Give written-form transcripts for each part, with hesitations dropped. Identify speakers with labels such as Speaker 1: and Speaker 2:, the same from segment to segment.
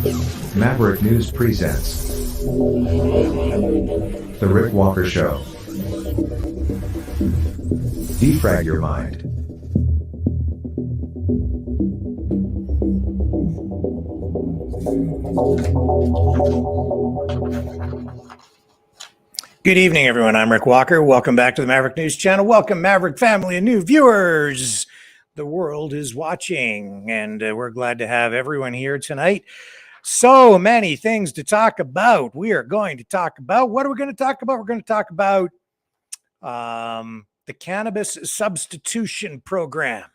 Speaker 1: Maverick News presents The Rick Walker Show. Defrag your mind.
Speaker 2: Good evening, everyone. I'm Rick Walker. Welcome back to the Maverick News Channel. Welcome, Maverick family and new viewers. The world is watching, and we're glad to have everyone here tonight. So many things to talk about. We are going to talk about, what are we going to talk about? We're going to talk about the Cannabis Substitution Program.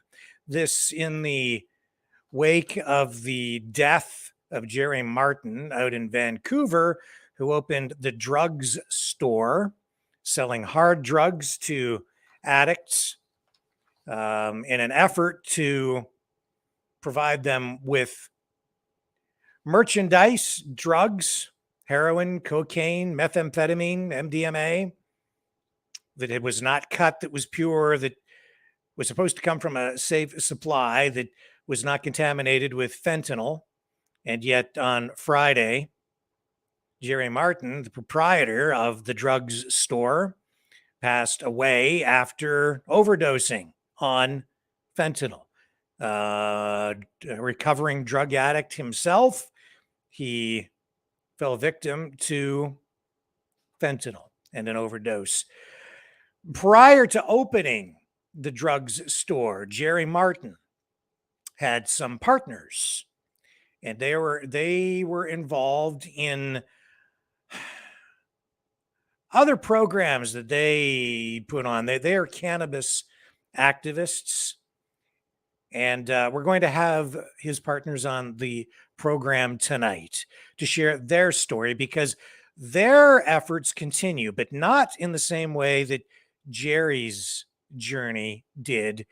Speaker 2: This in the wake of the death of Jerry Martin out in Vancouver, who opened the drugs store, selling hard drugs to addicts in an effort to provide them with merchandise, drugs, heroin, cocaine, methamphetamine, MDMA, that it was not cut, that was pure, that was supposed to come from a safe supply, that was not contaminated with fentanyl. And yet on Friday, Jerry Martin, the proprietor of the drugs store, passed away after overdosing on fentanyl. A recovering drug addict himself, he fell victim to fentanyl and an overdose. Prior to opening the drugs store, Jerry Martin had some partners, and they were involved in other programs that they put on. They are cannabis activists, and we're going to have his partners on the program tonight to share their story, because their efforts continue, but not in the same way that Jerry's journey did.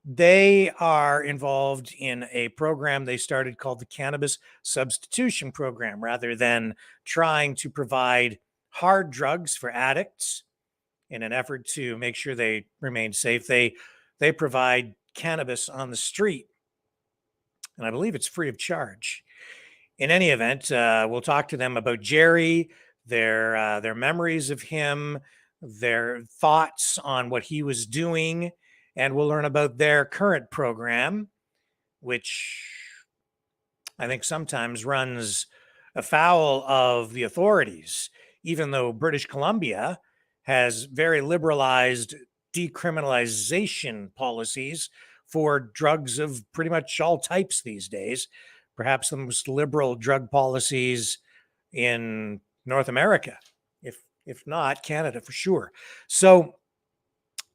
Speaker 2: They are involved in a program they started called the Cannabis Substitution Program. Rather than trying to provide hard drugs for addicts in an effort to make sure they remain safe, they provide cannabis on the street, and I believe it's free of charge. In any event, we'll talk to them about Jerry, their memories of him, their thoughts on what he was doing, and we'll learn about their current program, which I think sometimes runs afoul of the authorities, even though British Columbia has very liberalized decriminalization policies for drugs of pretty much all types these days. Perhaps the most liberal drug policies in North America, if not Canada for sure. So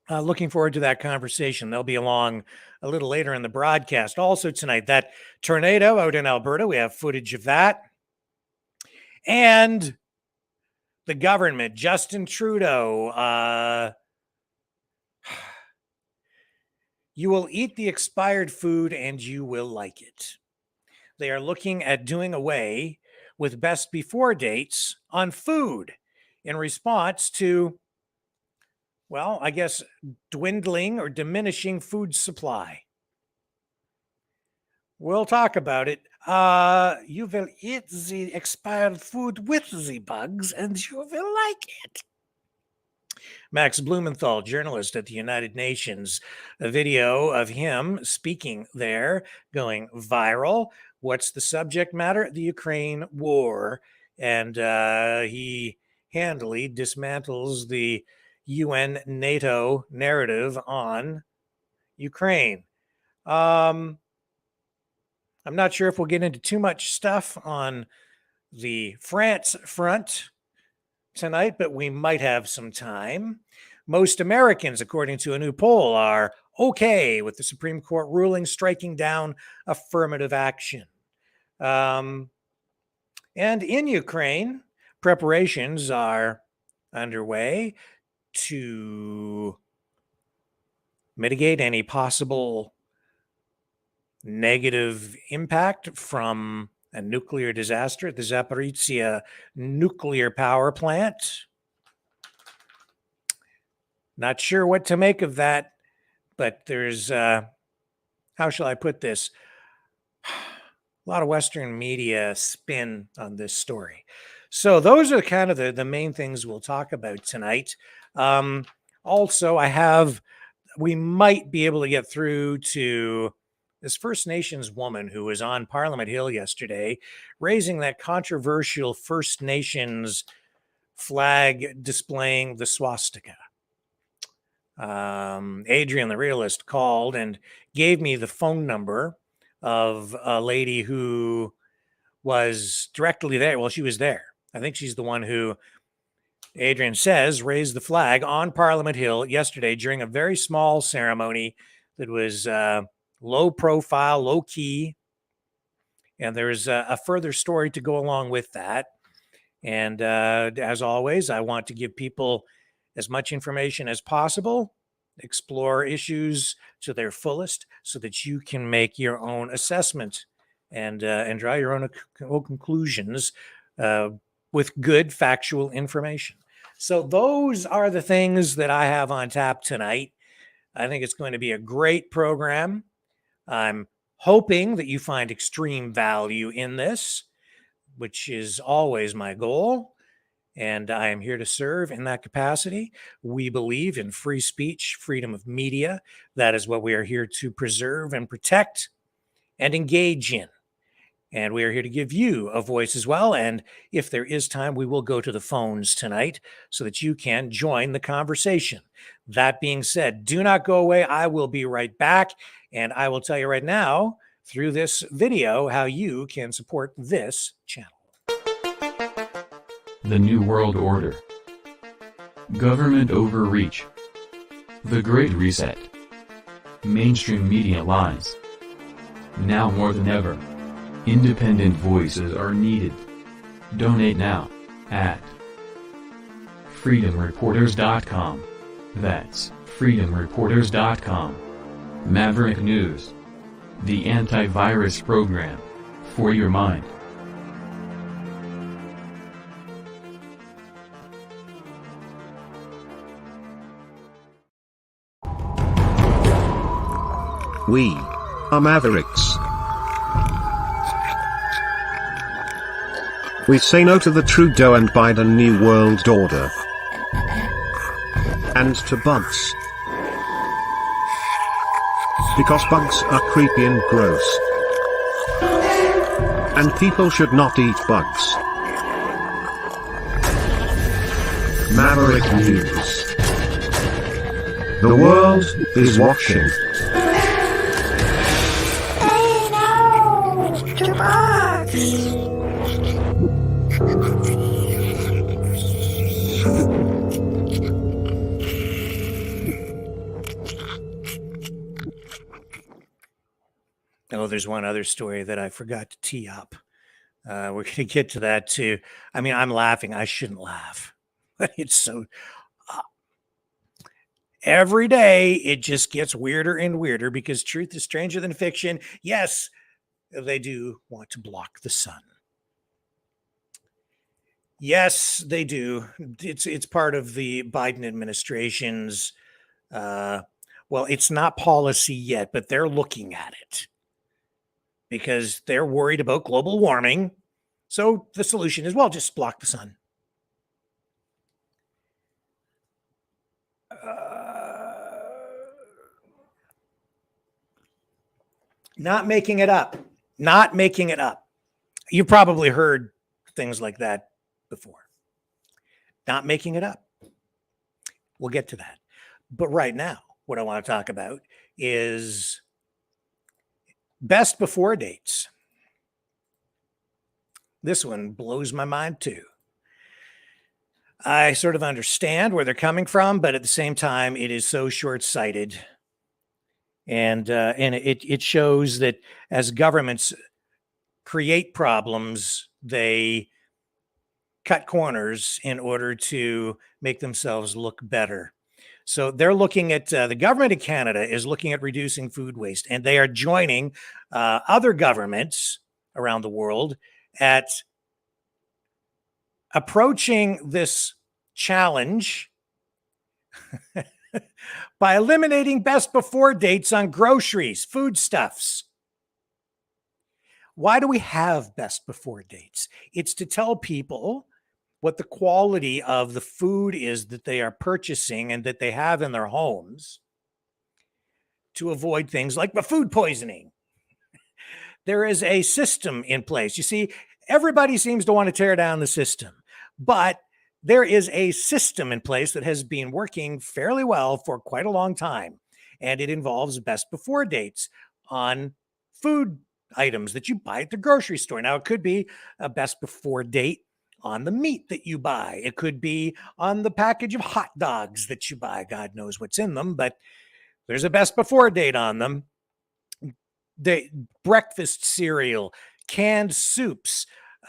Speaker 2: looking forward to that conversation. They'll be along a little later in the broadcast. Also tonight, that tornado out in Alberta, we have footage of that. And the government, Justin Trudeau, you will eat the expired food and you will like it. They are looking at doing away with best before dates on food in response to, well, I guess, dwindling or diminishing food supply. We'll talk about it. You will eat the expired food with the bugs and you will like it. Max Blumenthal, journalist at the United Nations, a video of him speaking there going viral. What's the subject matter? The Ukraine war. And he handily dismantles the UN NATO narrative on Ukraine. I'm not sure if we'll get into too much stuff on the France front tonight, but we might have some time. Most Americans, according to a new poll, are okay with the Supreme Court ruling striking down affirmative action. And in Ukraine, preparations are underway to mitigate any possible negative impact from a nuclear disaster at the Zaporizhzhia nuclear power plant. Not sure what to make of that, but there's, how shall I put this? a lot of Western media spin on this story. So those are kind of the main things we'll talk about tonight. Also, we might be able to get through to this First Nations woman who was on Parliament Hill yesterday, raising that controversial First Nations flag displaying the swastika. Adrian, the realist, called and gave me the phone number of a lady who was directly there. Well, she was there. I think she's the one who, Adrian says, raised the flag on Parliament Hill yesterday during a very small ceremony that was low profile, low key. And there's a further story to go along with that. And as always, I want to give people as much information as possible, explore issues to their fullest so that you can make your own assessment and draw your own conclusions with good factual information. So those are the things that I have on tap tonight. I think it's going to be a great program. I'm hoping that you find extreme value in this, which is always my goal. And I am here to serve in that capacity. We believe in free speech, freedom of media. That is what we are here to preserve and protect and engage in. And we are here to give you a voice as well. And if there is time, we will go to the phones tonight so that you can join the conversation. That being said, do not go away. I will be right back. And I will tell you right now through this video how you can support this channel.
Speaker 3: The New World Order. Government overreach. The Great Reset. Mainstream media lies. Now more than ever, independent voices are needed. Donate now, at freedomreporters.com. That's freedomreporters.com. Maverick News. The antivirus program. For your mind.
Speaker 4: We are Mavericks. We say no to the Trudeau and Biden New World Order. And to bugs. Because bugs are creepy and gross. And people should not eat bugs. Maverick News. The world is watching.
Speaker 2: Oh, there's one other story that I forgot to tee up. We're going to get to that too. I mean, I'm laughing. I shouldn't laugh. But it's so... every day, it just gets weirder and weirder because truth is stranger than fiction. Yes, they do want to block the sun. Yes, they do. It's part of the Biden administration's, well, it's not policy yet, but they're looking at it because they're worried about global warming. So the solution is, well, just block the sun. Not making it up. Not making it up. You've probably heard things like that before. Not making it up. We'll get to that. But right now, what I want to talk about is best before dates. This one blows my mind too. I sort of understand where they're coming from, but at the same time, it is so short-sighted. And it shows that as governments create problems, they cut corners in order to make themselves look better. So they're looking at, the government of Canada is looking at reducing food waste, and they are joining other governments around the world at approaching this challenge by eliminating best before dates on groceries, foodstuffs. Why do we have best before dates? It's to tell people what the quality of the food is that they are purchasing and that they have in their homes to avoid things like the food poisoning. There is a system in place. You see, everybody seems to want to tear down the system, but there is a system in place that has been working fairly well for quite a long time, and it involves best before dates on food items that you buy at the grocery store. Now, it could be a best before date on the meat that you buy. It could be on the package of hot dogs that you buy. God knows what's in them, but there's a best before date on them. The breakfast cereal, canned soups,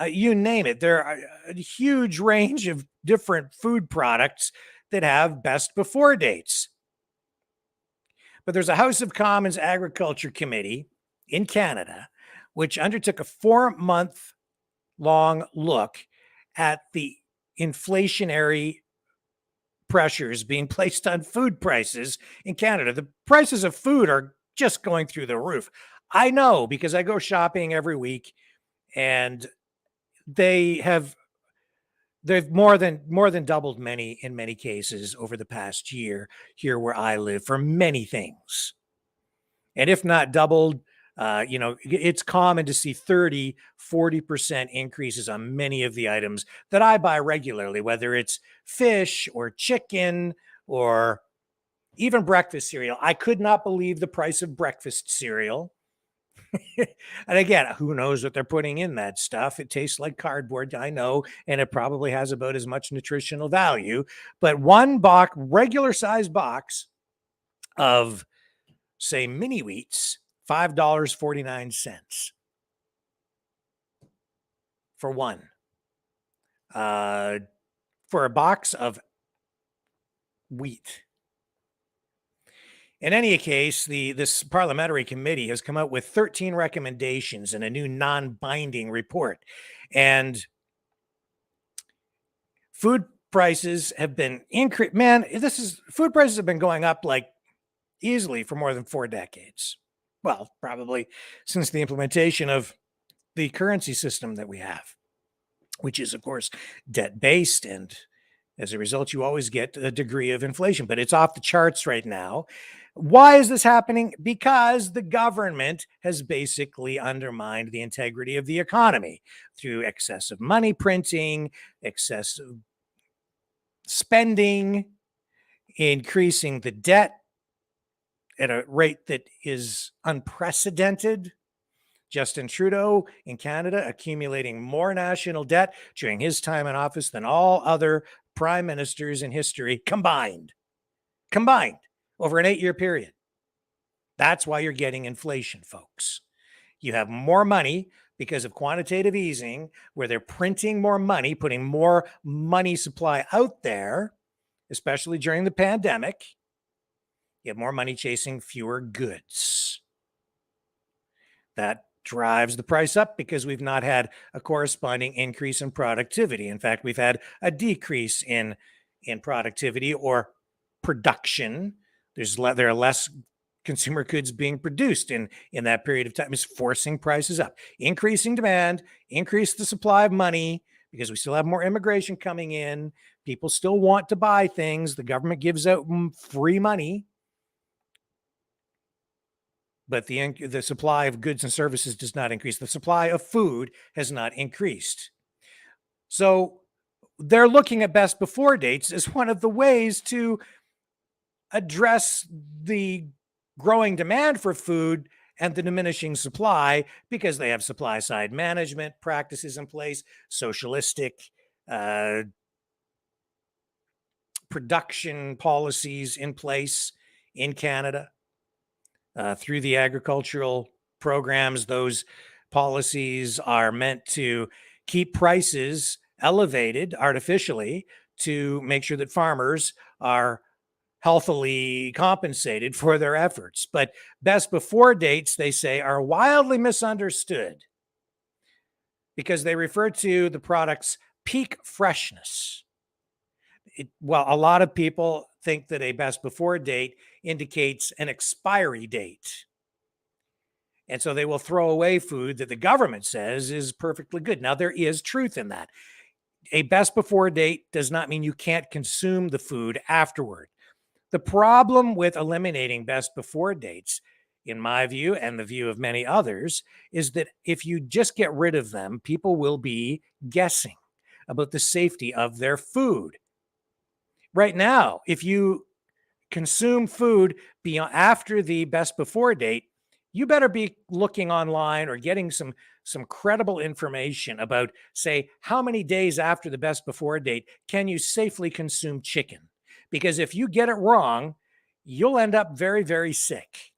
Speaker 2: you name it. There are a huge range of different food products that have best before dates. But there's a House of Commons Agriculture Committee in Canada, which undertook a 4-month long look at the inflationary pressures being placed on food prices in Canada. The prices of food are just going through the roof. I know because I go shopping every week, and they've more than doubled in many cases over the past year here where I live for many things. And if not doubled, it's common to see 30-40% increases on many of the items that I buy regularly, whether it's fish or chicken or even breakfast cereal. I could not believe the price of breakfast cereal. And again, who knows what they're putting in that stuff? It tastes like cardboard, I know, and it probably has about as much nutritional value. But one regular size box of, say, mini wheats, $5.49 for one. For a box of wheat. In any case, this parliamentary committee has come out with 13 recommendations in a new non-binding report. And food prices have been increased. Man, food prices have been going up like easily for more than 4 decades. Well, probably since the implementation of the currency system that we have, which is, of course, debt-based. And as a result, you always get a degree of inflation, but it's off the charts right now. Why is this happening? Because the government has basically undermined the integrity of the economy through excessive money printing, excessive spending, increasing the debt at a rate that is unprecedented. Justin Trudeau in Canada accumulating more national debt during his time in office than all other prime ministers in history combined over an 8-year period. That's why you're getting inflation, folks. You have more money because of quantitative easing, where they're printing more money, putting more money supply out there, especially during the pandemic. You have more money chasing fewer goods. That drives the price up because we've not had a corresponding increase in productivity. In fact, we've had a decrease in productivity or production. There are less consumer goods being produced in that period of time. Is forcing prices up. Increasing demand, increase the supply of money because we still have more immigration coming in. People still want to buy things. The government gives out free money. But the supply of goods and services does not increase. The supply of food has not increased. So they're looking at best before dates as one of the ways to address the growing demand for food and the diminishing supply, because they have supply side management practices in place, socialistic production policies in place in Canada. Through the agricultural programs, those policies are meant to keep prices elevated artificially to make sure that farmers are healthily compensated for their efforts. But best before dates, they say, are wildly misunderstood because they refer to the product's peak freshness. A lot of people think that a best before date indicates an expiry date. And so they will throw away food that the government says is perfectly good. Now, there is truth in that. A best before date does not mean you can't consume the food afterward. The problem with eliminating best before dates, in my view and the view of many others, is that if you just get rid of them, people will be guessing about the safety of their food. Right now, if you consume food beyond after the best before date, you better be looking online or getting some credible information about, say, how many days after the best before date can you safely consume chicken? Because if you get it wrong, you'll end up very, very sick.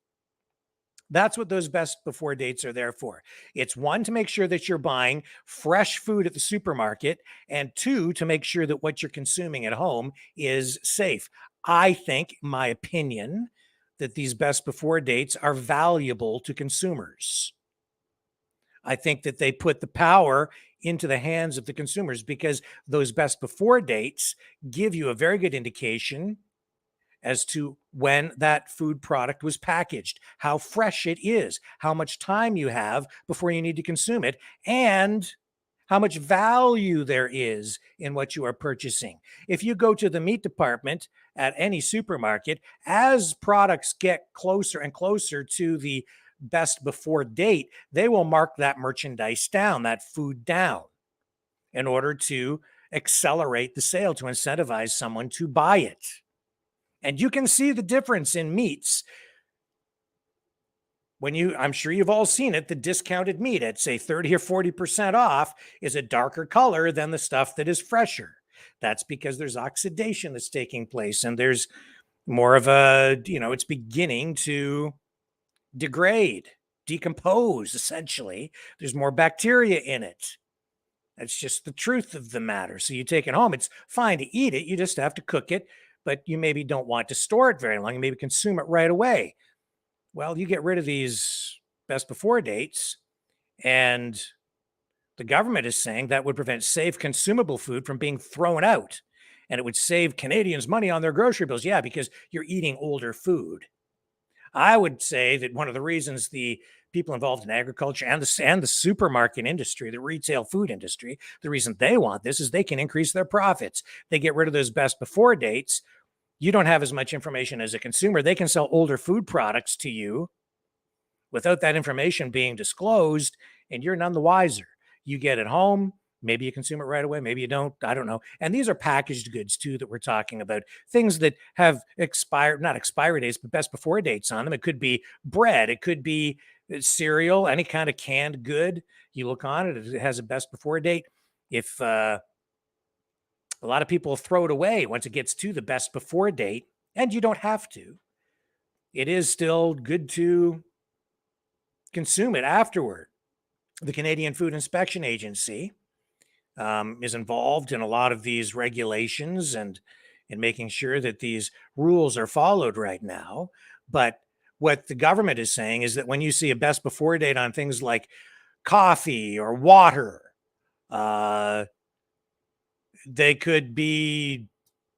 Speaker 2: That's what those best before dates are there for. It's one, to make sure that you're buying fresh food at the supermarket, and two, to make sure that what you're consuming at home is safe. I think, in my opinion, that these best before dates are valuable to consumers. I think that they put the power into the hands of the consumers because those best before dates give you a very good indication as to when that food product was packaged, how fresh it is, how much time you have before you need to consume it, and how much value there is in what you are purchasing. If you go to the meat department at any supermarket, as products get closer and closer to the best before date, they will mark that merchandise down, that food down, in order to accelerate the sale, to incentivize someone to buy it. And you can see the difference in meats. I'm sure you've all seen it, the discounted meat at, say, 30 or 40% off is a darker color than the stuff that is fresher. That's because there's oxidation that's taking place and there's more of it's beginning to degrade, decompose, essentially. There's more bacteria in it. That's just the truth of the matter. So you take it home, it's fine to eat it. You just have to cook it, but you maybe don't want to store it very long. You maybe consume it right away. Well, you get rid of these best before dates, and the government is saying that would prevent safe consumable food from being thrown out. And it would save Canadians money on their grocery bills. Yeah, because you're eating older food. I would say that one of the reasons the people involved in agriculture and the supermarket industry, the retail food industry, the reason they want this is they can increase their profits. They get rid of those best before dates. You don't have as much information as a consumer. They can sell older food products to you without that information being disclosed, and you're none the wiser. You get it home. Maybe you consume it right away. Maybe you don't. I don't know. And these are packaged goods too that we're talking about. Things that have not expiry dates, but best before dates on them. It could be bread. It could be cereal, any kind of canned good. You look on it, it has a best before date. If a lot of people throw it away once it gets to the best before date, and you don't have to. It is still good to consume it afterward. The Canadian Food Inspection Agency is involved in a lot of these regulations and in making sure that these rules are followed right now. But what the government is saying is that when you see a best before date on things like coffee or water, they could be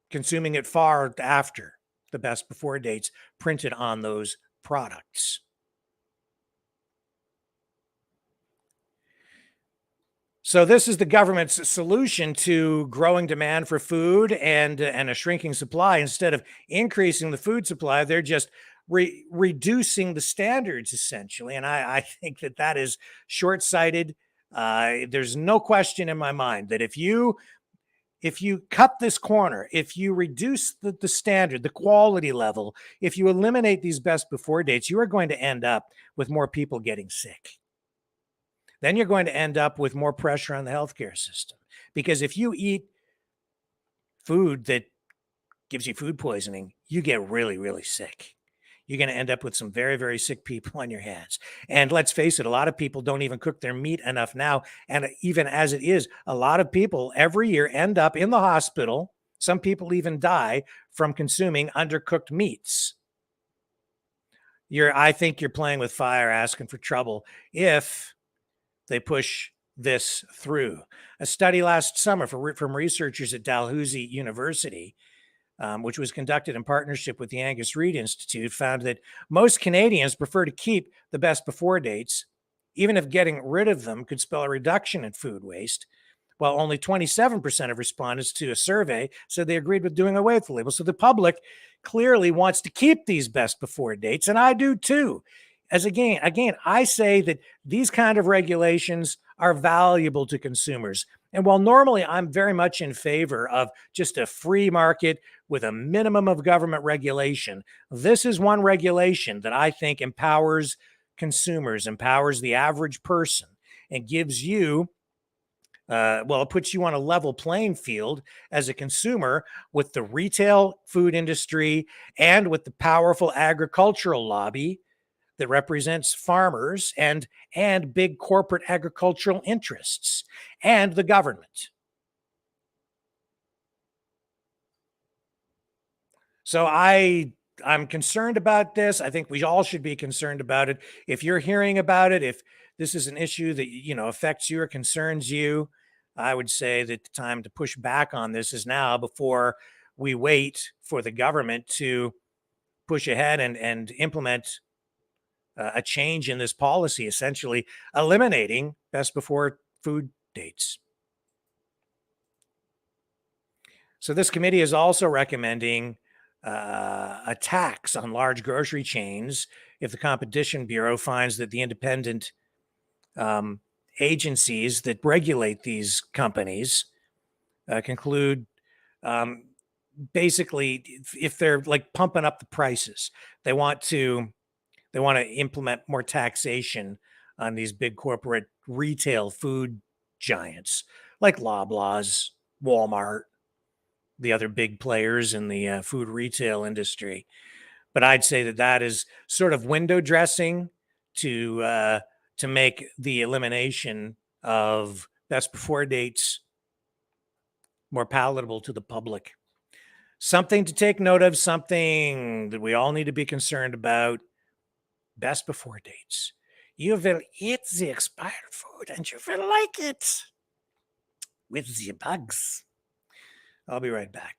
Speaker 2: consuming it far after the best before dates printed on those products. So this is the government's solution to growing demand for food and a shrinking supply. Instead of increasing the food supply, they're just reducing the standards, essentially. And I think that is short-sighted. There's no question in my mind that if you cut this corner, if you reduce the standard, the quality level, if you eliminate these best before dates, you are going to end up with more people getting sick. Then you're going to end up with more pressure on the healthcare system. Because if you eat food that gives you food poisoning, you get really, really sick. You're going to end up with some very, very sick people on your hands. And let's face it, a lot of people don't even cook their meat enough now. And even as it is, a lot of people every year end up in the hospital. Some people even die from consuming undercooked meats. I think you're playing with fire, asking for trouble if they push this through. A study last summer from researchers at Dalhousie University which was conducted in partnership with the Angus Reid Institute, found that most Canadians prefer to keep the best before dates, even if getting rid of them could spell a reduction in food waste. While only 27% of respondents to a survey said they agreed with doing away with the label. So the public clearly wants to keep these best before dates, and I do too. As again, I say that these kind of regulations are valuable to consumers. And while normally I'm very much in favor of just a free market with a minimum of government regulation, this is one regulation that I think empowers consumers, empowers the average person, and gives you it puts you on a level playing field as a consumer with the retail food industry and with the powerful agricultural lobby that represents farmers and big corporate agricultural interests and the government. So I'm concerned about this. I think we all should be concerned about it. If you're hearing about it, if this is an issue that affects you or concerns you, I would say that the time to push back on this is now, before we wait for the government to push ahead and implement a change in this policy, essentially eliminating best before food dates. So this committee is also recommending a tax on large grocery chains if the Competition Bureau finds that the independent agencies that regulate these companies conclude basically if they're like pumping up the prices, they want to implement more taxation on these big corporate retail food giants like Loblaws, Walmart, the other big players in the food retail industry. But I'd say that is sort of window dressing to make the elimination of best before dates more palatable to the public. Something to take note of, something that we all need to be concerned about. Best before dates. You will eat the expired food and you will like it with the bugs. I'll be right back.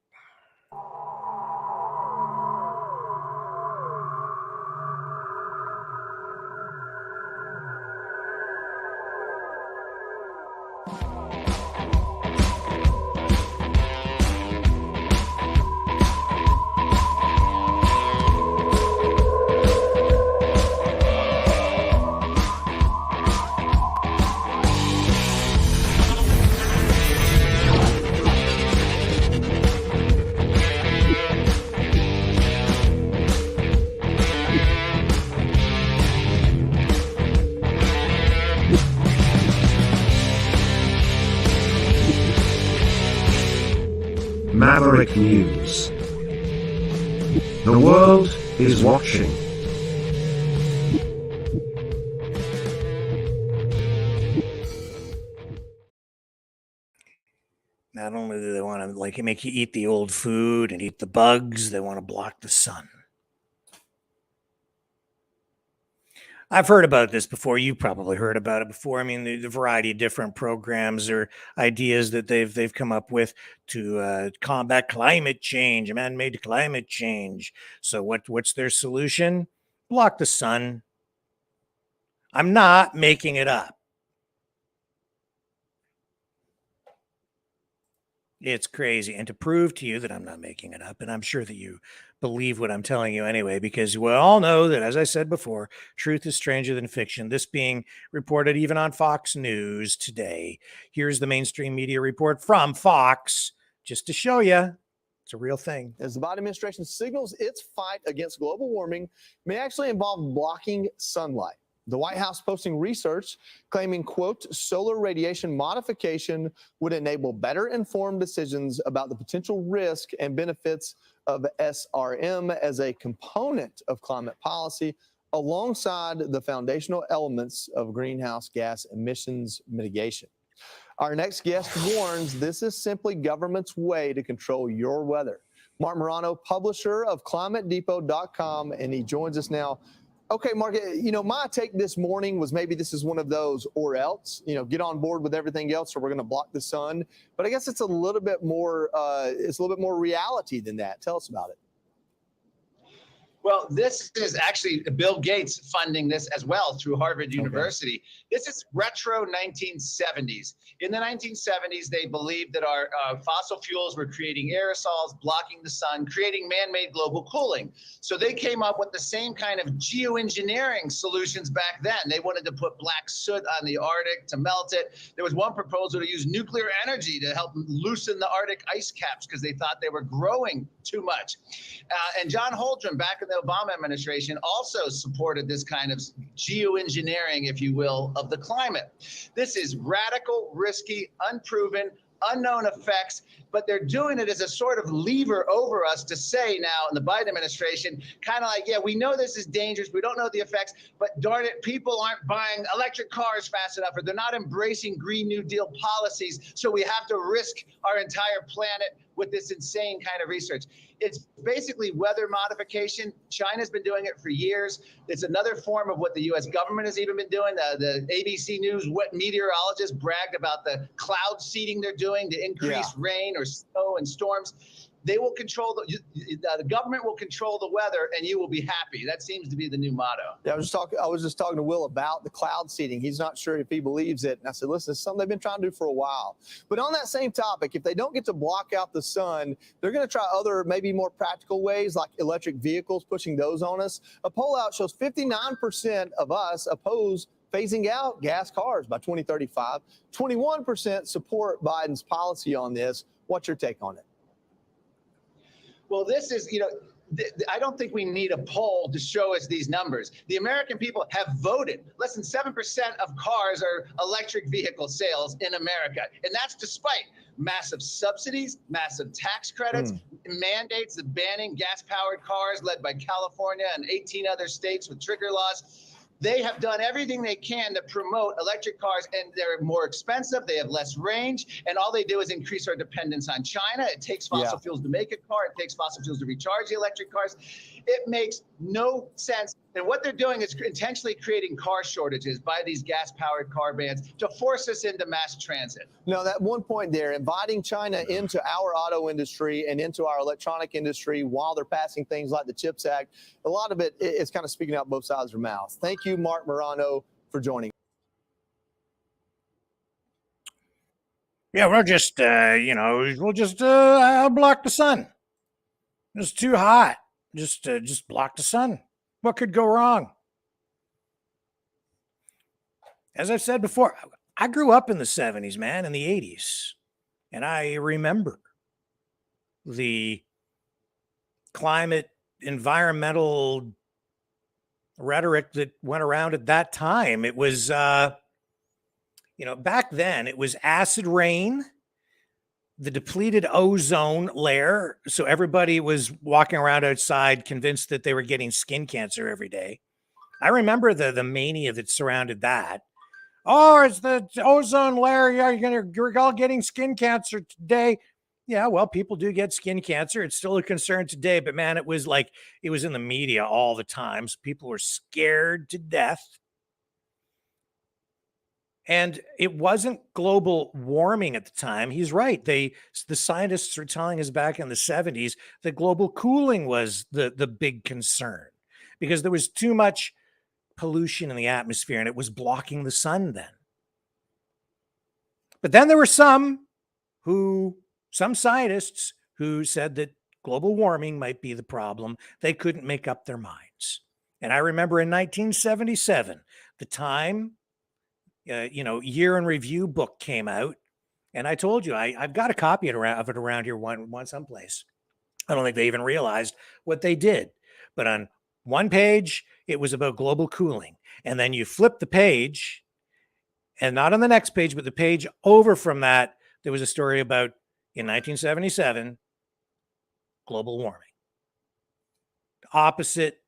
Speaker 4: Maverick News. The world is watching.
Speaker 2: Not only do they want to make you eat the old food and eat the bugs, they want to block the sun. I've heard about this before. You probably heard about it before. I mean, the variety of different programs or ideas that they've come up with to combat climate change, man-made climate change. So what's their solution? Block the sun. I'm not making it up. It's crazy. And to prove to you that I'm not making it up, and I'm sure that you believe what I'm telling you anyway, because we all know that, as I said before, truth is stranger than fiction. This being reported even on Fox News today. Here's the mainstream media report from Fox, just to show you it's a real thing.
Speaker 5: As the Biden administration signals its fight against global warming may actually involve blocking sunlight. The White House posting research claiming, quote, solar radiation modification would enable better informed decisions about the potential risk and benefits of SRM as a component of climate policy, alongside the foundational elements of greenhouse gas emissions mitigation. Our next guest warns this is simply government's way to control your weather. Mark Morano, publisher of ClimateDepot.com, and he joins us now. Okay, Mark, my take this morning was maybe this is one of those or else, get on board with everything else or we're going to block the sun. But I guess it's a little bit more, reality than that. Tell us about it.
Speaker 6: Well, this is actually Bill Gates funding this as well through Harvard University. This is retro 1970s. In the 1970s, they believed that our fossil fuels were creating aerosols, blocking the sun, creating man-made global cooling. So they came up with the same kind of geoengineering solutions back then. They wanted to put black soot on the Arctic to melt it. There was one proposal to use nuclear energy to help loosen the Arctic ice caps because they thought they were growing too much. And John Holdren, back in the Obama administration, also supported this kind of geoengineering, if you will, of the climate. This is radical, risky, unproven, unknown effects, but they're doing it as a sort of lever over us to say now in the Biden administration, kind of like, yeah, we know this is dangerous. We don't know the effects, but darn it, people aren't buying electric cars fast enough, or they're not embracing Green New Deal policies. So we have to risk our entire planet with this insane kind of research. It's basically weather modification. China's been doing it for years. It's another form of what the U.S. government has even been doing. The ABC News meteorologists bragged about the cloud seeding they're doing to increase rain or snow and storms. They will control the government will control the weather, and you will be happy. That seems to be the new motto.
Speaker 5: Yeah, I was just talking to Will about the cloud seeding. He's not sure if he believes it. And I said, listen, it's something they've been trying to do for a while. But on that same topic, if they don't get to block out the sun, they're going to try other, maybe more practical ways, like electric vehicles, pushing those on us. A poll out shows 59% of us oppose phasing out gas cars by 2035. 21% support Biden's policy on this. What's your take on it?
Speaker 6: Well, this is, I don't think we need a poll to show us these numbers. The American people have voted. Less than 7% of cars are electric vehicle sales in America. And that's despite massive subsidies, massive tax credits, mandates of banning gas-powered cars led by California and 18 other states with trigger laws. They have done everything they can to promote electric cars, and they're more expensive. They have less range, and all they do is increase our dependence on China. It takes fossil fuels to make a car. It takes fossil fuels to recharge the electric cars. It makes no sense. And what they're doing is intentionally creating car shortages by these gas-powered car bans to force us into mass transit.
Speaker 5: No, that one point there, inviting China into our auto industry and into our electronic industry while they're passing things like the CHIPS Act, a lot of it is kind of speaking out both sides of their mouth. Thank you, Mark Morano, for joining.
Speaker 2: Yeah, we'll just, block the sun. It's too hot. Just block the sun. What could go wrong? As I've said before, I grew up in the 70s, man, in the 80s. And I remember the climate environmental rhetoric that went around at that time. It was, back then it was acid rain, the depleted ozone layer. So everybody was walking around outside convinced that they were getting skin cancer every day. I remember the mania that surrounded that. Oh, it's the ozone layer. Yeah, you're all getting skin cancer today. Yeah, well, people do get skin cancer. It's still a concern today, but man, it was in the media all the time. So people were scared to death. And it wasn't global warming at the time. He's right. The scientists were telling us back in the 70s that global cooling was the big concern because there was too much pollution in the atmosphere and it was blocking the sun then. But then there were some scientists who said that global warming might be the problem. They couldn't make up their minds. And I remember in 1977, the Time year in review book came out, and I told you I've got a copy of it around here one someplace. I don't think they even realized what they did, but on one page it was about global cooling, and then you flip the page, and not on the next page, but the page over from that, there was a story about in 1977 global warming. Opposite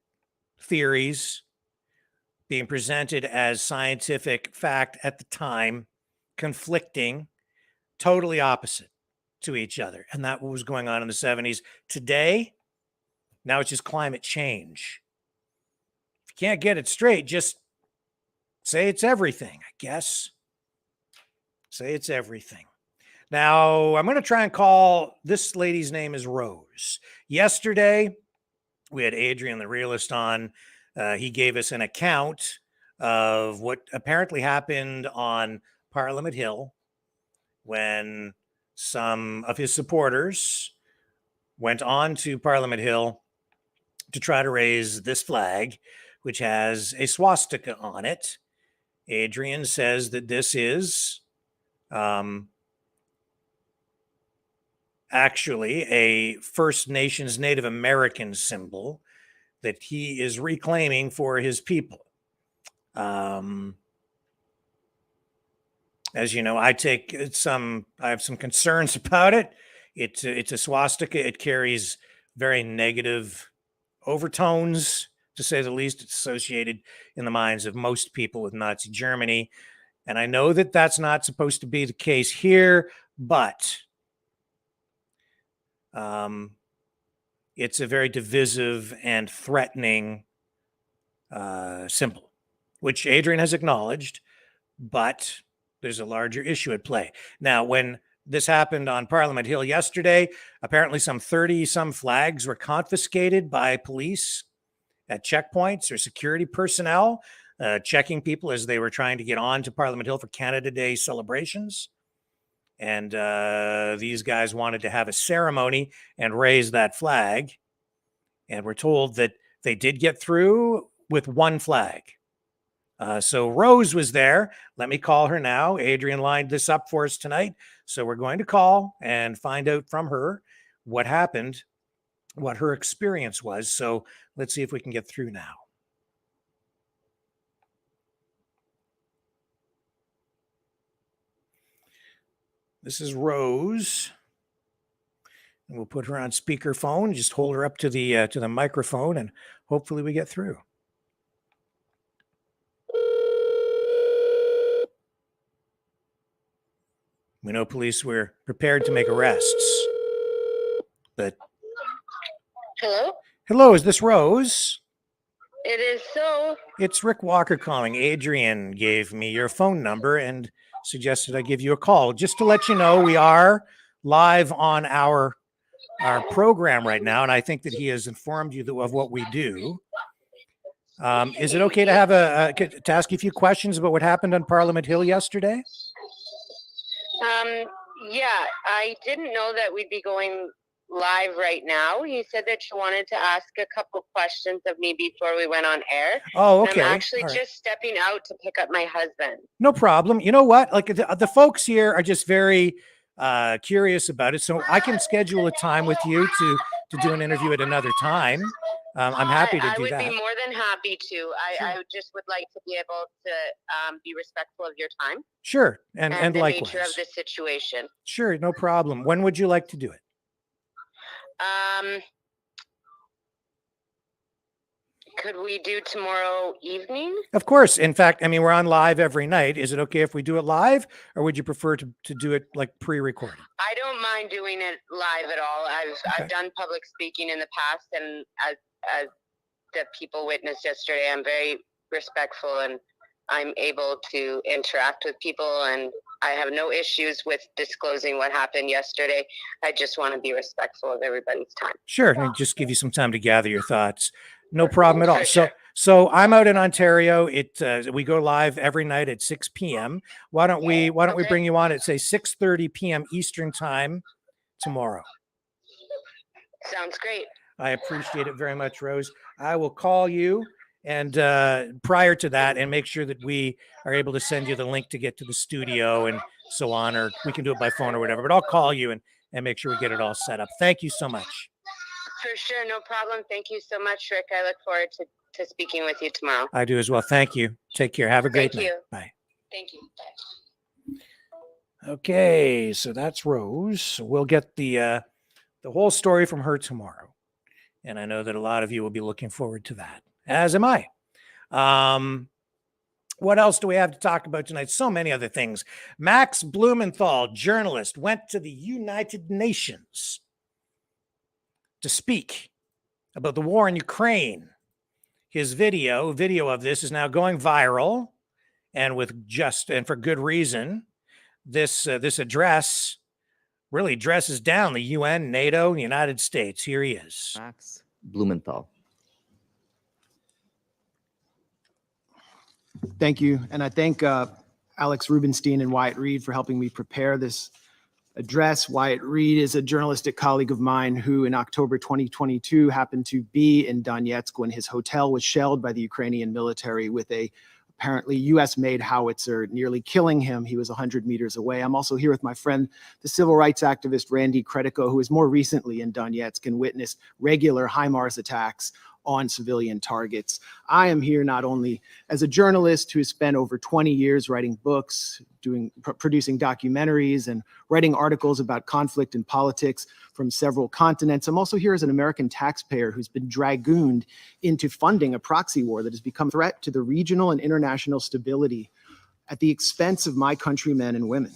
Speaker 2: theories being presented as scientific fact at the time, conflicting, totally opposite to each other. And that was going on in the 70s. Today, now it's just climate change. you can't get it straight, just say it's everything, I guess. Say it's everything. Now, I'm going to try and call, this lady's name is Rose. Yesterday, we had Adrian, the realist, on. He gave us an account of what apparently happened on Parliament Hill when some of his supporters went on to Parliament Hill to try to raise this flag, which has a swastika on it. Adrian says that this is actually a First Nations Native American symbol that he is reclaiming for his people. As you know, I have some concerns about it. It's a swastika. It carries very negative overtones, to say the least. It's associated in the minds of most people with Nazi Germany. And I know that that's not supposed to be the case here, but it's a very divisive and threatening symbol, which Adrian has acknowledged, but there's a larger issue at play. Now, when this happened on Parliament Hill yesterday, apparently some 30-some flags were confiscated by police at checkpoints or security personnel, checking people as they were trying to get on to Parliament Hill for Canada Day celebrations. And these guys wanted to have a ceremony and raise that flag. And we're told that they did get through with one flag. So Rose was there. Let me call her now. Adrian lined this up for us tonight. So we're going to call and find out from her what happened, what her experience was. So let's see if we can get through now. This is Rose. And we'll put her on speakerphone. Just hold her up to the microphone, and hopefully we get through. We know police were prepared to make arrests, but... Hello, is this Rose?
Speaker 7: It is so.
Speaker 2: It's Rick Walker calling. Adrian gave me your phone number and suggested I give you a call. Just to let you know, we are live on our program right now, and I think that he has informed you of what we do. Is it okay to have to ask you a few questions about what happened on Parliament Hill yesterday?
Speaker 7: Yeah, I didn't know that we'd be going live right now. You said that you wanted to ask a couple questions of me before we went on air.
Speaker 2: Oh, okay.
Speaker 7: And I'm actually just stepping out to pick up my husband.
Speaker 2: No problem. You know what? Like the folks here are just very curious about it. So I can schedule a time with you to do an interview at another time. I'm happy to do that.
Speaker 7: I would be more than happy to.
Speaker 2: Sure.
Speaker 7: I just would like to be able to be respectful of your time.
Speaker 2: Sure. And
Speaker 7: the
Speaker 2: likewise.
Speaker 7: nature of the situation.
Speaker 2: Sure. No problem. When would you like to do it?
Speaker 7: Could we do tomorrow evening?
Speaker 2: Of course. In fact, I mean, we're on live every night. Is it okay if we do it live, or would you prefer to do it like pre-recorded?
Speaker 7: I don't mind doing it live at all. I've done public speaking in the past, and as the people witnessed yesterday, I'm very respectful and I'm able to interact with people, and I have no issues with disclosing what happened yesterday. I just want to be respectful of everybody's time.
Speaker 2: Sure. And just give you some time to gather your thoughts. No problem at all.
Speaker 7: For sure.
Speaker 2: So I'm out in Ontario. We go live every night at 6 p.m. Why don't we bring you on at, say, 6:30 p.m. Eastern time tomorrow?
Speaker 7: Sounds great.
Speaker 2: I appreciate it very much, Rose. I will call you and prior to that, and make sure that we are able to send you the link to get to the studio and so on, or we can do it by phone or whatever. But I'll call you and make sure we get it all set up. Thank you so much.
Speaker 7: For sure. No problem. Thank you so much, Rick. I look forward to speaking with you tomorrow.
Speaker 2: I do as well. Thank you. Take care. Have a great night.
Speaker 7: You.
Speaker 2: Bye.
Speaker 7: Thank you. Bye.
Speaker 2: Okay, so that's Rose. We'll get the whole story from her tomorrow. And I know that a lot of you will be looking forward to that, as am I. What else do we have to talk about tonight? So many other things. Max Blumenthal, journalist, went to the United Nations to speak about the war in Ukraine. his video of this is now going viral, and for good reason. This address really dresses down the UN, NATO, and the United States. Here he is.
Speaker 8: Max Blumenthal.
Speaker 9: Thank you. And I thank Alex Rubenstein and Wyatt Reed for helping me prepare this address. Wyatt Reed is a journalistic colleague of mine who in October 2022 happened to be in Donetsk when his hotel was shelled by the Ukrainian military with a apparently US-made howitzer, nearly killing him. He was 100 meters away. I'm also here with my friend, the civil rights activist Randy Credico, who is more recently in Donetsk and witnessed regular HIMARS attacks on civilian targets. I am here not only as a journalist who has spent over 20 years writing books, producing documentaries, and writing articles about conflict and politics from several continents. I'm also here as an American taxpayer who's been dragooned into funding a proxy war that has become a threat to the regional and international stability at the expense of my countrymen and women.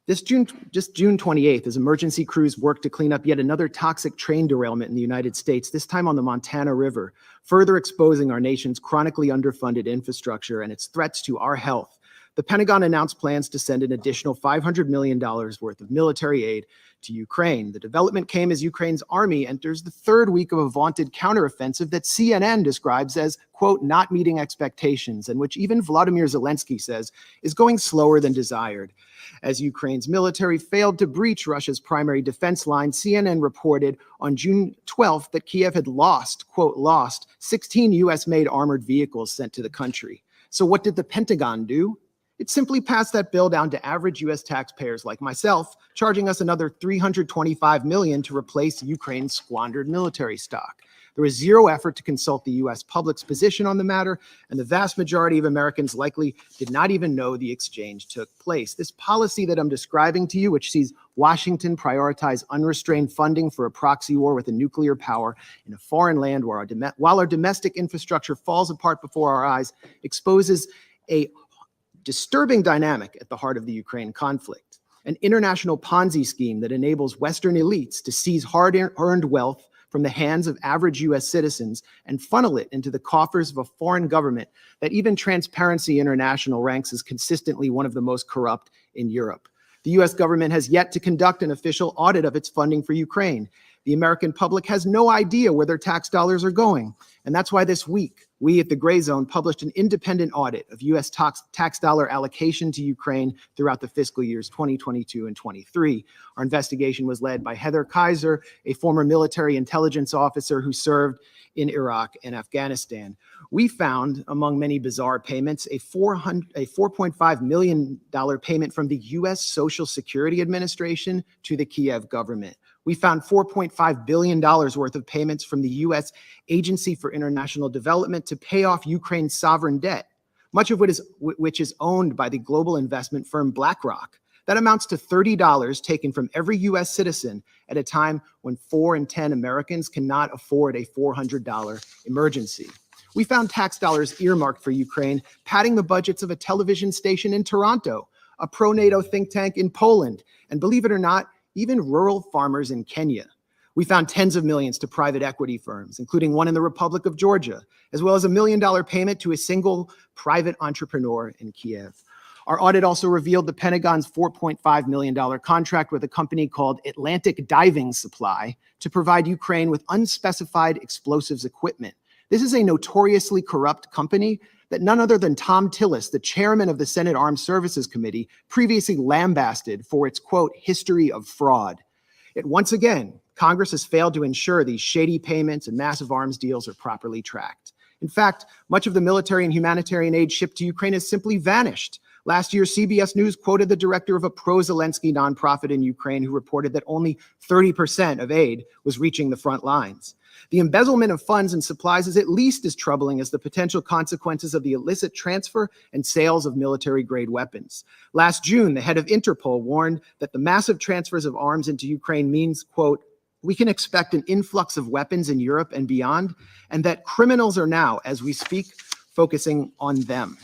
Speaker 9: June 28th, as emergency crews work to clean up yet another toxic train derailment in the United States, this time on the Montana River, further exposing our nation's chronically underfunded infrastructure and its threats to our health, the Pentagon announced plans to send an additional $500 million worth of military aid to Ukraine. The development came as Ukraine's army enters the third week of a vaunted counteroffensive that CNN describes as, quote, not meeting expectations, and which even Volodymyr Zelensky says is going slower than desired. As Ukraine's military failed to breach Russia's primary defense line, CNN reported on June 12th that Kiev had lost, quote, lost 16 US-made armored vehicles sent to the country. So what did the Pentagon do? It simply passed that bill down to average US taxpayers like myself, charging us another $325 million to replace Ukraine's squandered military stock. There was zero effort to consult the US public's position on the matter, and the vast majority of Americans likely did not even know the exchange took place. This policy that I'm describing to you, which sees Washington prioritize unrestrained funding for a proxy war with a nuclear power in a foreign land while our domestic infrastructure falls apart before our eyes, exposes a disturbing dynamic at the heart of the Ukraine conflict, an international Ponzi scheme that enables Western elites to seize hard-earned wealth from the hands of average US citizens and funnel it into the coffers of a foreign government that even Transparency International ranks as consistently one of the most corrupt in Europe. The US government has yet to conduct an official audit of its funding for Ukraine. The American public has no idea where their tax dollars are going. And that's why this week, we at the Gray Zone published an independent audit of US tax dollar allocation to Ukraine throughout the fiscal years 2022 and 23. Our investigation was led by Heather Kaiser, a former military intelligence officer who served in Iraq and Afghanistan. We found, among many bizarre payments, a $4.5 million payment from the US Social Security Administration to the Kiev government. We found $4.5 billion worth of payments from the US Agency for International Development to pay off Ukraine's sovereign debt, much of which is owned by the global investment firm BlackRock. That amounts to $30 taken from every US citizen at a time when 4 in 10 Americans cannot afford a $400 emergency. We found tax dollars earmarked for Ukraine, padding the budgets of a television station in Toronto, a pro-NATO think tank in Poland, and believe it or not, even rural farmers in Kenya. We found tens of millions to private equity firms, including one in the Republic of Georgia, as well as $1 million payment to a single private entrepreneur in Kiev. Our audit also revealed the Pentagon's $4.5 million contract with a company called Atlantic Diving Supply to provide Ukraine with unspecified explosives equipment. This is a notoriously corrupt company that none other than Tom Tillis, the chairman of the Senate Armed Services Committee, previously lambasted for its, quote, history of fraud. Yet once again, Congress has failed to ensure these shady payments and massive arms deals are properly tracked. In fact, much of the military and humanitarian aid shipped to Ukraine has simply vanished. Last year, CBS News quoted the director of a pro-Zelensky nonprofit in Ukraine who reported that only 30% of aid was reaching the front lines. The embezzlement of funds and supplies is at least as troubling as the potential consequences of the illicit transfer and sales of military-grade weapons. Last June, the head of Interpol warned that the massive transfers of arms into Ukraine means, quote, we can expect an influx of weapons in Europe and beyond, and that criminals are now, as we speak, focusing on them.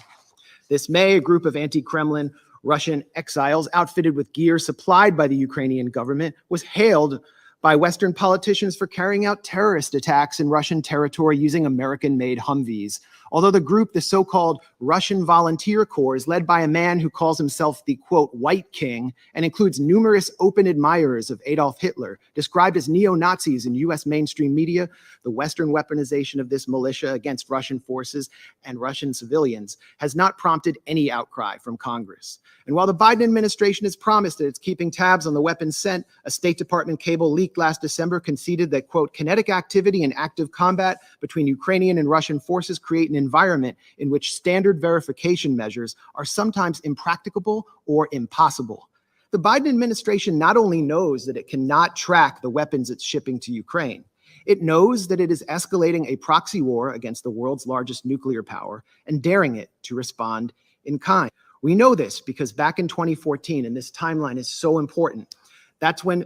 Speaker 9: This May, a group of anti-Kremlin Russian exiles outfitted with gear supplied by the Ukrainian government was hailed by Western politicians for carrying out terrorist attacks in Russian territory using American-made Humvees. Although the group, the so-called Russian Volunteer Corps, is led by a man who calls himself the, quote, White King, and includes numerous open admirers of Adolf Hitler, described as neo-Nazis in U.S. mainstream media, the Western weaponization of this militia against Russian forces and Russian civilians has not prompted any outcry from Congress. And while the Biden administration has promised that it's keeping tabs on the weapons sent, a State Department cable leaked last December conceded that, quote, kinetic activity and active combat between Ukrainian and Russian forces create an environment in which standard verification measures are sometimes impracticable or impossible. The Biden administration not only knows that it cannot track the weapons it's shipping to Ukraine, it knows that it is escalating a proxy war against the world's largest nuclear power and daring it to respond in kind. We know this because back in 2014, and this timeline is so important, that's when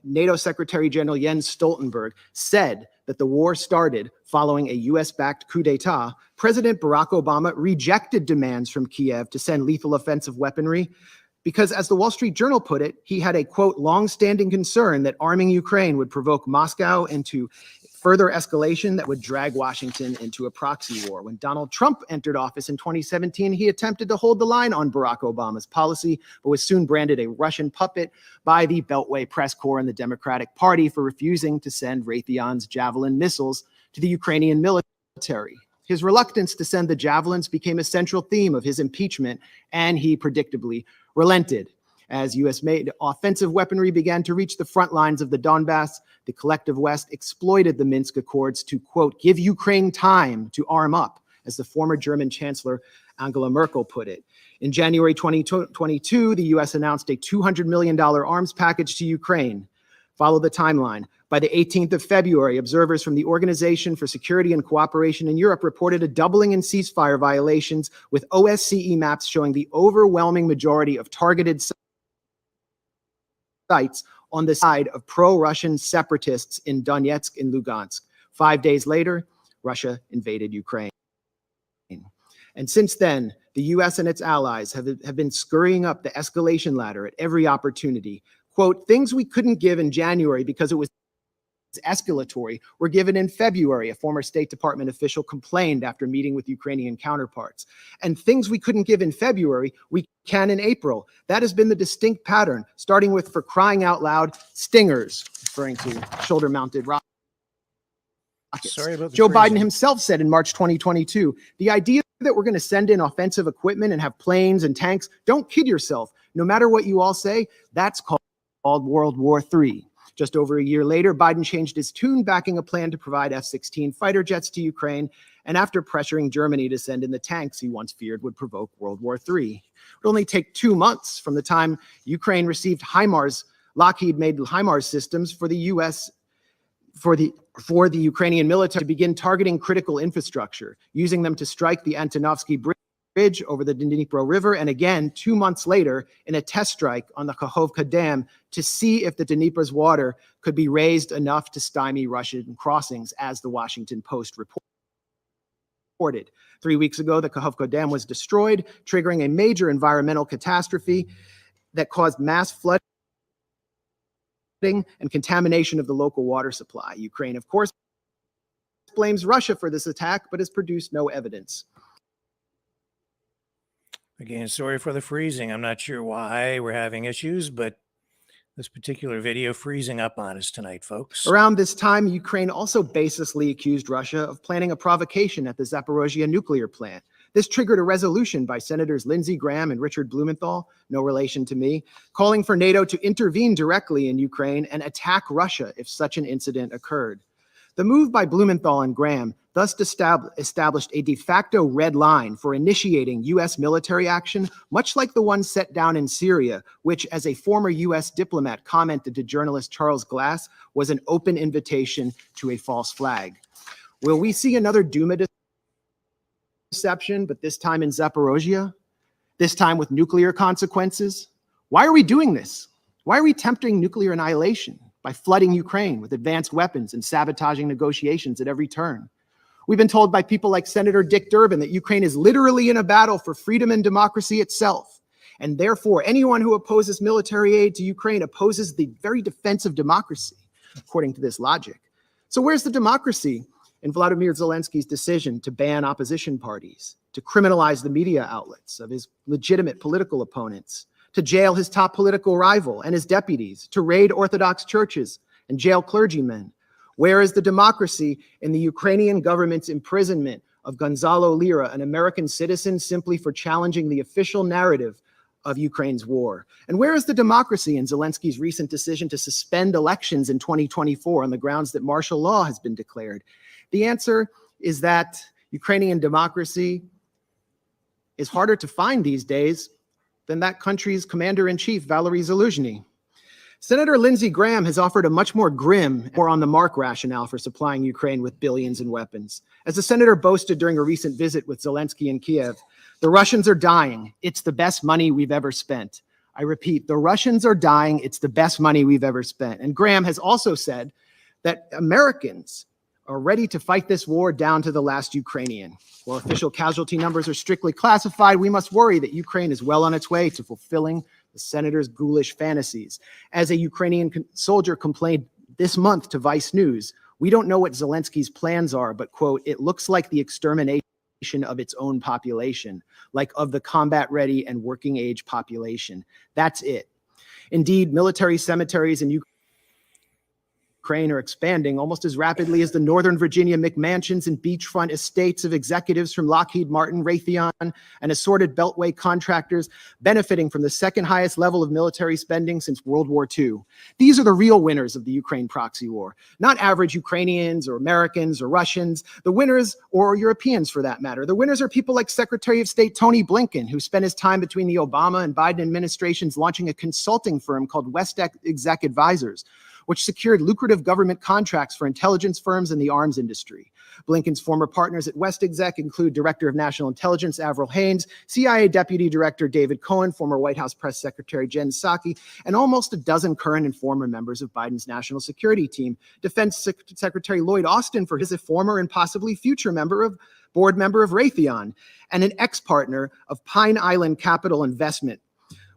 Speaker 9: NATO Secretary General Jens Stoltenberg said that the war started following a US-backed coup d'etat. President Barack Obama rejected demands from Kiev to send lethal offensive weaponry because, as the Wall Street Journal put it, he had a, quote, long-standing concern that arming Ukraine would provoke Moscow into further escalation that would drag Washington into a proxy war. When Donald Trump entered office in 2017, he attempted to hold the line on Barack Obama's policy, but was soon branded a Russian puppet by the Beltway press corps and the Democratic Party for refusing to send Raytheon's Javelin missiles to the Ukrainian military. His reluctance to send the Javelins became a central theme of his impeachment, and he predictably relented. As U.S.-made offensive weaponry began to reach the front lines of the Donbass, the collective West exploited the Minsk Accords to, quote, give Ukraine time to arm up, as the former German Chancellor Angela Merkel put it. In January 2022, the U.S. announced a $200 million arms package to Ukraine. Follow the timeline. By the 18th of February, observers from the Organization for Security and Cooperation in Europe reported a doubling in ceasefire violations, with OSCE maps showing the overwhelming majority of targeted sites on the side of pro-Russian separatists in Donetsk and Lugansk. 5 days later, Russia invaded Ukraine. And since then, the U.S. and its allies have been scurrying up the escalation ladder at every opportunity. Quote, things we couldn't give in January because it was escalatory were given in February, a former State Department official complained after meeting with Ukrainian counterparts. And things we couldn't give in February, we can in April. That has been the distinct pattern, starting with, for crying out loud, stingers, referring to shoulder-mounted rockets.
Speaker 2: Sorry about the
Speaker 9: Joe
Speaker 2: phrasing.
Speaker 9: Biden himself said in March 2022, the idea that we're going to send in offensive equipment and have planes and tanks, don't kid yourself. No matter what you all say, that's called World War III. Just over a year later, Biden changed his tune, backing a plan to provide F-16 fighter jets to Ukraine, and after pressuring Germany to send in the tanks he once feared would provoke World War III. It would only take 2 months from the time Ukraine received HIMARS, Lockheed-made HIMARS systems for the U.S. for the Ukrainian military to begin targeting critical infrastructure, using them to strike the Antonovsky Bridge over the Dnipro River, and again 2 months later in a test strike on the Kakhovka Dam to see if the Dnipro's water could be raised enough to stymie Russian crossings, as the Washington Post reported. 3 weeks ago, the Kakhovka Dam was destroyed, triggering a major environmental catastrophe that caused mass flooding and contamination of the local water supply. Ukraine, of course, blames Russia for this attack, but has produced no evidence.
Speaker 2: Again, sorry for the freezing. I'm not sure why we're having issues, but this particular video freezing up on us tonight, folks.
Speaker 9: Around this time, Ukraine also baselessly accused Russia of planning a provocation at the Zaporozhye nuclear plant. This triggered a resolution by Senators Lindsey Graham and Richard Blumenthal, no relation to me, calling for NATO to intervene directly in Ukraine and attack Russia if such an incident occurred. The move by Blumenthal and Graham thus established a de facto red line for initiating U.S. military action, much like the one set down in Syria, which, as a former U.S. diplomat commented to journalist Charles Glass, was an open invitation to a false flag. Will we see another Duma deception, but this time in Zaporozhye? This time with nuclear consequences? Why are we doing this? Why are we tempting nuclear annihilation by flooding Ukraine with advanced weapons and sabotaging negotiations at every turn? We've been told by people like Senator Dick Durbin that Ukraine is literally in a battle for freedom and democracy itself. And therefore, anyone who opposes military aid to Ukraine opposes the very defense of democracy. according to this logic. So where's the democracy in Vladimir Zelensky's decision to ban opposition parties, to criminalize the media outlets of his legitimate political opponents, to jail his top political rival and his deputies, to raid Orthodox churches and jail clergymen? Where is the democracy in the Ukrainian government's imprisonment of Gonzalo Lira, an American citizen, simply for challenging the official narrative of Ukraine's war? And where is the democracy in Zelensky's recent decision to suspend elections in 2024 on the grounds that martial law has been declared? The answer is that Ukrainian democracy is harder to find these days than that country's commander-in-chief, Valery Zaluzhny. Senator Lindsey Graham has offered a much more grim, more on-the-mark rationale for supplying Ukraine with billions in weapons. As the senator boasted during a recent visit with Zelensky in Kiev, the Russians are dying. It's the best money we've ever spent. I repeat, the Russians are dying. It's the best money we've ever spent. And Graham has also said that Americans are ready to fight this war down to the last Ukrainian. While official casualty numbers are strictly classified, we must worry that Ukraine is well on its way to fulfilling the senator's ghoulish fantasies. As a Ukrainian soldier complained this month to Vice News, we don't know what Zelensky's plans are, but, quote, it looks like the extermination of its own population, like of the combat-ready and working-age population. That's it. Indeed, military cemeteries in Ukraine are expanding almost as rapidly as the Northern Virginia McMansions and beachfront estates of executives from Lockheed Martin, Raytheon, and assorted Beltway contractors benefiting from the second highest level of military spending since World War II. These are the real winners of the Ukraine proxy war, not average Ukrainians or Americans or Russians. The winners, or Europeans for that matter, the winners are people like Secretary of State Tony Blinken, who spent his time between the Obama and Biden administrations launching a consulting firm called West Exec Advisors, which secured lucrative government contracts for intelligence firms in the arms industry. Blinken's former partners at West Exec include Director of National Intelligence Avril Haines, CIA Deputy Director David Cohen, former White House Press Secretary Jen Psaki, and almost a dozen current and former members of Biden's national security team. Defense Secretary Lloyd Austin, for his former and possibly future board member of Raytheon, and an ex-partner of Pine Island Capital Investment,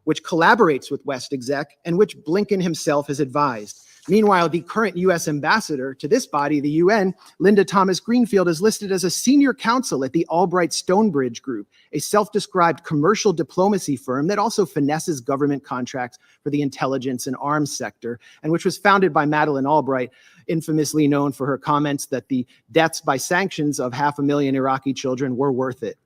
Speaker 9: which collaborates with West Exec and which Blinken himself has advised. Meanwhile, the current U.S. ambassador to this body, the UN, Linda Thomas Greenfield, is listed as a senior counsel at the Albright Stonebridge Group, a self-described commercial diplomacy firm that also finesses government contracts for the intelligence and arms sector, and which was founded by Madeleine Albright, infamously known for her comments that the deaths by sanctions of 500,000 Iraqi children were worth it.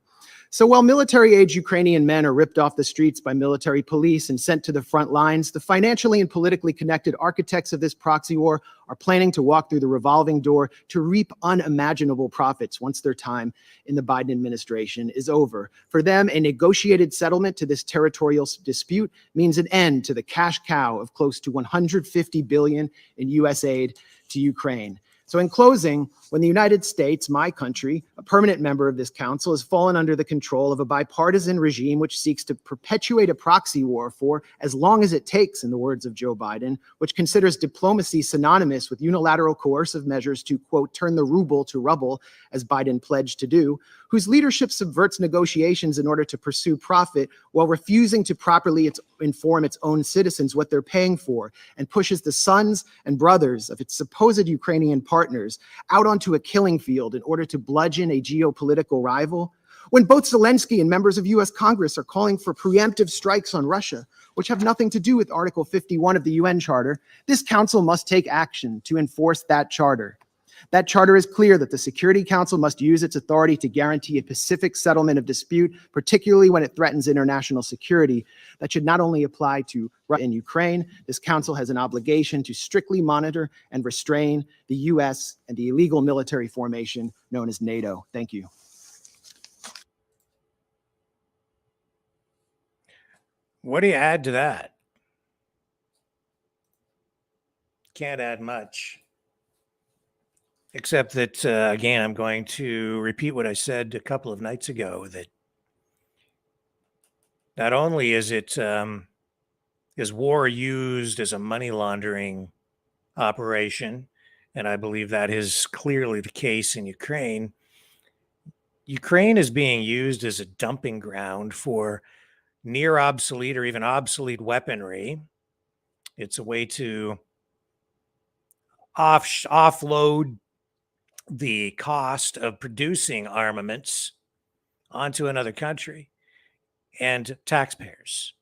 Speaker 9: So while military-age Ukrainian men are ripped off the streets by military police and sent to the front lines, the financially and politically connected architects of this proxy war are planning to walk through the revolving door to reap unimaginable profits once their time in the Biden administration is over. For them, a negotiated settlement to this territorial dispute means an end to the cash cow of close to $150 billion in U.S. aid to Ukraine. So in closing, when the United States, my country, a permanent member of this council, has fallen under the control of a bipartisan regime which seeks to perpetuate a proxy war for as long as it takes, in the words of Joe Biden, which considers diplomacy synonymous with unilateral coercive measures to, quote, turn the ruble to rubble, as Biden pledged to do, whose leadership subverts negotiations in order to pursue profit while refusing to properly inform its own citizens what they're paying for, and pushes the sons and brothers of its supposed Ukrainian partners out onto a killing field in order to bludgeon a geopolitical rival, when both Zelensky and members of U.S. Congress are calling for preemptive strikes on Russia, which have nothing to do with Article 51 of the UN Charter, this council must take action to enforce that charter. That charter is clear that the Security Council must use its authority to guarantee a pacific settlement of dispute, particularly when it threatens international security. That should not only apply to Russia and Ukraine. This council has an obligation to strictly monitor and restrain the U.S. and the illegal military formation known as NATO. Thank you.
Speaker 2: What do you add to that? Can't add much. Except that, again, I'm going to repeat what I said a couple of nights ago, that not only is war used as a money laundering operation, and I believe that is clearly the case in Ukraine, Ukraine is being used as a dumping ground for near obsolete or even obsolete weaponry. It's a way to offload the cost of producing armaments onto another country and taxpayers.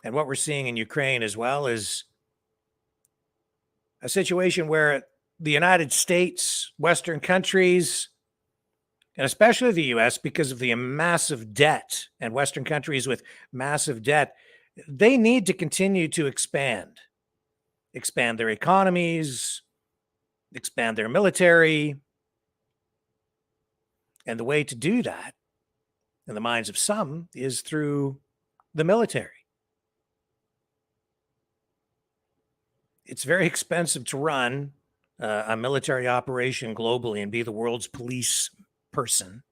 Speaker 2: And what we're seeing in Ukraine as well is a situation where the United States, Western countries, and especially the US, because of the massive debt, and Western countries with massive debt, they need to continue to expand their economies, expand their military. And the way to do that, in the minds of some, is through the military. It's very expensive to run a military operation globally and be the world's police person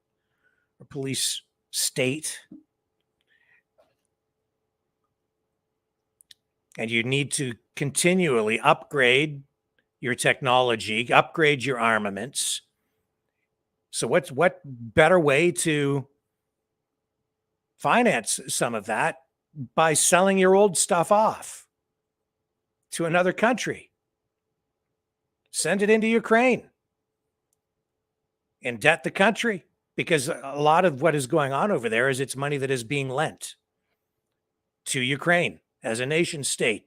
Speaker 2: or police state. And you need to continually upgrade your technology, upgrade your armaments. So what better way to finance some of that by selling your old stuff off to another country? Send it into Ukraine. Indebt the country, because a lot of what is going on over there is it's money that is being lent to Ukraine as a nation state,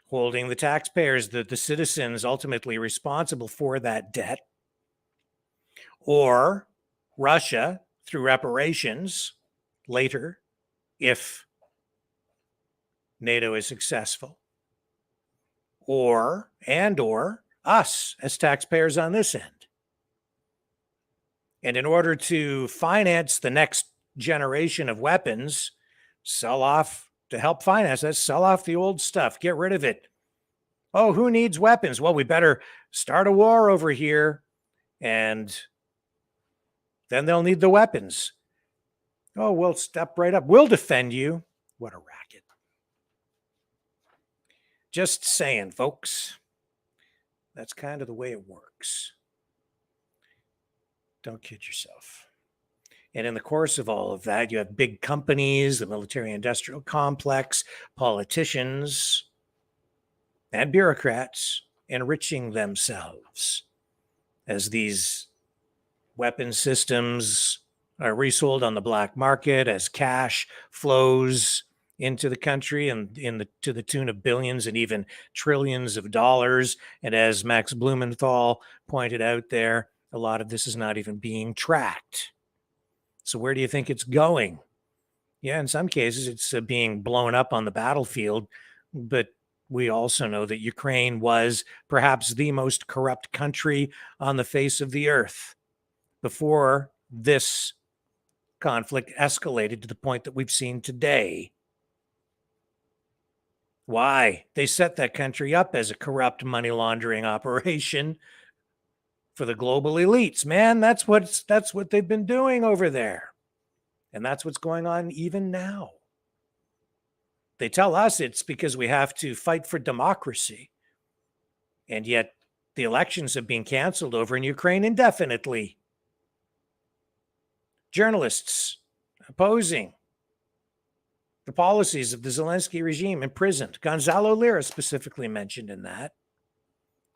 Speaker 2: holding the taxpayers, the citizens ultimately responsible for that debt, or Russia through reparations later if NATO is successful, or us as taxpayers on this end. And in order to finance the next generation of weapons, sell off to help finance that, sell off the old stuff, get rid of it. Oh, who needs weapons? Well, we better start a war over here, and then they'll need the weapons. Oh, we'll step right up. We'll defend you. What a racket. Just saying, folks. That's kind of the way it works. Don't kid yourself. And in the course of all of that, you have big companies, the military-industrial complex, politicians, and bureaucrats enriching themselves as these weapon systems are resold on the black market, as cash flows into the country and to the tune of billions and even trillions of dollars. And as Max Blumenthal pointed out there, a lot of this is not even being tracked. So where do you think it's going? Yeah, in some cases, it's being blown up on the battlefield. But we also know that Ukraine was perhaps the most corrupt country on the face of the earth before this conflict escalated to the point that we've seen today. Why? They set that country up as a corrupt money laundering operation for the global elites. Man, that's what they've been doing over there. And that's what's going on even now. They tell us it's because we have to fight for democracy. And yet the elections have been canceled over in Ukraine indefinitely. Journalists opposing the policies of the Zelensky regime imprisoned. Gonzalo Lira specifically mentioned in that,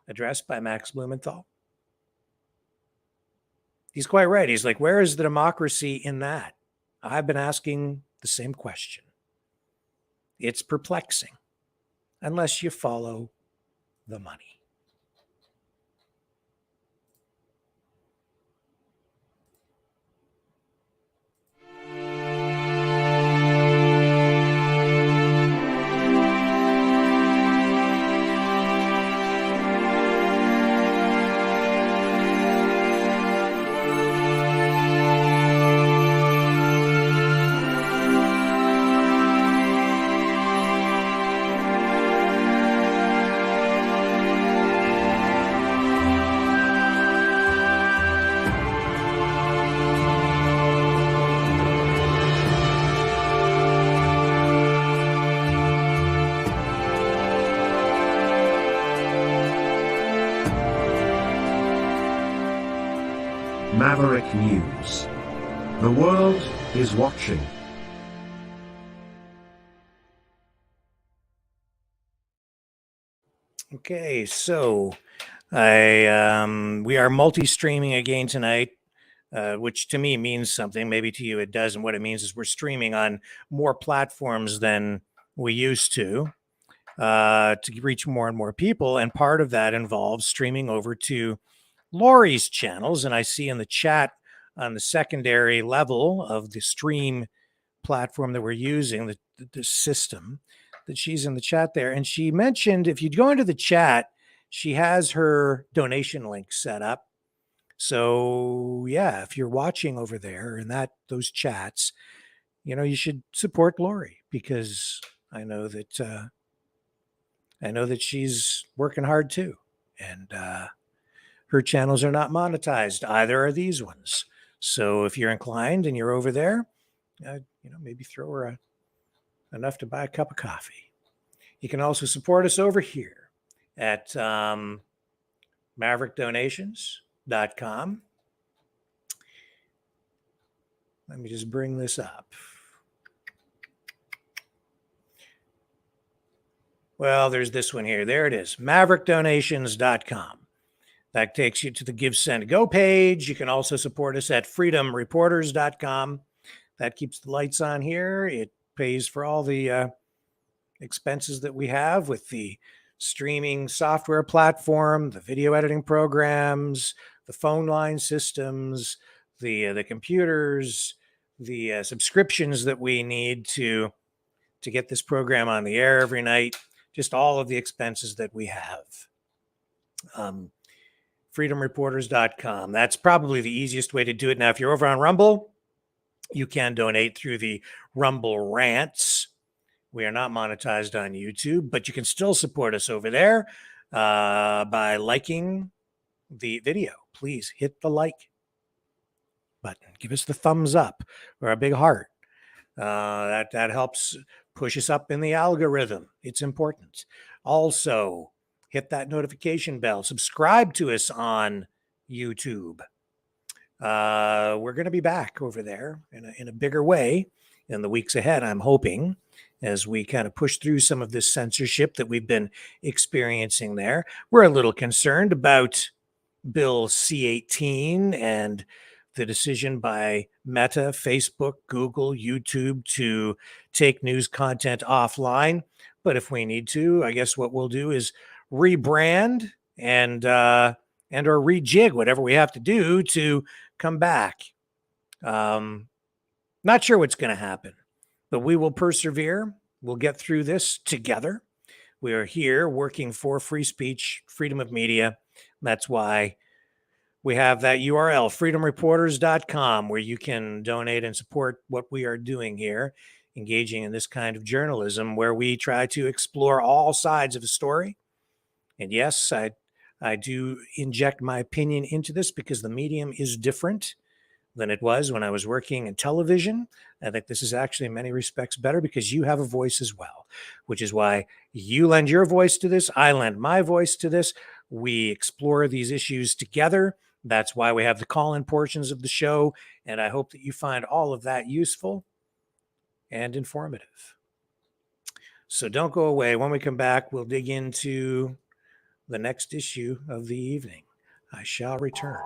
Speaker 2: addressed by Max Blumenthal. He's quite right. He's like, where is the democracy in that? I've been asking the same question. It's perplexing unless you follow the money.
Speaker 4: Maverick News. The world is watching.
Speaker 2: Okay, so we are multi-streaming again tonight, which to me means something. Maybe to you it doesn't. What it means is we're streaming on more platforms than we used to reach more and more people, and part of that involves streaming over to Lori's channels. And I see in the chat on the secondary level of the stream platform that we're using, the system, that she's in the chat there. And she mentioned if you go into the chat, she has her donation link set up. So yeah, if you're watching over there in those chats, you should support Lori, because I know that she's working hard too, and her channels are not monetized. Either are these ones. So if you're inclined and you're over there, maybe throw her enough to buy a cup of coffee. You can also support us over here at maverickdonations.com. Let me just bring this up. Well, there's this one here. There it is, maverickdonations.com. That takes you to the Give, Send, Go page. You can also support us at freedomreporters.com. That keeps the lights on here. It pays for all the expenses that we have with the streaming software platform, the video editing programs, the phone line systems, the computers, the subscriptions that we need to get this program on the air every night, just all of the expenses that we have. Freedomreporters.com. That's probably the easiest way to do it. Now, if you're over on Rumble, you can donate through the Rumble Rants. We are not monetized on YouTube, but you can still support us over there by liking the video. Please hit the like button. Give us the thumbs up or a big heart. That helps push us up in the algorithm. It's important. Also, hit that notification bell. Subscribe to us on YouTube. We're going to be back over there in a bigger way in the weeks ahead, I'm hoping, as we kind of push through some of this censorship that we've been experiencing there. We're a little concerned about Bill C-18 and the decision by Meta, Facebook, Google, YouTube to take news content offline. But if we need to, I guess what we'll do is rebrand and or rejig whatever we have to do to come back. Not sure what's going to happen, but we will persevere. We'll get through this together. We are here working for free speech, freedom of media. That's why we have that URL, freedomreporters.com, where you can donate and support what we are doing here, engaging in this kind of journalism where we try to explore all sides of a story. And yes, I do inject my opinion into this because the medium is different than it was when I was working in television. I think this is actually in many respects better because you have a voice as well, which is why you lend your voice to this. I lend my voice to this. We explore these issues together. That's why we have the call-in portions of the show. And I hope that you find all of that useful and informative. So don't go away. When we come back, we'll dig into the next issue of the evening. I shall return.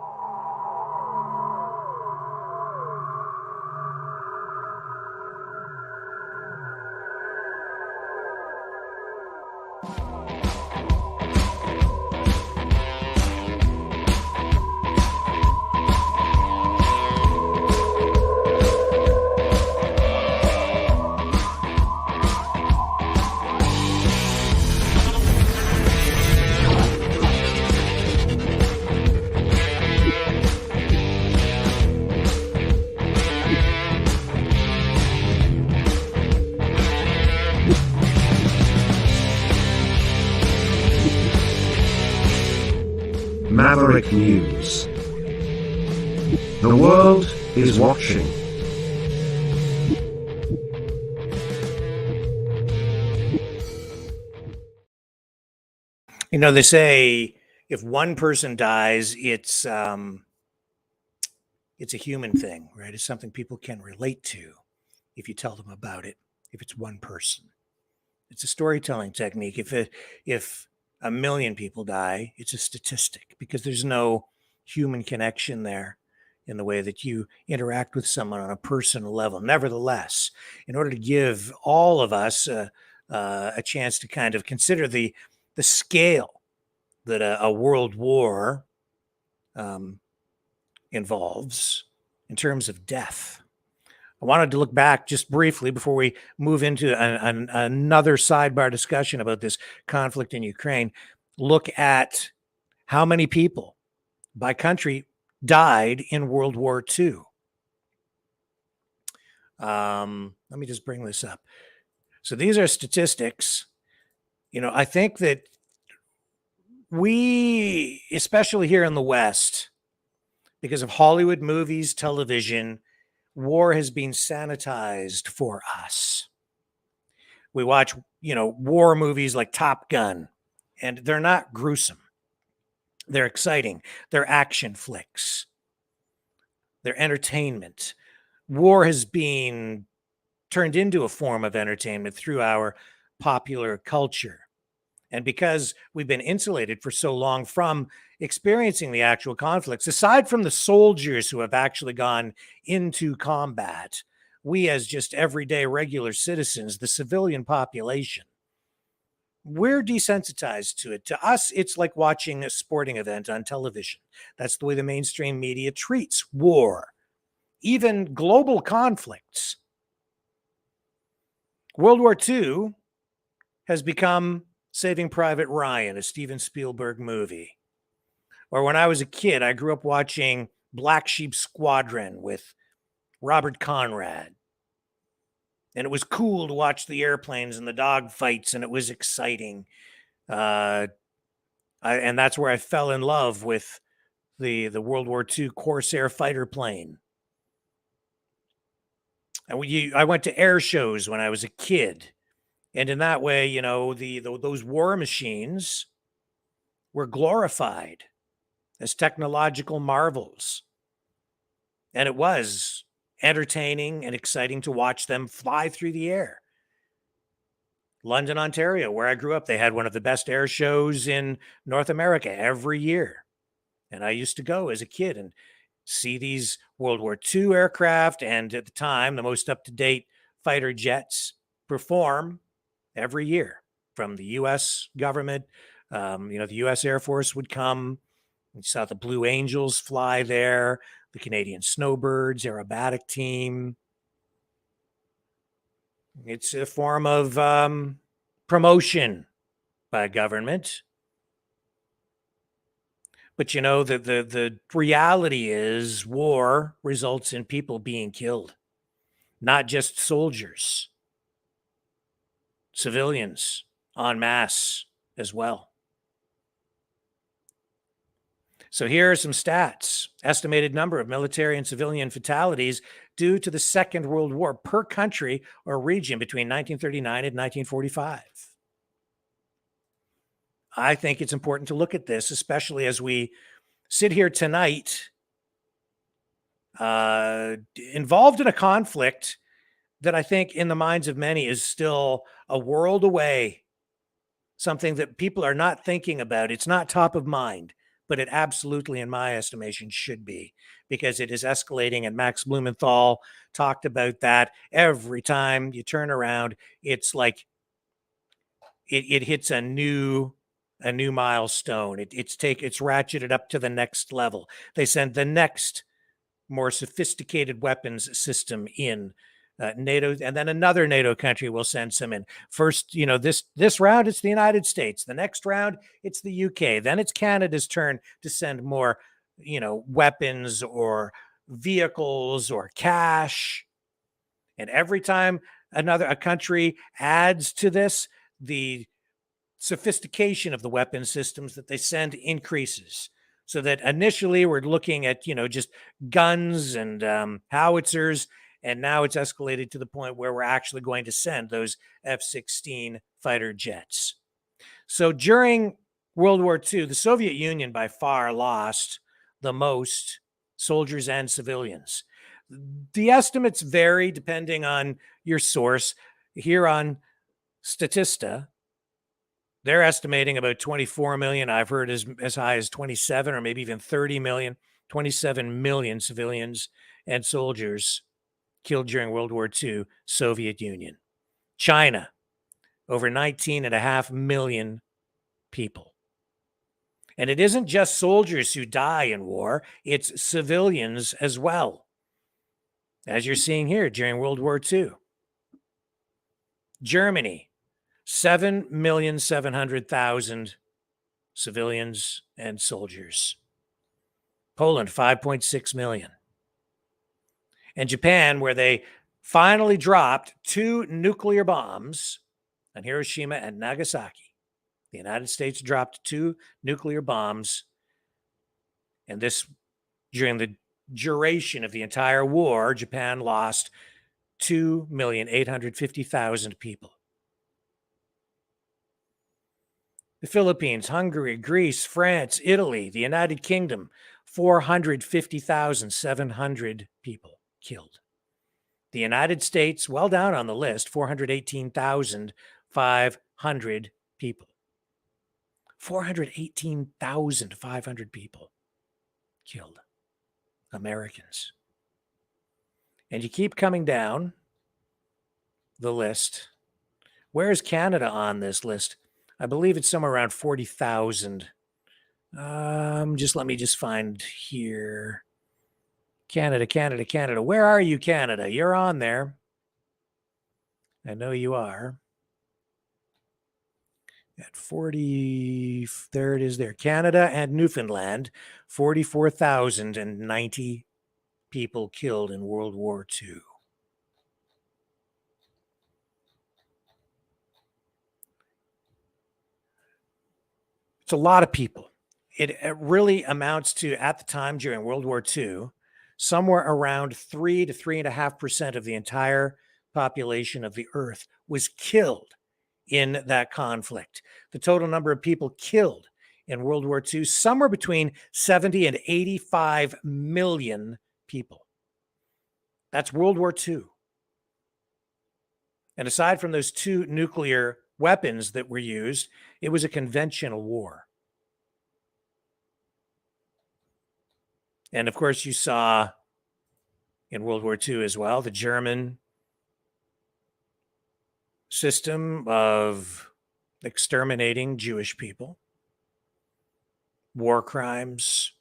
Speaker 4: Maverick News. The world is watching.
Speaker 2: You know, they say if one person dies, it's a human thing, right? It's something people can relate to if you tell them about it. If it's one person, it's a storytelling technique. If a million people die, it's a statistic because there's no human connection there in the way that you interact with someone on a personal level. Nevertheless, in order to give all of us a chance to kind of consider the scale that a world war involves in terms of death, I wanted to look back just briefly before we move into another sidebar discussion about this conflict in Ukraine. Look at how many people by country died in World War II. Let me just bring this up. So these are statistics. I think that we, especially here in the West, because of Hollywood movies, television, war has been sanitized for us. We watch, war movies like Top Gun, and they're not gruesome. They're exciting. They're action flicks. They're entertainment. War has been turned into a form of entertainment through our popular culture. And because we've been insulated for so long from experiencing the actual conflicts, aside from the soldiers who have actually gone into combat, we as just everyday regular citizens, the civilian population, we're desensitized to it. To us, it's like watching a sporting event on television. That's the way the mainstream media treats war, even global conflicts. World War II has become Saving Private Ryan, a Steven Spielberg movie. Or when I was a kid, I grew up watching Black Sheep Squadron with Robert Conrad. And it was cool to watch the airplanes and the dog fights, and it was exciting. And that's where I fell in love with the World War II Corsair fighter plane. And I went to air shows when I was a kid. And in that way, those war machines were glorified as technological marvels. And it was entertaining and exciting to watch them fly through the air. London, Ontario, where I grew up, they had one of the best air shows in North America every year. And I used to go as a kid and see these World War II aircraft, and at the time, the most up-to-date fighter jets perform every year from the U.S. government. The U.S. Air Force would come. You saw the Blue Angels fly there, the Canadian Snowbirds aerobatic team. It's a form of promotion by government. But the reality is war results in people being killed, not just soldiers, civilians en masse as well. So here are some stats. Estimated number of military and civilian fatalities due to the Second World War per country or region between 1939 and 1945. I think it's important to look at this, especially as we sit here tonight involved in a conflict that I think in the minds of many is still a world away, something that people are not thinking about. It's not top of mind, but it absolutely, in my estimation, should be, because it is escalating. And Max Blumenthal talked about that. Every time you turn around, it's like it hits a new milestone. It's ratcheted up to the next level. They send the next more sophisticated weapons system in. NATO, and then another NATO country will send some in. First, this round, it's the United States. The next round, it's the UK. Then it's Canada's turn to send more, weapons or vehicles or cash. And every time a country adds to this, the sophistication of the weapon systems that they send increases. So that initially we're looking at, just guns and howitzers. And now it's escalated to the point where we're actually going to send those F-16 fighter jets. So during World War II, the Soviet Union by far lost the most soldiers and civilians. The estimates vary depending on your source. Here on Statista, They're estimating about 24 million. I've heard as high as 27 or maybe even 30 million, 27 million civilians and soldiers killed during World War II, Soviet Union. China, over 19.5 million people. And it isn't just soldiers who die in war, it's civilians as well, as you're seeing here during World War II. Germany, 7,700,000 civilians and soldiers. Poland, 5.6 million. And Japan, where they finally dropped 2 nuclear bombs on Hiroshima and Nagasaki. The United States dropped 2 nuclear bombs, and this, during the duration of the entire war, Japan lost 2,850,000 people. The Philippines, Hungary, Greece, France, Italy, the United Kingdom, 450,700 people killed. The United States, well down on the list, 418,500 people. 418,500 people killed. Americans. And you keep coming down the list. Where is Canada on this list? I believe it's somewhere around 40,000. Just let me just find here. Canada, Canada, Canada. Where are you, Canada? You're on there. I know you are. At 40, there it is there. Canada and Newfoundland, 44,090 people killed in World War II. It's a lot of people. It really amounts to, at the time during World War II, somewhere around 3 to 3.5% of the entire population of the earth was killed in that conflict. The total number of people killed in World War II, somewhere between 70 and 85 million people. That's World War II. And aside from those 2 nuclear weapons that were used, it was a conventional war. And of course, you saw in World War II as well, the German system of exterminating Jewish people, war crimes,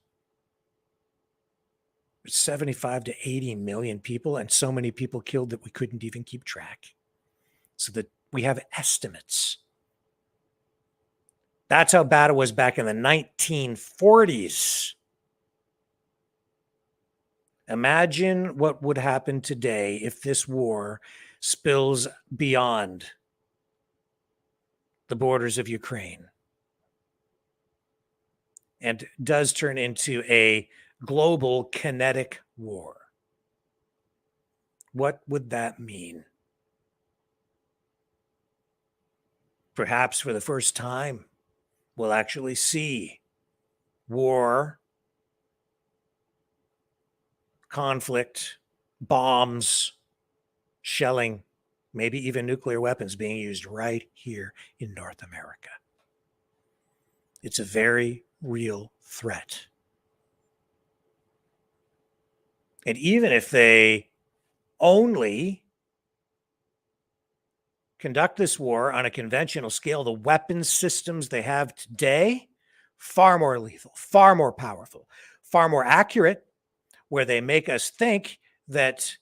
Speaker 2: 75 to 80 million people, and so many people killed that we couldn't even keep track. So that we have estimates. That's how bad it was back in the 1940s. Imagine what would happen today if this war spills beyond the borders of Ukraine and does turn into a global kinetic war. What would that mean? Perhaps for the first time, we'll actually see war, conflict, bombs, shelling, maybe even nuclear weapons being used right here in North America. It's a very real threat. And even if they only conduct this war on a conventional scale, the weapons systems they have today, far more lethal, far more powerful, far more accurate, where they make us think that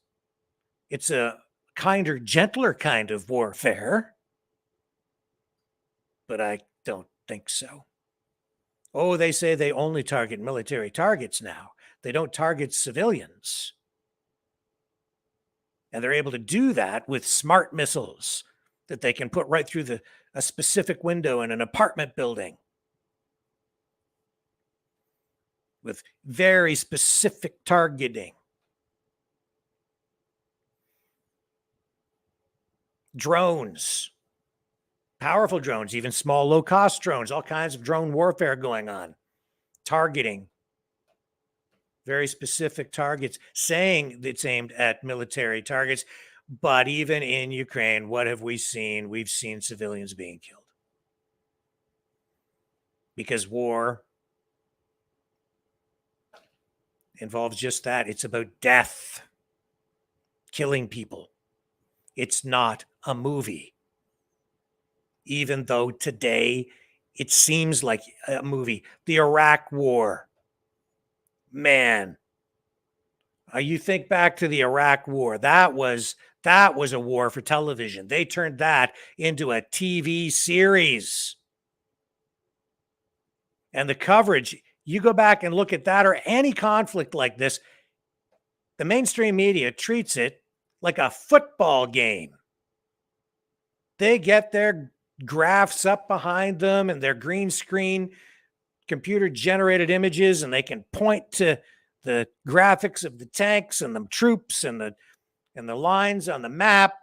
Speaker 2: it's a kinder, gentler kind of warfare. But I don't think so. Oh, they say they only target military targets now. They don't target civilians. And they're able to do that with smart missiles that they can put right through a specific window in an apartment building with very specific targeting. Drones, powerful drones, even small, low-cost drones, all kinds of drone warfare going on. Targeting very specific targets, saying it's aimed at military targets. But even in Ukraine, what have we seen? We've seen civilians being killed. because war involves just that. It's about death, killing people. It's not a movie. Even though today it seems like a movie. The Iraq War. Man, you think back to the Iraq War. That was a war for television. They turned that into a TV series. And the coverage, you go back and look at that or any conflict like this, the mainstream media treats it like a football game. They get their graphs up behind them and their green screen computer generated images, and they can point to the graphics of the tanks and the troops and the lines on the map.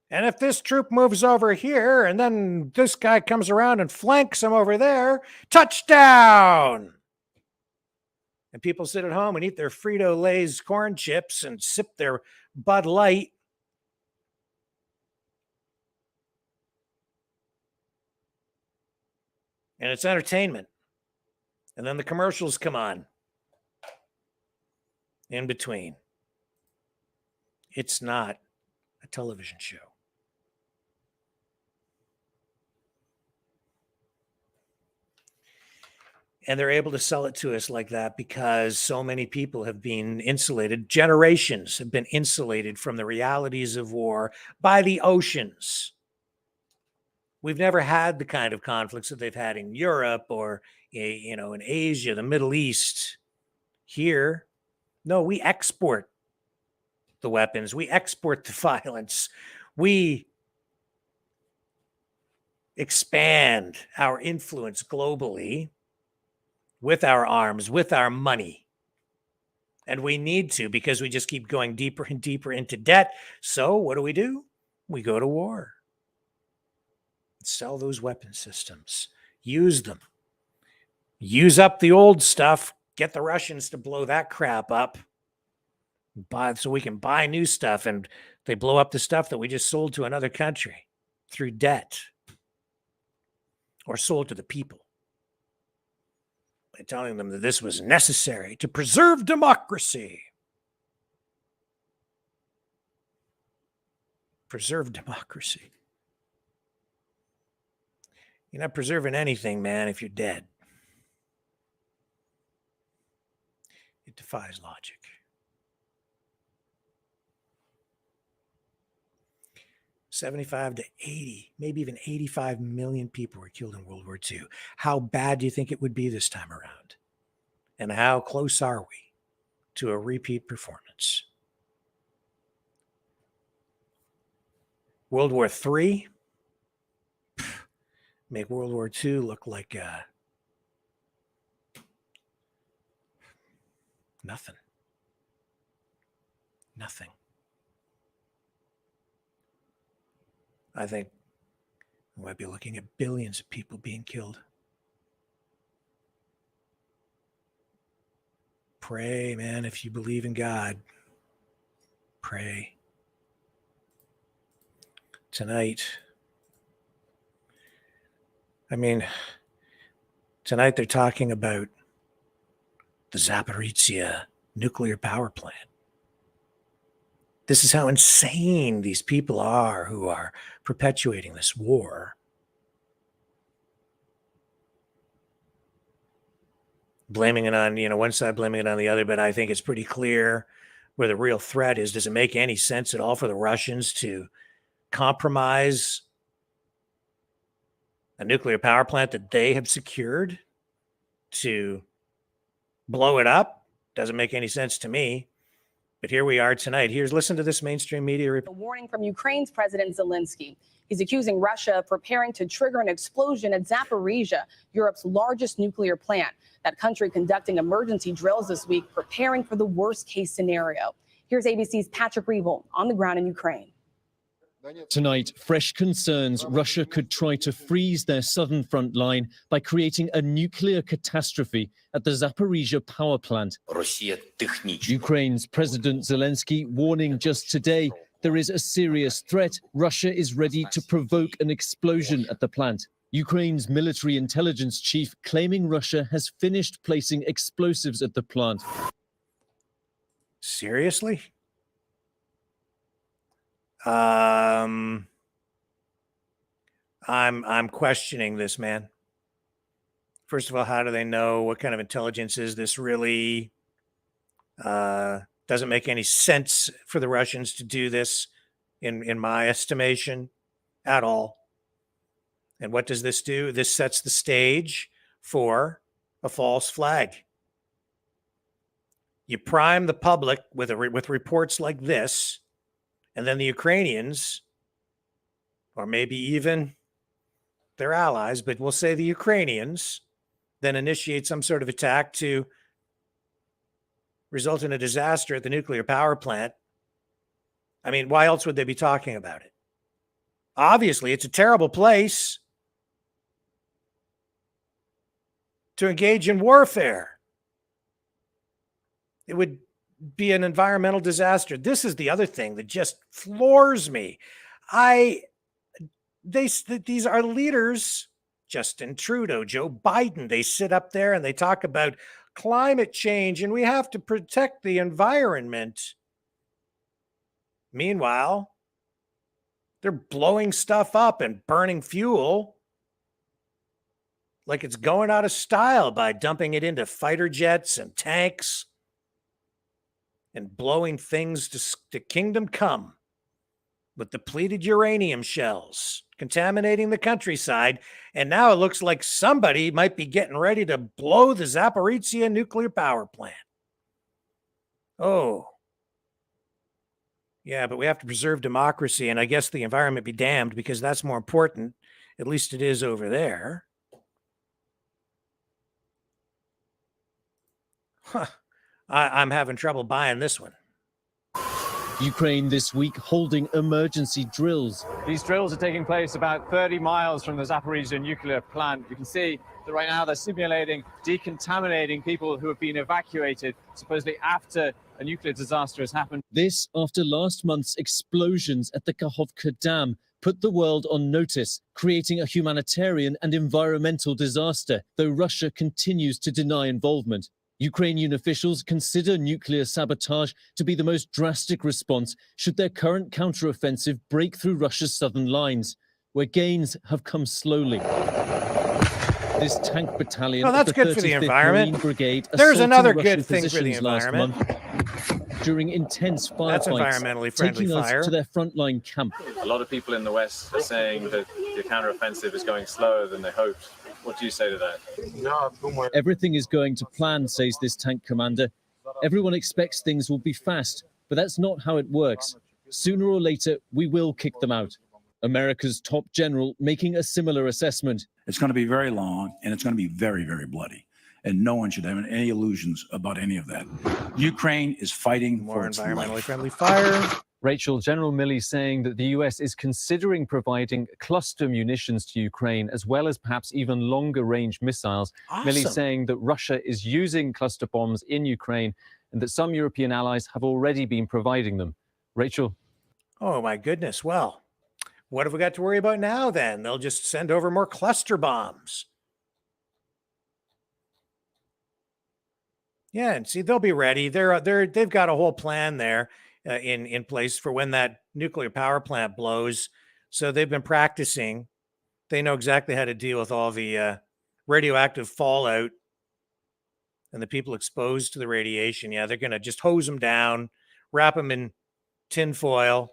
Speaker 2: And if this troop moves over here and then this guy comes around and flanks him over there, touchdown. And people sit at home and eat their Frito-Lay's corn chips and sip their Bud Light. And it's entertainment. And then the commercials come on in between. It's not a television show. And they're able to sell it to us like that because so many people have been insulated. Generations have been insulated from the realities of war by the oceans. We've never had the kind of conflicts that they've had in Europe or, in Asia, the Middle East. Here, no, we export the weapons. We export the violence. We expand our influence globally with our arms, with our money. And we need to because we just keep going deeper and deeper into debt. So what do? We go to war. Sell those weapon systems. Use them. Use up the old stuff. Get the Russians to blow that crap up. So we can buy new stuff, and they blow up the stuff that we just sold to another country through debt or sold to the people by telling them that this was necessary to preserve democracy. Preserve democracy. You're not preserving anything, man, if you're dead. It defies logic. 75 to 80, maybe even 85 million people were killed in World War II. How bad do you think it would be this time around? And how close are we to a repeat performance? World War III? Make World War II look like nothing. Nothing. I think we might be looking at billions of people being killed. Pray, man, if you believe in God. Pray. Tonight, tonight they're talking about the Zaporizhzhia nuclear power plant. This is how insane these people are who are perpetuating this war. Blaming it on, one side blaming it on the other, but I think it's pretty clear where the real threat is. Does it make any sense at all for the Russians to compromise a nuclear power plant that they have secured to blow it up? Doesn't make any sense to me. But here we are tonight. Listen to this mainstream media report.
Speaker 8: A warning from Ukraine's President Zelensky. He's accusing Russia of preparing to trigger an explosion at Zaporizhzhia, Europe's largest nuclear plant. That country conducting emergency drills this week, preparing for the worst case scenario. Here's ABC's Patrick Reevell on the ground in Ukraine.
Speaker 10: Tonight, fresh concerns Russia could try to freeze their southern front line by creating a nuclear catastrophe at the Zaporizhzhia power plant. Ukraine's President Zelensky warning just today there is a serious threat. Russia is ready to provoke an explosion at the plant. Ukraine's military intelligence chief claiming Russia has finished placing explosives at the plant.
Speaker 2: Seriously? I'm questioning this, man. First of all, how do they know? What kind of intelligence is this really? Doesn't make any sense for the Russians to do this, in my estimation, at all. And what does this do? This sets the stage for a false flag. You prime the public with reports like this, and then the Ukrainians, or maybe even their allies, but we'll say the Ukrainians, then initiate some sort of attack to result in a disaster at the nuclear power plant. I mean, why else would they be talking about it? Obviously, it's a terrible place to engage in warfare. It would be an environmental disaster. This is the other thing that just floors me. These are leaders, Justin Trudeau, Joe Biden. They sit up there and they talk about climate change and we have to protect the environment. Meanwhile, they're blowing stuff up and burning fuel like it's going out of style by dumping it into fighter jets and tanks and blowing things to kingdom come with depleted uranium shells, contaminating the countryside. And now it looks like somebody might be getting ready to blow the Zaporizhzhia nuclear power plant. Oh. Yeah, but we have to preserve democracy, and I guess the environment be damned, because that's more important. At least it is over there. Huh. I'm having trouble buying this one.
Speaker 10: Ukraine this week holding emergency drills.
Speaker 11: These drills are taking place about 30 miles from the Zaporizhzhia nuclear plant. You can see that right now they're simulating decontaminating people who have been evacuated, supposedly after a nuclear disaster has happened.
Speaker 10: This after last month's explosions at the Kakhovka Dam put the world on notice, creating a humanitarian and environmental disaster, though Russia continues to deny involvement. Ukrainian officials consider nuclear sabotage to be the most drastic response should their current counteroffensive break through Russia's southern lines, where gains have come slowly. This tank battalion
Speaker 2: well, that's
Speaker 10: of the
Speaker 2: good for the
Speaker 10: 35th
Speaker 2: environment.
Speaker 10: Marine Brigade
Speaker 2: There's another
Speaker 10: Russian
Speaker 2: good thing for the environment.
Speaker 10: last month during intense
Speaker 2: That's
Speaker 10: firefights,
Speaker 2: environmentally friendly
Speaker 10: taking
Speaker 2: fire.
Speaker 10: us to their frontline camp.
Speaker 12: A lot of people in the West are saying that the counteroffensive is going slower than they hoped. What do you say to that?
Speaker 10: Everything is going to plan, says this tank commander. Everyone expects things will be fast, but that's not how it works. Sooner or later, we will kick them out. America's top general making a similar assessment.
Speaker 13: It's going to be very long, and it's going to be very, very bloody. And no one should have any illusions about any of that. Ukraine is fighting
Speaker 2: More
Speaker 13: for its
Speaker 2: environmentally
Speaker 13: life.
Speaker 2: friendly fire.
Speaker 11: Rachel, General Milley saying that the US is considering providing cluster munitions to Ukraine, as well as perhaps even longer range missiles.
Speaker 2: Awesome.
Speaker 11: Milley saying that Russia is using cluster bombs in Ukraine and that some European allies have already been providing them. Rachel.
Speaker 2: Oh, my goodness. Well, what have we got to worry about now then? They'll just send over more cluster bombs. Yeah, and see, they'll be ready. They've got a whole plan there in place for when that nuclear power plant blows. So they've been practicing. They know exactly how to deal with all the radioactive fallout and the people exposed to the radiation. Yeah, they're going to just hose them down, wrap them in tin foil,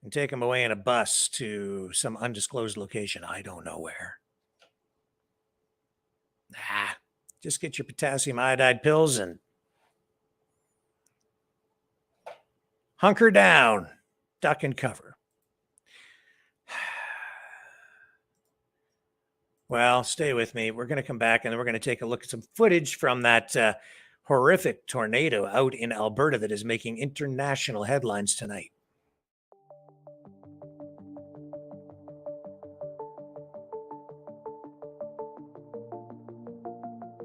Speaker 2: and take them away in a bus to some undisclosed location. I don't know where. Just get your potassium iodide pills and hunker down, duck and cover. Well, stay with me. We're going to come back and then we're going to take a look at some footage from that horrific tornado out in Alberta that is making international headlines tonight.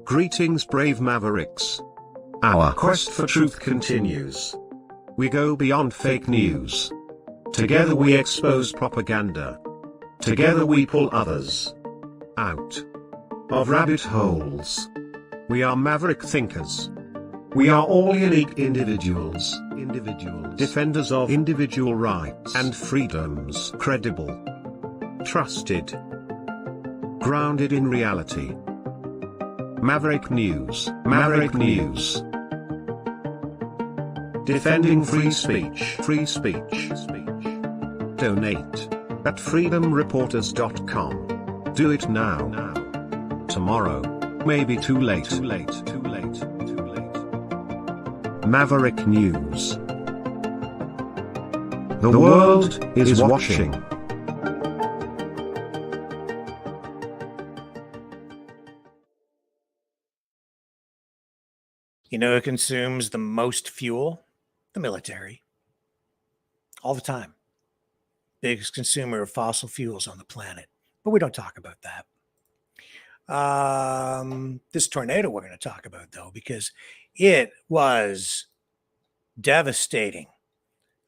Speaker 4: Greetings, brave Mavericks. Our quest for truth continues. We go beyond fake news. Together we expose propaganda, Together we pull others out of rabbit holes. We are maverick thinkers. We are all unique individuals, defenders of individual rights and freedoms, credible, trusted, grounded in reality. Maverick News, Maverick News. Defending free speech, free speech. Donate at freedomreporters.com. Do it now. Tomorrow may be too late. Maverick News. The world is watching.
Speaker 2: You know who consumes the most fuel? The military. All the time. Biggest consumer of fossil fuels on the planet. But we don't talk about that. This tornado we're going to talk about, though, because it was devastating.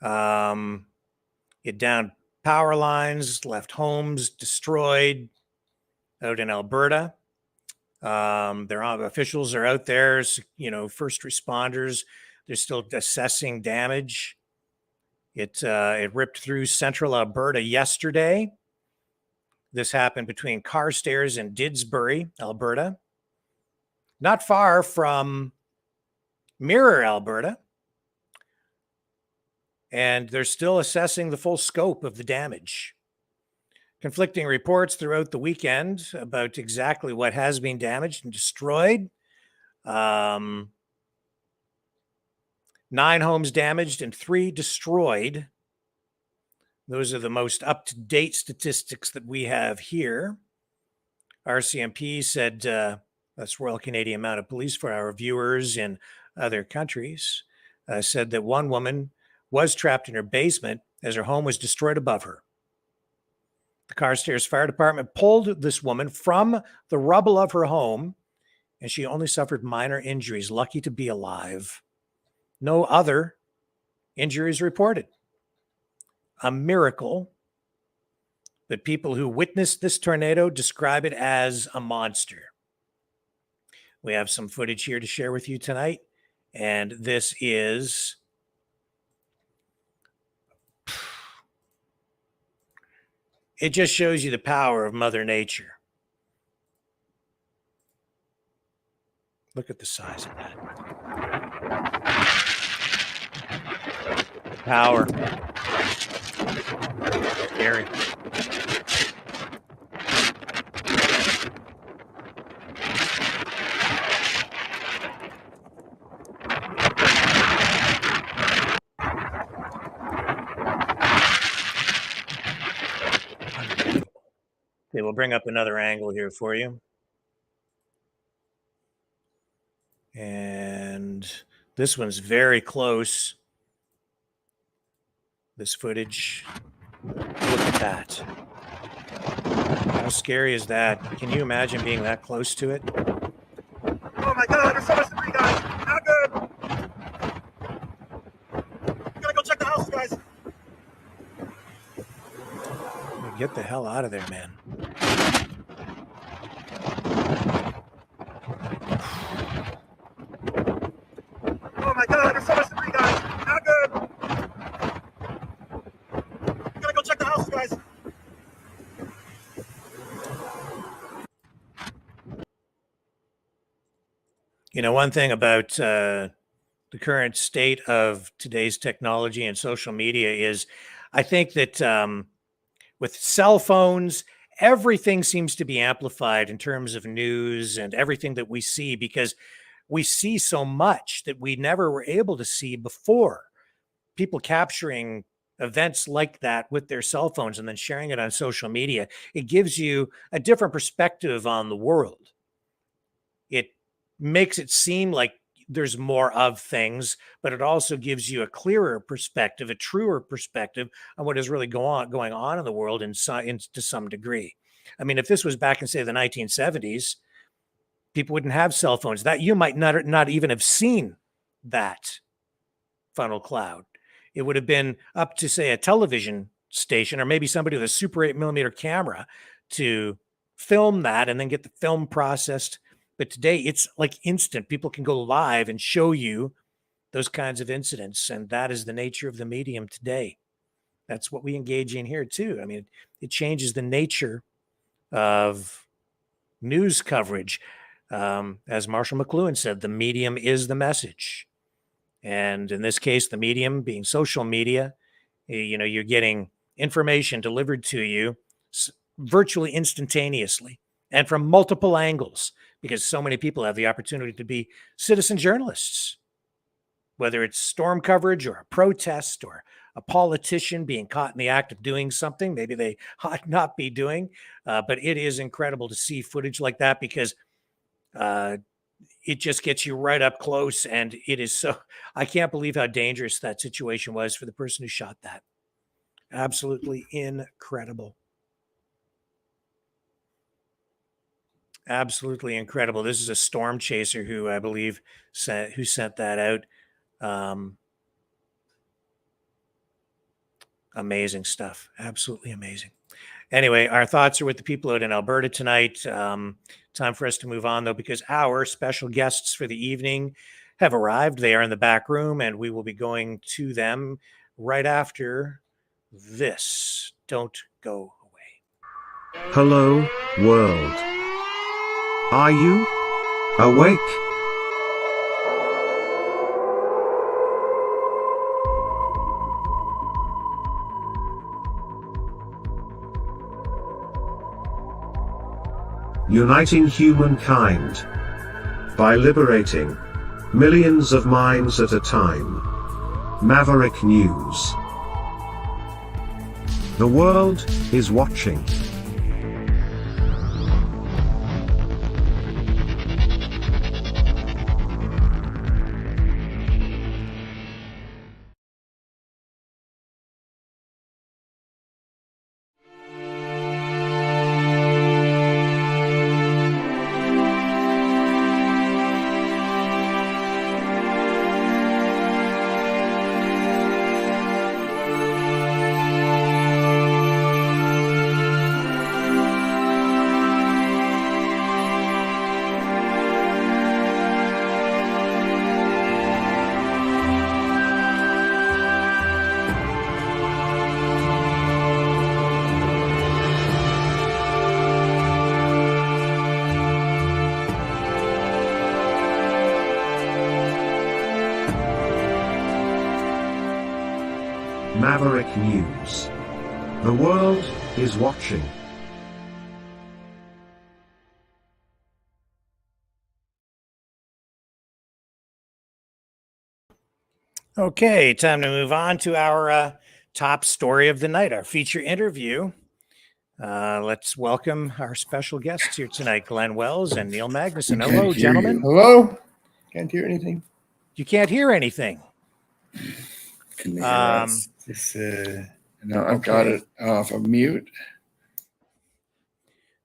Speaker 2: It downed power lines, left homes destroyed out in Alberta. Their officials are out there, first responders. They're still assessing damage. It ripped through central Alberta yesterday. This happened between Carstairs and Didsbury, Alberta. Not far from Mirror, Alberta. And they're still assessing the full scope of the damage. Conflicting reports throughout the weekend about exactly what has been damaged and destroyed. 9 homes damaged and 3 destroyed. Those are the most up-to-date statistics that we have here. RCMP said, that's Royal Canadian Mounted Police for our viewers in other countries, said that one woman was trapped in her basement as her home was destroyed above her. The Carstairs Fire Department pulled this woman from the rubble of her home, and she only suffered minor injuries, lucky to be alive. No other injuries reported. A miracle, but people who witnessed this tornado describe it as a monster. We have some footage here to share with you tonight, and this is it just shows you the power of Mother Nature. Look at the size of that. Power. Scary. Okay, we'll bring up another angle here for you. And this one's very close. This footage. Look at that. How scary is that? Can you imagine being that close to it?
Speaker 14: Oh my God, there's so much debris, guys. Not good. We gotta go check the house, guys.
Speaker 2: Get the hell out of there, man.
Speaker 14: Oh my God, there's so much debris, guys. Not good. We gotta go check the house, guys.
Speaker 2: You know, one thing about the current state of today's technology and social media is I think that with cell phones, everything seems to be amplified in terms of news and everything that we see, because we see so much that we never were able to see before. People capturing events like that with their cell phones and then sharing it on social media. It gives you a different perspective on the world. It makes it seem like there's more of things, but it also gives you a clearer perspective, a truer perspective on what is really going on in the world to some degree. I mean, if this was back in, say, the 1970s, people wouldn't have cell phones. That you might not even have seen that funnel cloud. It would have been up to, say, a television station, or maybe somebody with a Super 8mm camera to film that and then get the film processed. But today it's like instant. People can go live and show you those kinds of incidents. And that is the nature of the medium today. That's what we engage in here too. I mean, it changes the nature of news coverage. As Marshall McLuhan said, the medium is the message. And in this case, the medium being social media, you're getting information delivered to you virtually instantaneously and from multiple angles, because so many people have the opportunity to be citizen journalists, whether it's storm coverage or a protest or a politician being caught in the act of doing something maybe they ought not be doing. But it is incredible to see footage like that, because it just gets you right up close. And it is so, I can't believe how dangerous that situation was for the person who shot that. Absolutely incredible. Absolutely incredible. This is a storm chaser who I believe sent that out. Amazing stuff. Absolutely amazing. Anyway, our thoughts are with the people out in Alberta tonight. Time for us to move on, though, because our special guests for the evening have arrived. They are in the back room, and we will be going to them right after this. Don't go away.
Speaker 4: Hello, world. Are you awake? Uniting humankind by liberating millions of minds at a time. Maverick News. The world is watching. Maverick News. The world is watching.
Speaker 2: Okay, time to move on to our top story of the night, our feature interview. Let's welcome our special guests here tonight, Glenn Wells and Neil Magnuson. Hello, gentlemen.
Speaker 15: Hello? Can't hear anything.
Speaker 2: You can't hear anything.
Speaker 15: No, I've got it off of mute.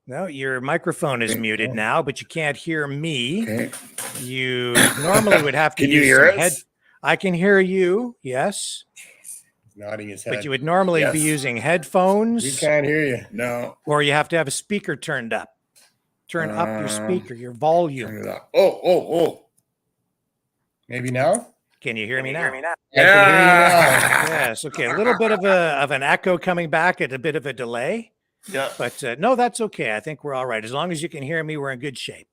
Speaker 2: No, your microphone is muted now, but you can't hear me. Okay. You normally would have to
Speaker 15: Can you hear us?
Speaker 2: I can hear you, yes.
Speaker 15: He's nodding his head.
Speaker 2: But you would normally be using headphones.
Speaker 15: We can't hear you. No.
Speaker 2: Or you have to have a speaker turned up. Turn up your speaker, your volume.
Speaker 15: Turn it up. Oh. Maybe now?
Speaker 2: Can you hear me now?
Speaker 15: Yeah. I can hear you now.
Speaker 2: Yes. Okay. A little bit of an echo coming back at a bit of a delay.
Speaker 15: Yeah.
Speaker 2: But no, that's okay. I think we're all right. As long as you can hear me, we're in good shape.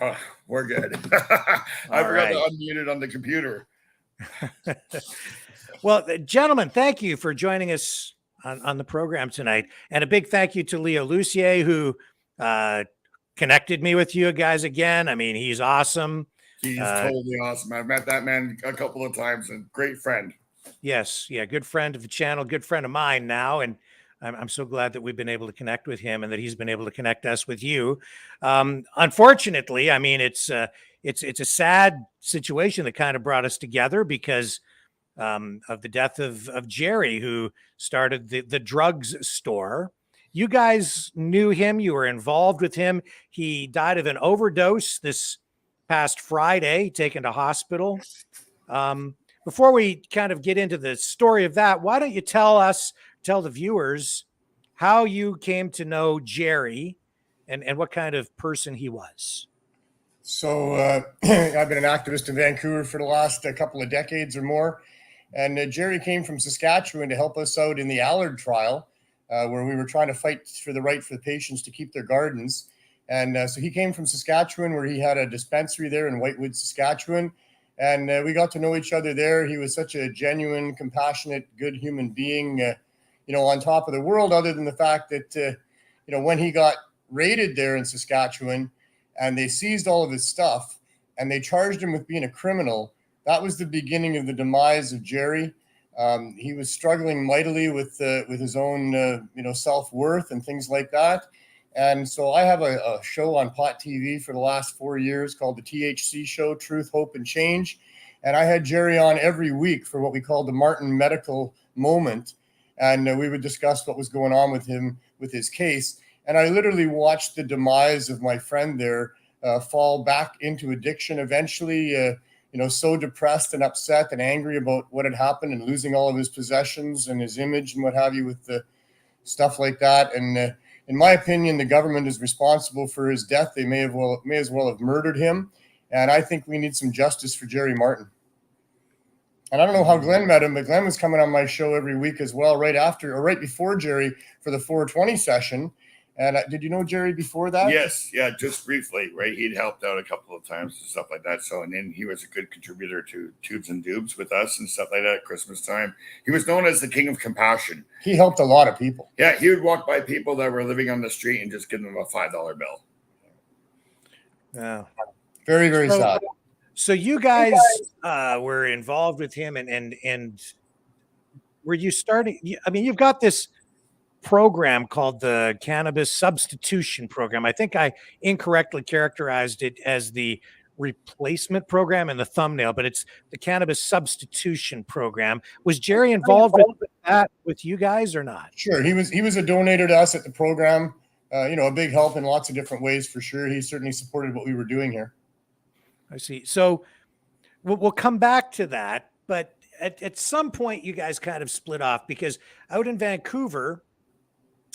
Speaker 15: Oh, we're good. I forgot to unmute it on the computer.
Speaker 2: Well, gentlemen, thank you for joining us on the program tonight. And a big thank you to Leo Lucier, who connected me with you guys again. I mean, he's awesome.
Speaker 15: He's totally awesome. I've met that man a couple of times, and great friend.
Speaker 2: Yes. Yeah. Good friend of the channel, good friend of mine now. And I'm so glad that we've been able to connect with him and that he's been able to connect us with you. Unfortunately, I mean, it's a sad situation that kind of brought us together because of the death of Jerry, who started the drugs store. You guys knew him. You were involved with him. He died of an overdose this past Friday, taken to hospital. Before we kind of get into the story of that, why don't you tell us tell the viewers how you came to know Jerry and what kind of person he was.
Speaker 15: So I've been an activist in Vancouver for the last couple of decades or more. And Jerry came from Saskatchewan to help us out in the Allard trial, where we were trying to fight for the right for the patients to keep their gardens. And so he came from Saskatchewan, where he had a dispensary there in Whitewood, Saskatchewan. And we got to know each other there. He was such a genuine, compassionate, good human being, on top of the world, other than the fact that, when he got raided there in Saskatchewan and they seized all of his stuff and they charged him with being a criminal, that was the beginning of the demise of Jerry. He was struggling mightily with his own, self-worth and things like that. And so I have a show on Pot TV for the last 4 years called the THC Show, Truth, Hope, and Change. And I had Jerry on every week for what we called the Martin Medical Moment. And we would discuss what was going on with him, with his case. And I literally watched the demise of my friend there fall back into addiction eventually, so depressed and upset and angry about what had happened and losing all of his possessions and his image and what have you with the stuff like that. And in my opinion, the government is responsible for his death. They may as well have murdered him. And I think we need some justice for Jerry Martin. And I don't know how Glenn met him, but Glenn was coming on my show every week as well, right before Jerry for the 420 session. And did you know Jerry before that? Yes. Yeah. Just briefly, right. He'd helped out a couple of times and stuff like that. So, and then he was a good contributor to Tubes and Dubes with us and stuff like that at Christmas time. He was known as the King of Compassion.
Speaker 5: He helped a lot of people.
Speaker 15: Yeah. He would walk by people that were living on the street and just give them a $5 bill.
Speaker 2: Yeah.
Speaker 5: Very, very sad.
Speaker 2: So you guys were involved with him and were you starting? I mean, you've got this program called the Cannabis Substitution Program. I think I incorrectly characterized it as the replacement program in the thumbnail, but it's the Cannabis Substitution Program. Was Jerry involved with that with you guys or not?
Speaker 15: Sure. He was a donator to us at the program. A big help in lots of different ways for sure. He certainly supported what we were doing here.
Speaker 2: I see. So we'll come back to that, but at some point you guys kind of split off because out in Vancouver,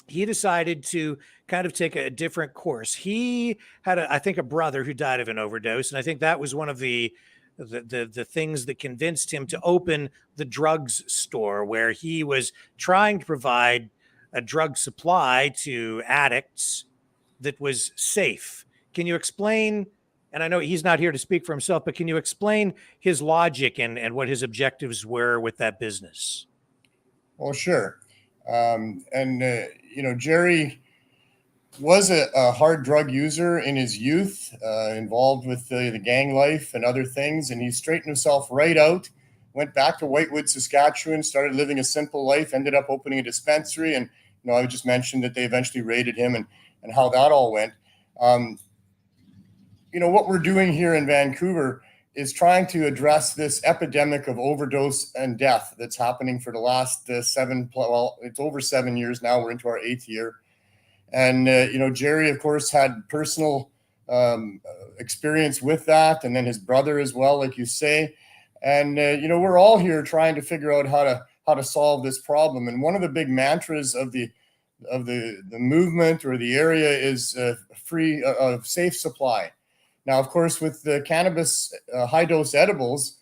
Speaker 2: he decided to kind of take a different course. He had, I think, a brother who died of an overdose. And I think that was one of the things that convinced him to open the drugs store, where he was trying to provide a drug supply to addicts that was safe. Can you explain, and I know he's not here to speak for himself, but can you explain his logic and what his objectives were with that business?
Speaker 15: Well, sure. Jerry was a hard drug user in his youth, involved with the gang life and other things. And he straightened himself right out, went back to Whitewood, Saskatchewan, started living a simple life, ended up opening a dispensary. And, I just mentioned that they eventually raided him and how that all went. What we're doing here in Vancouver is trying to address this epidemic of overdose and death that's happening for the last it's over 7 years now. We're into our 8th year. And, Jerry, of course, had personal experience with that. And then his brother as well, like you say. And, we're all here trying to figure out how to solve this problem. And one of the big mantras of the movement or the area is safe supply. Now, of course, with the cannabis high-dose edibles,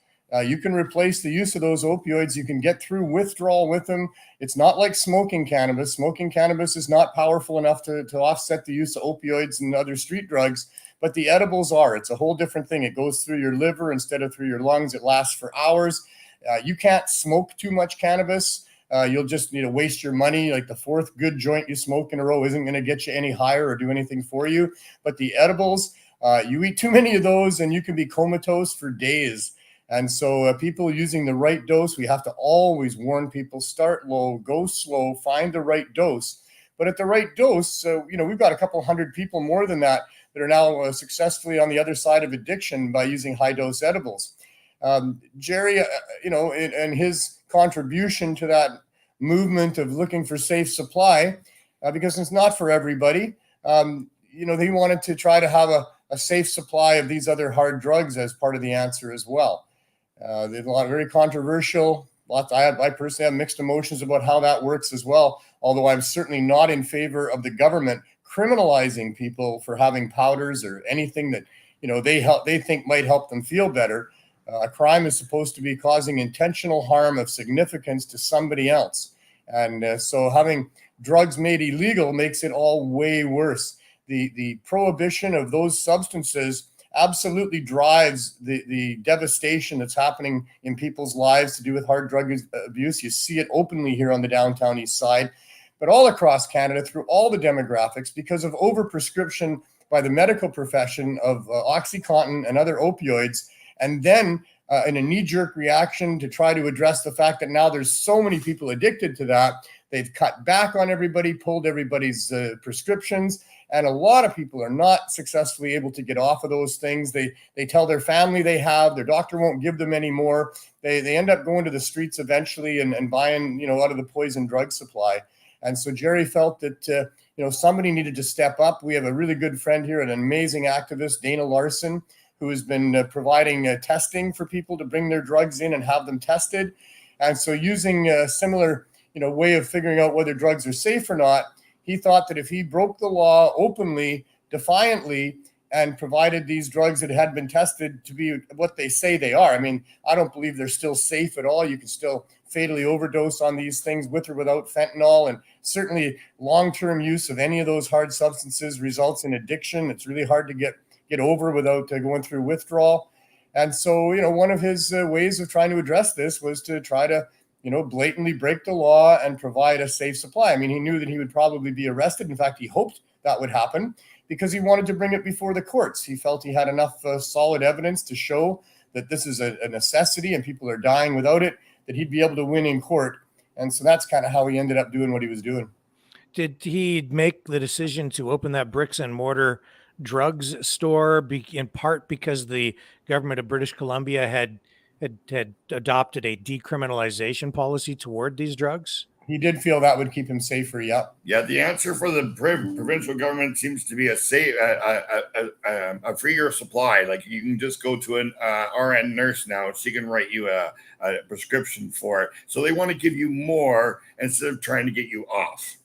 Speaker 15: you can replace the use of those opioids. You can get through withdrawal with them. It's not like smoking cannabis. Smoking cannabis is not powerful enough to offset the use of opioids and other street drugs, but the edibles are. It's a whole different thing. It goes through your liver instead of through your lungs. It lasts for hours. You can't smoke too much cannabis. You'll just waste your money. Like the fourth good joint you smoke in a row isn't going to get you any higher or do anything for you. But the edibles, you eat too many of those and you can be comatose for days. And so people using the right dose, we have to always warn people, start low, go slow, find the right dose. But at the right dose, we've got a couple hundred people more than that are now successfully on the other side of addiction by using high dose edibles. Jerry, and his contribution to that movement of looking for safe supply, because it's not for everybody. He wanted to try to have a safe supply of these other hard drugs as part of the answer as well. There's a lot of very controversial I personally have mixed emotions about how that works as well, although I'm certainly not in favor of the government criminalizing people for having powders or anything that, they think might help them feel better. A crime is supposed to be causing intentional harm of significance to somebody else. And so having drugs made illegal makes it all way worse. The prohibition of those substances absolutely drives the devastation that's happening in people's lives to do with hard drug abuse. You see it openly here on the downtown east side, but all across Canada through all the demographics because of overprescription by the medical profession of OxyContin and other opioids. And then in a knee-jerk reaction to try to address the fact that now there's so many people addicted to that, they've cut back on everybody, pulled everybody's prescriptions, and a lot of people are not successfully able to get off of those things. They tell their family they have, their doctor won't give them any more. They end up going to the streets eventually and buying, out of the poison drug supply. And so Jerry felt that, somebody needed to step up. We have a really good friend here, an amazing activist, Dana Larson, who has been providing testing for people to bring their drugs in and have them tested. And so using a similar, way of figuring out whether drugs are safe or not, he thought that if he broke the law openly, defiantly, and provided these drugs that had been tested to be what they say they are. I mean, I don't believe they're still safe at all. You can still fatally overdose on these things with or without fentanyl. And certainly long-term use of any of those hard substances results in addiction. It's really hard to get over without going through withdrawal. And so, one of his ways of trying to address this was to try to, blatantly break the law and provide a safe supply. I mean, he knew that he would probably be arrested. In fact, he hoped that would happen because he wanted to bring it before the courts. He felt he had enough solid evidence to show that this is a necessity and people are dying without it, that he'd be able to win in court. And so that's kind of how he ended up doing what he was doing.
Speaker 2: Did he make the decision to open that bricks and mortar drugs store in part because the government of British Columbia had adopted a decriminalization policy toward these drugs?
Speaker 15: He did feel that would keep him safer. Yeah.
Speaker 16: Yeah. The answer for the provincial government seems to be a freer supply. Like you can just go to an RN nurse now. She can write you a prescription for it. So they want to give you more instead of trying to get you off.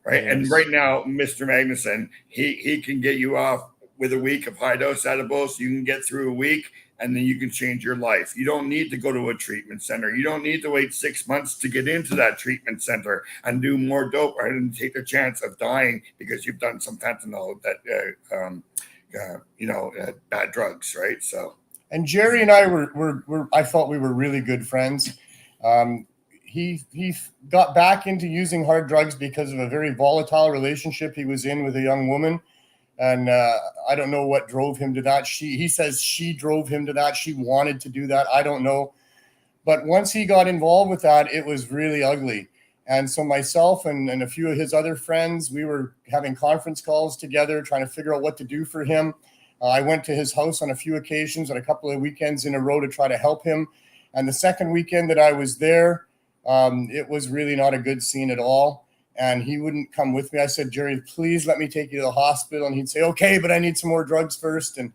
Speaker 16: Right. Yes. And right now, Mr. Magnuson, he can get you off with a week of high dose edibles. You can get through a week and then you can change your life. You don't need to go to a treatment center. You don't need to wait 6 months to get into that treatment center and do more dope and take the chance of dying because you've done some fentanyl bad drugs. Right. So.
Speaker 15: And Jerry and I I felt we were really good friends. He got back into using hard drugs because of a very volatile relationship he was in with a young woman. And I don't know what drove him to that. He says she drove him to that. She wanted to do that. I don't know. But once he got involved with that, it was really ugly. And so myself and a few of his other friends, we were having conference calls together, trying to figure out what to do for him. I went to his house on a few occasions, on a couple of weekends in a row to try to help him. And the second weekend that I was there, it was really not a good scene at all. And he wouldn't come with me. I said, Jerry, please let me take you to the hospital. And he'd say, okay, but I need some more drugs first. And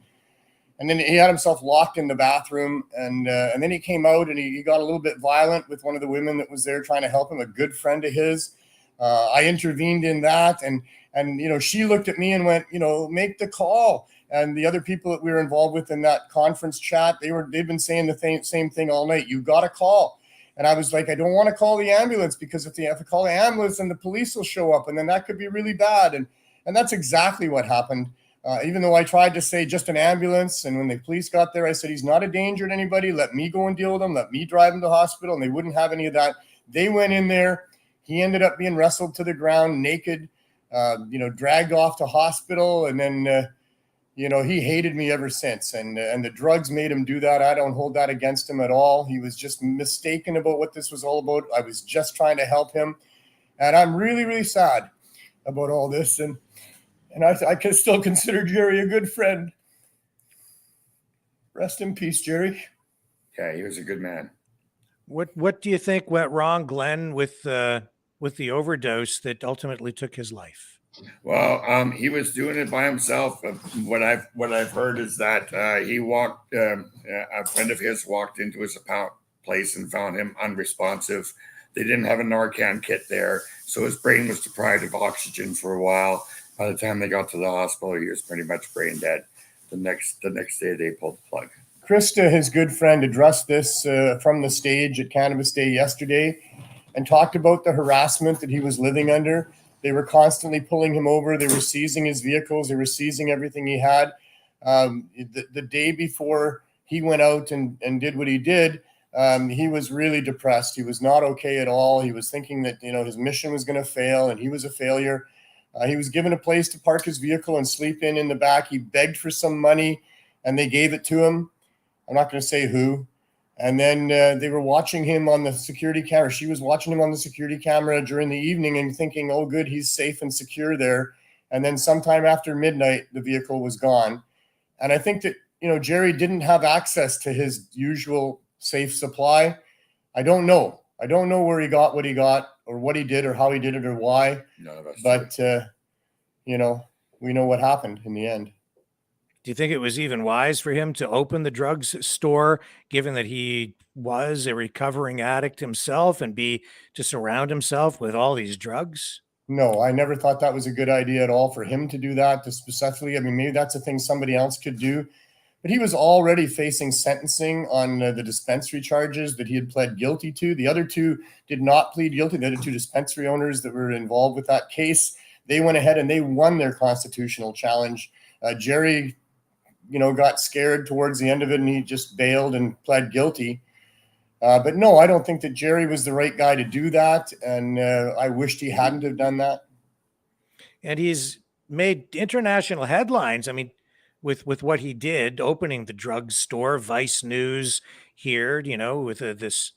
Speaker 15: then he had himself locked in the bathroom. And then he came out and he got a little bit violent with one of the women that was there trying to help him, a good friend of his. I intervened in that. And she looked at me and went, make the call. And the other people that we were involved with in that conference chat, they've been saying the same thing all night. You got to call. And I was like, I don't want to call the ambulance because if I call the ambulance, then the police will show up and then that could be really bad. And that's exactly what happened. Even though I tried to say just an ambulance. And when the police got there, I said, he's not a danger to anybody. Let me go and deal with him. Let me drive him to the hospital. And they wouldn't have any of that. They went in there. He ended up being wrestled to the ground naked, dragged off to hospital. And then, he hated me ever since. And the drugs made him do that. I don't hold that against him at all. He was just mistaken about what this was all about. I was just trying to help him. And I'm really, really sad about all this. And I can still consider Jerry a good friend. Rest in peace, Jerry.
Speaker 16: Yeah, he was a good man.
Speaker 2: What do you think went wrong, Glenn, with the overdose that ultimately took his life?
Speaker 16: Well, he was doing it by himself. What I've heard is that he walked. A friend of his walked into his place and found him unresponsive. They didn't have a Narcan kit there, so his brain was deprived of oxygen for a while. By the time they got to the hospital, he was pretty much brain dead. The next day, they pulled the plug.
Speaker 15: Krista, his good friend, addressed this from the stage at Cannabis Day yesterday and talked about the harassment that he was living under. They were constantly pulling him over. They were seizing his vehicles. They were seizing everything he had. The day before he went out and did what he did, he was really depressed. He was not okay at all. He was thinking that, his mission was going to fail and he was a failure. He was given a place to park his vehicle and sleep in the back. He begged for some money and they gave it to him. I'm not going to say who. And then they were watching him on the security camera. She was watching him on the security camera during the evening and thinking, oh, good, he's safe and secure there. And then sometime after midnight, the vehicle was gone. And I think that, Jerry didn't have access to his usual safe supply. I don't know. I don't know where he got what he got or what he did or how he did it or why.
Speaker 16: None of us
Speaker 15: but, we know what happened in the end.
Speaker 2: Do you think it was even wise for him to open the drugs store, given that he was a recovering addict himself, and to surround himself with all these drugs?
Speaker 15: No, I never thought that was a good idea at all for him to do that, to specifically. I mean, maybe that's a thing somebody else could do. But he was already facing sentencing on the dispensary charges that he had pled guilty to. The other two did not plead guilty. The other two dispensary owners that were involved with that case, they went ahead and they won their constitutional challenge. Jerry, got scared towards the end of it and he just bailed and pled guilty. But no, I don't think that Jerry was the right guy to do that. And I wished he hadn't have done that. And
Speaker 2: he's made international headlines. I mean, with what he did, opening the drug store, Vice News here, with this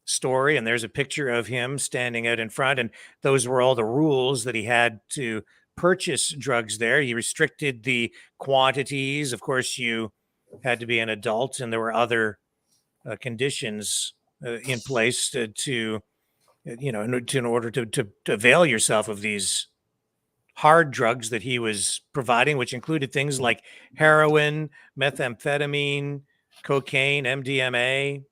Speaker 2: story. And there's a picture of him standing out in front. And those were all the rules that he had to purchase drugs there. He restricted the quantities. Of course, you had to be an adult, and there were other conditions in place in order to avail yourself of these hard drugs that he was providing, which included things like heroin, methamphetamine, cocaine, MDMA.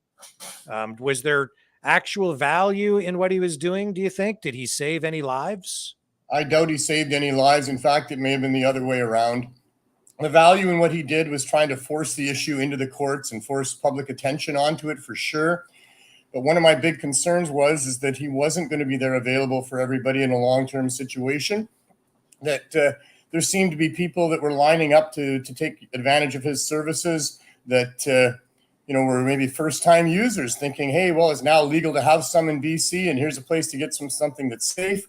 Speaker 2: Was there actual value in what he was doing, do you think? Did he save any lives?
Speaker 15: I doubt he saved any lives. In fact, it may have been the other way around. The value in what he did was trying to force the issue into the courts and force public attention onto it for sure. But one of my big concerns is that he wasn't going to be there available for everybody in a long-term situation, that there seemed to be people that were lining up to take advantage of his services that, were maybe first-time users thinking, hey, well, it's now legal to have some in BC and here's a place to get something that's safe.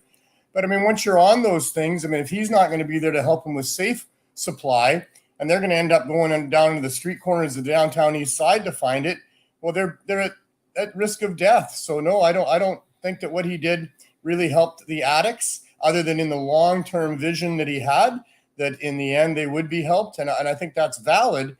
Speaker 15: But I mean, once you're on those things, I mean, if he's not going to be there to help him with safe supply, and they're going to end up going down into the street corners of the downtown east side to find it, well, they're at risk of death. So no, I don't think that what he did really helped the addicts, other than in the long-term vision that he had, that in the end they would be helped, and I think that's valid.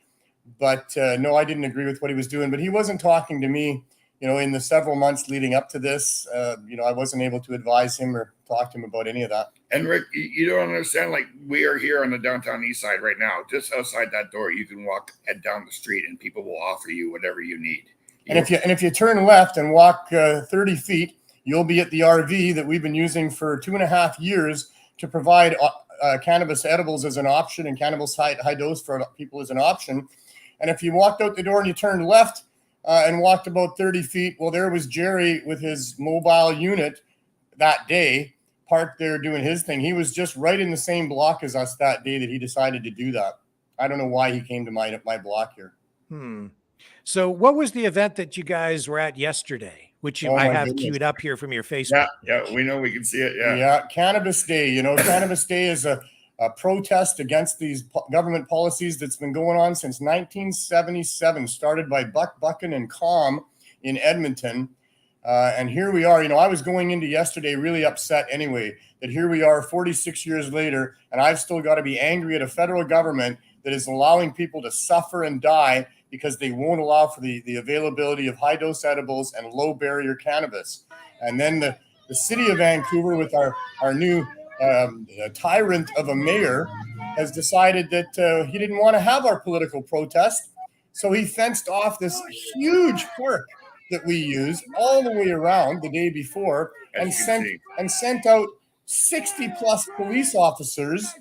Speaker 15: But no, I didn't agree with what he was doing. But he wasn't talking to me, in the several months leading up to this. I wasn't able to advise him or talk to him about any of that.
Speaker 16: And Rick, you don't understand, like, we are here on the downtown east side right now. Just outside that door, you can head down the street and people will offer you whatever you need.
Speaker 15: And if you turn left and walk 30 feet, you'll be at the RV that we've been using for 2.5 years to provide cannabis edibles as an option and cannabis high dose for people as an option. And if you walked out the door and you turned left and walked about 30 feet, well, there was Jerry with his mobile unit that day, parked there doing his thing. He was just right in the same block as us that day that he decided to do that. I don't know why he came to my block here.
Speaker 2: So what was the event that you guys were at yesterday, which I have queued up here from your Facebook?
Speaker 16: Yeah, we know, we can see it.
Speaker 15: Yeah, Cannabis Day. Cannabis Day is a protest against these government policies that's been going on since 1977, started by Buck Buchan and Calm in Edmonton. And here we are. I was going into yesterday really upset anyway, that here we are 46 years later, and I've still got to be angry at a federal government that is allowing people to suffer and die because they won't allow for the availability of high-dose edibles and low-barrier cannabis. And then the city of Vancouver, with our new tyrant of a mayor, has decided that he didn't want to have our political protest. So he fenced off this huge park that we used all the way around the day before and sent out 60 plus police officers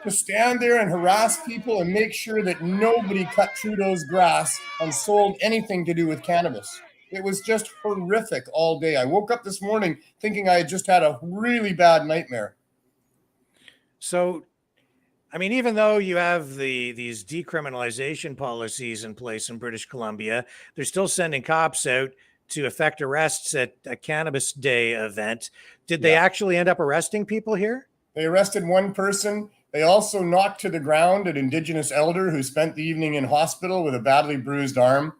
Speaker 15: to stand there and harass people and make sure that nobody cut Trudeau's grass and sold anything to do with cannabis. It was just horrific all day. I woke up this morning thinking I had just had a really bad nightmare.
Speaker 2: So, I mean, even though you have these decriminalization policies in place in British Columbia, they're still sending cops out to effect arrests at a Cannabis Day event. Did they actually end up arresting people here?
Speaker 15: They arrested one person. They also knocked to the ground an Indigenous elder who spent the evening in hospital with a badly bruised arm.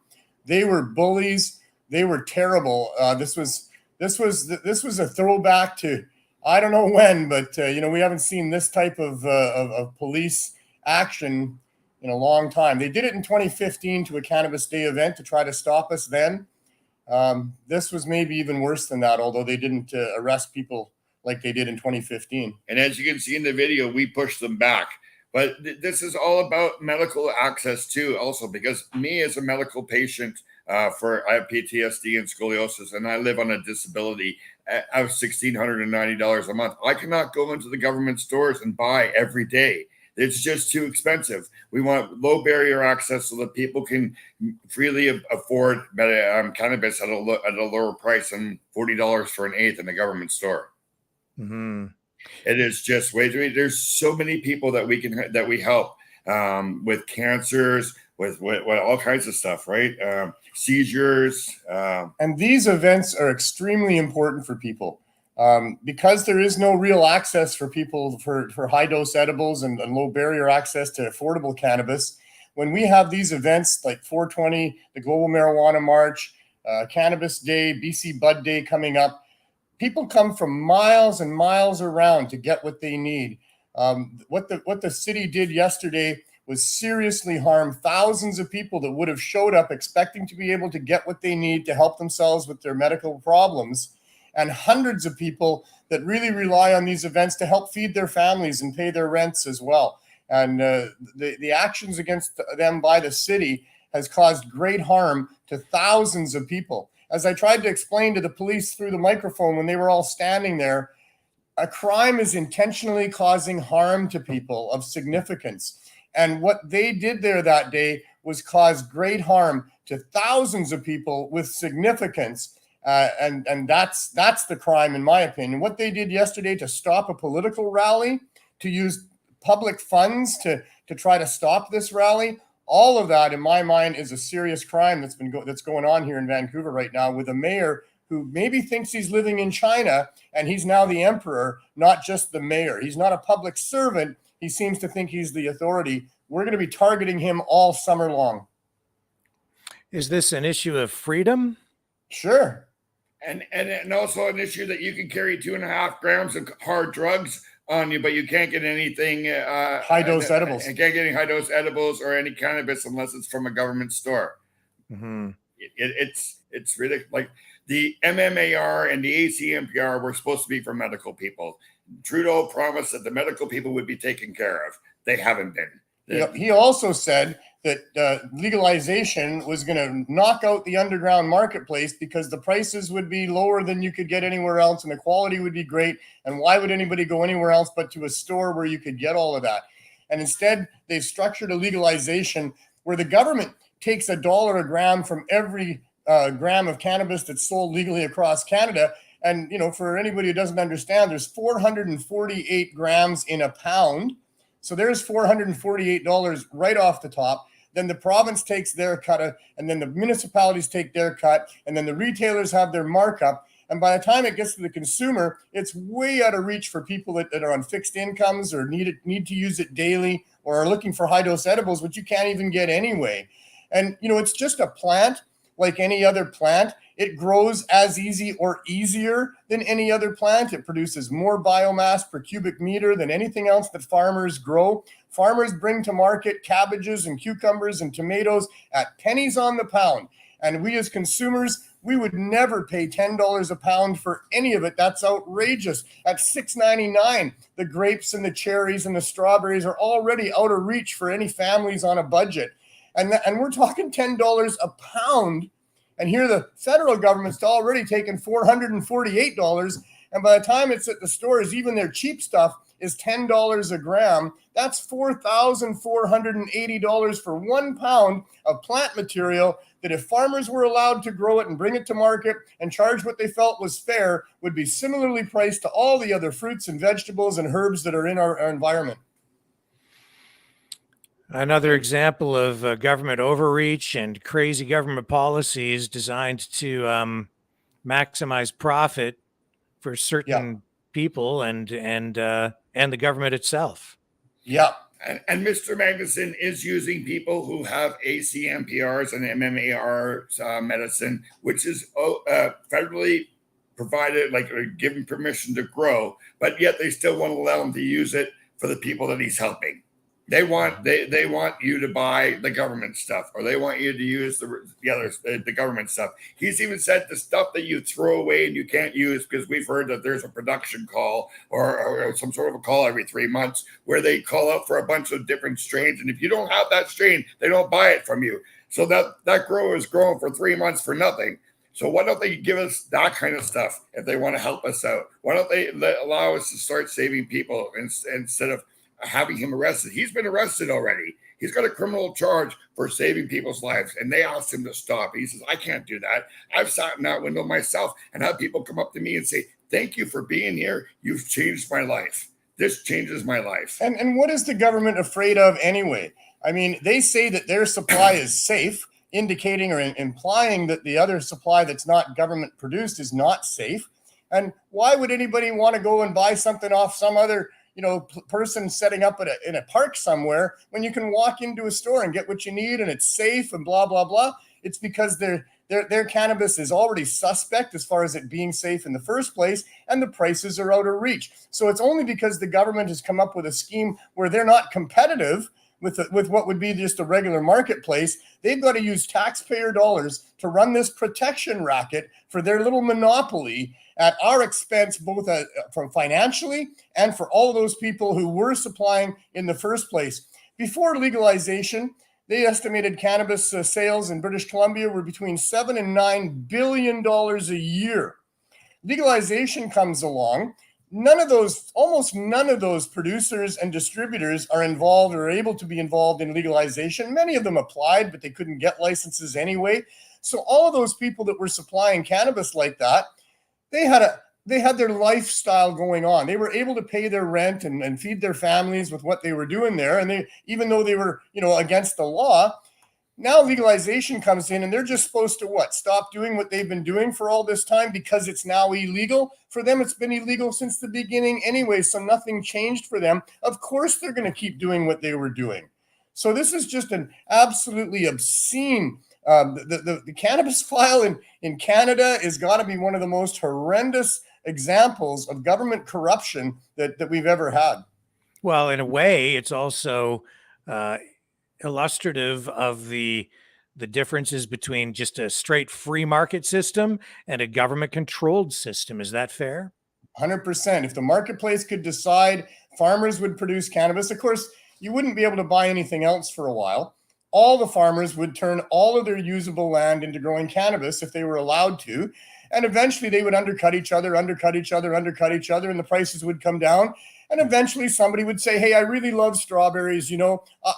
Speaker 15: They were bullies. They were terrible. This was a throwback to, I don't know when, but we haven't seen this type of police action in a long time. They did it in 2015 to a Cannabis Day event to try to stop us then. This was maybe even worse than that, although they didn't arrest people like they did in 2015.
Speaker 16: And as you can see in the video, we pushed them back. But this is all about medical access too, also, because me as a medical patient, I have PTSD and scoliosis, and I live on a disability of $1,690 a month. I cannot go into the government stores and buy every day. It's just too expensive. We want low barrier access so that people can freely afford cannabis at a lower price than $40 for an eighth in a government store.
Speaker 2: Mm-hmm.
Speaker 16: It is just way too many. There's so many people that we help with cancers, with all kinds of stuff, right? Seizures.
Speaker 15: And these events are extremely important for people because there is no real access for people for high dose edibles and low barrier access to affordable cannabis. When we have these events like 420, the Global Marijuana March, Cannabis Day, BC Bud Day coming up, people come from miles and miles around to get what they need. What the city did yesterday was seriously harm thousands of people that would have showed up expecting to be able to get what they need to help themselves with their medical problems, and hundreds of people that really rely on these events to help feed their families and pay their rents as well. And the actions against them by the city has caused great harm to thousands of people. As I tried to explain to the police through the microphone when they were all standing there, a crime is intentionally causing harm to people of significance. And what they did there that day was cause great harm to thousands of people with significance. And that's the crime, in my opinion. What they did yesterday to stop a political rally, to use public funds to try to stop this rally, all of that, in my mind, is a serious crime that's going on here in Vancouver right now, with a mayor who maybe thinks he's living in China and he's now the emperor, not just the mayor. He's not a public servant. He seems to think he's the authority. We're going to be targeting him all summer long.
Speaker 2: Is this an issue of freedom?
Speaker 15: Sure.
Speaker 16: And also an issue that you can carry 2.5 grams of hard drugs on you, but you can't get anything
Speaker 15: high dose edibles.
Speaker 16: And can't get any high dose edibles or any cannabis unless it's from a government store.
Speaker 2: Mm-hmm.
Speaker 16: It's really like the MMAR and the ACMPR were supposed to be for medical people. Trudeau promised that the medical people would be taken care of. They haven't been.
Speaker 15: He also said that legalization was going to knock out the underground marketplace because the prices would be lower than you could get anywhere else and the quality would be great. And why would anybody go anywhere else but to a store where you could get all of that? And instead, they've structured a legalization where the government takes $1 a gram from every gram of cannabis that's sold legally across Canada. And, for anybody who doesn't understand, there's 448 grams in a pound. So there's $448 right off the top. Then the province takes their cut, and then the municipalities take their cut, and then the retailers have their markup. And by the time it gets to the consumer, it's way out of reach for people that are on fixed incomes or need to use it daily or are looking for high-dose edibles, which you can't even get anyway. And, it's just a plant like any other plant. It grows as easy or easier than any other plant. It produces more biomass per cubic meter than anything else that farmers grow. Farmers bring to market cabbages and cucumbers and tomatoes at pennies on the pound. And we as consumers, we would never pay $10 a pound for any of it. That's outrageous. At $6.99, the grapes and the cherries and the strawberries are already out of reach for any families on a budget. And we're talking $10 a pound And here the federal government's already taken $448. And by the time it's at the stores, even their cheap stuff is $10 a gram. That's $4,480 for 1 pound of plant material that if farmers were allowed to grow it and bring it to market and charge what they felt was fair, would be similarly priced to all the other fruits and vegetables and herbs that are in our environment.
Speaker 2: Another example of government overreach and crazy government policies designed to maximize profit for certain people and the government itself.
Speaker 15: Yeah.
Speaker 16: And Mr. Magnuson is using people who have ACMPRs and MMAR medicine, which is federally provided, like given permission to grow, but yet they still want to allow him to use it for the people that he's helping. They want you to buy the government stuff, or they want you to use the government stuff. He's even said the stuff that you throw away and you can't use, because we've heard that there's a production call or some sort of a call every 3 months where they call out for a bunch of different strains, and if you don't have that strain, they don't buy it from you. So that grower is growing for 3 months for nothing. So why don't they give us that kind of stuff if they want to help us out? Why don't they allow us to start saving people instead of having him arrested? He's been arrested already. He's got a criminal charge for saving people's lives, and they asked him to stop. He says, I can't do that. I've sat in that window myself and had people come up to me and say, thank you for being here. You've changed my life. This changes my life.
Speaker 15: And what is the government afraid of anyway? I mean, they say that their supply is safe, indicating or implying that the other supply that's not government produced is not safe. And why would anybody want to go and buy something off some other person setting up in a park somewhere when you can walk into a store and get what you need and it's safe and blah, blah, blah? It's because their cannabis is already suspect as far as it being safe in the first place, and the prices are out of reach. So it's only because the government has come up with a scheme where they're not competitive with what would be just a regular marketplace. They've got to use taxpayer dollars to run this protection racket for their little monopoly at our expense, both from financially and for all of those people who were supplying in the first place. Before legalization, they estimated cannabis sales in British Columbia were between $7 and $9 billion a year. Legalization comes along. Almost none of those producers and distributors are involved or able to be involved in legalization. Many of them applied, but they couldn't get licenses anyway. So all of those people that were supplying cannabis like that, they had their lifestyle going on. They were able to pay their rent and feed their families with what they were doing there. And even though they were, against the law, now legalization comes in and they're just supposed to stop doing what they've been doing for all this time because it's now illegal. For them, it's been illegal since the beginning anyway, so nothing changed for them. Of course, they're going to keep doing what they were doing. So this is just an absolutely obscene. The cannabis file in Canada has got to be one of the most horrendous examples of government corruption that we've ever had.
Speaker 2: Well, in a way, it's also illustrative of the differences between just a straight free market system and a government controlled system. Is that fair?
Speaker 15: 100%. If the marketplace could decide farmers would produce cannabis, of course, you wouldn't be able to buy anything else for a while. All the farmers would turn all of their usable land into growing cannabis if they were allowed to. And eventually they would undercut each other, and the prices would come down. And eventually somebody would say, hey, I really love strawberries.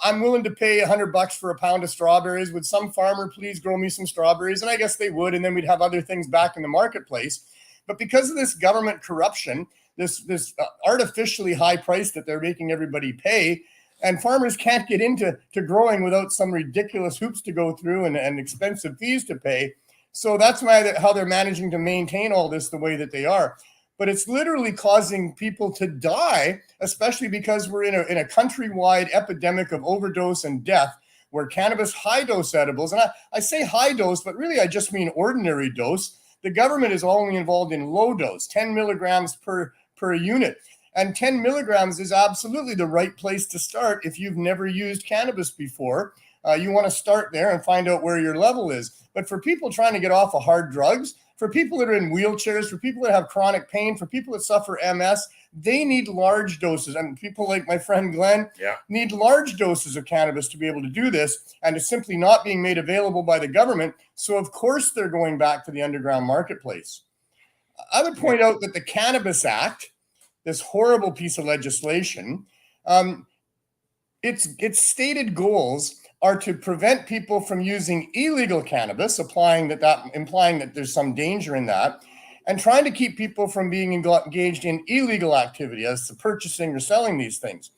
Speaker 15: I'm willing to pay $100 for a pound of strawberries. Would some farmer please grow me some strawberries? And I guess they would. And then we'd have other things back in the marketplace. But because of this government corruption, this artificially high price that they're making everybody pay, and farmers can't get into growing without some ridiculous hoops to go through and expensive fees to pay. So that's how they're managing to maintain all this the way that they are. But it's literally causing people to die, especially because we're in a countrywide epidemic of overdose and death, where cannabis high-dose edibles, and I say high dose, but really I just mean ordinary dose. The government is only involved in low dose, 10 milligrams per unit. And 10 milligrams is absolutely the right place to start if you've never used cannabis before. you want to start there and find out where your level is. But for people trying to get off of hard drugs, for people that are in wheelchairs, for people that have chronic pain, for people that suffer MS, they need large doses. And people like my friend Glenn need large doses of cannabis to be able to do this. And it's simply not being made available by the government. So, of course, they're going back to the underground marketplace. I would point out that the Cannabis Act, this horrible piece of legislation, its stated goals are to prevent people from using illegal cannabis, implying that there's some danger in that, and trying to keep people from being engaged in illegal activity as to purchasing or selling these things.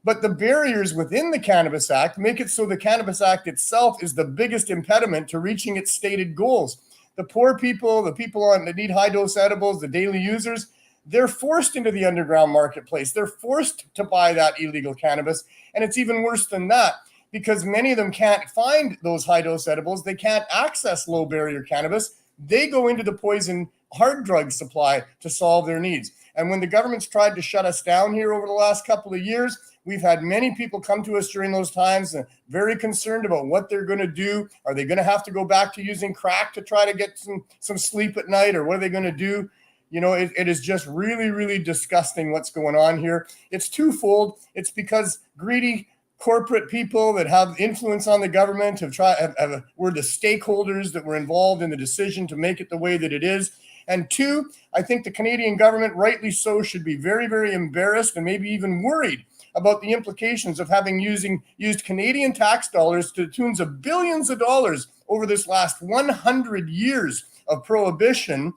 Speaker 15: But the barriers within the Cannabis Act make it so the Cannabis Act itself is the biggest impediment to reaching its stated goals. The poor people, the people that need high-dose edibles, the daily users, they're forced into the underground marketplace. They're forced to buy that illegal cannabis. And it's even worse than that, because many of them can't find those high-dose edibles. They can't access low-barrier cannabis. They go into the poison hard drug supply to solve their needs. And when the government's tried to shut us down here over the last couple of years, we've had many people come to us during those times very concerned about what they're going to do. Are they going to have to go back to using crack to try to get some sleep at night, or what are they going to do? You know, it is just really, really disgusting what's going on here. It's twofold. It's because greedy corporate people that have influence on the government were the stakeholders that were involved in the decision to make it the way that it is. And two, I think the Canadian government, rightly so, should be very, very embarrassed and maybe even worried about the implications of having used Canadian tax dollars to the tunes of billions of dollars over this last 100 years of prohibition,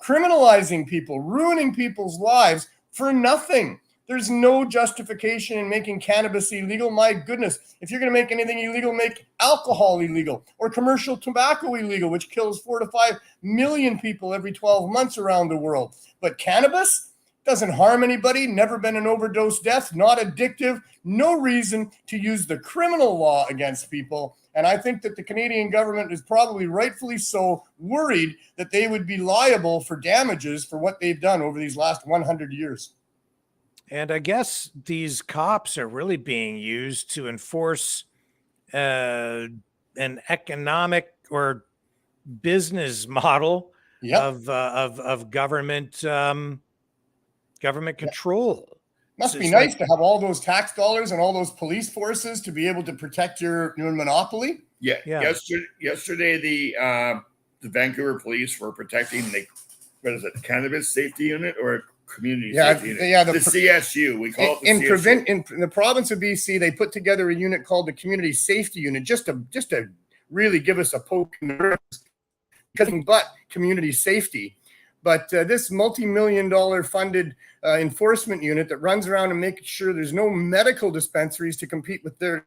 Speaker 15: criminalizing people, ruining people's lives for nothing. There's no justification in making cannabis illegal. My goodness, if you're going to make anything illegal, make alcohol illegal or commercial tobacco illegal, which kills 4 to 5 million people every 12 months around the world. But cannabis doesn't harm anybody, never been an overdose death, not addictive, no reason to use the criminal law against people. And I think that the Canadian government is probably rightfully so worried that they would be liable for damages for what they've done over these last 100 years.
Speaker 2: And I guess these cops are really being used to enforce an economic or business model of government control.
Speaker 15: Must be nice to have all those tax dollars and all those police forces to be able to protect your monopoly.
Speaker 16: Yeah. Yesterday, the Vancouver police were protecting the Cannabis Safety Unit or Community Safety Unit? The CSU. We call it the CSU.
Speaker 15: In the province of BC, they put together a unit called the Community Safety Unit just to really give us a poke in the ribs, nothing but community safety. But this multi-million-dollar funded enforcement unit that runs around and makes sure there's no medical dispensaries to compete with the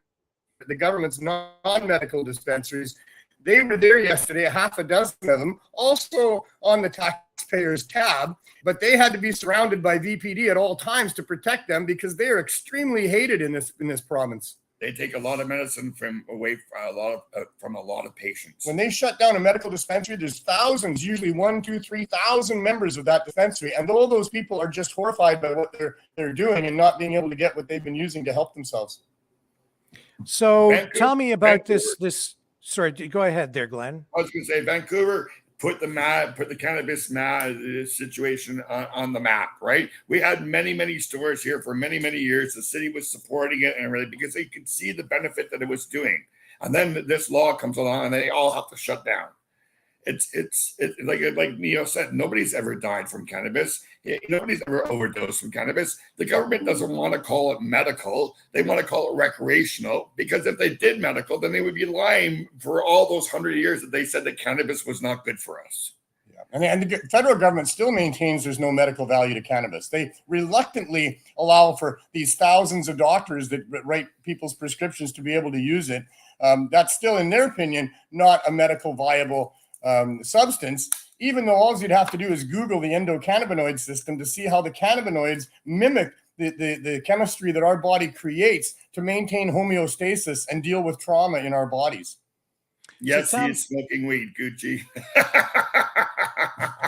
Speaker 15: government's non-medical dispensaries. They were there yesterday, a half a dozen of them, also on the taxpayers tab, but they had to be surrounded by VPD at all times to protect them because they are extremely hated in this province.
Speaker 16: They take a lot of medicine from a lot of patients.
Speaker 15: When they shut down a medical dispensary, there's thousands, usually 1, 2, 3,000 members of that dispensary, and all those people are just horrified by what they're doing and not being able to get what they've been using to help themselves.
Speaker 2: So tell me about this. Sorry, go ahead there, Glenn.
Speaker 16: I was going to say Vancouver put the cannabis situation on the map, right? We had many stores here for many years. The city was supporting it and really because they could see the benefit that it was doing. And then this law comes along and they all have to shut down. It's like Neo said, nobody's ever died from cannabis. Nobody's ever overdosed from cannabis. The government doesn't want to call it medical. They want to call it recreational because if they did medical, then they would be lying for all those 100 years that they said that cannabis was not good for us.
Speaker 15: And the federal government still maintains there's no medical value to cannabis. They reluctantly allow for these thousands of doctors that write people's prescriptions to be able to use it. That's still, in their opinion, not a medical viable substance, even though all you'd have to do is Google the endocannabinoid system to see how the cannabinoids mimic the chemistry that our body creates to maintain homeostasis and deal with trauma in our bodies.
Speaker 16: Yes, he's smoking weed, Gucci.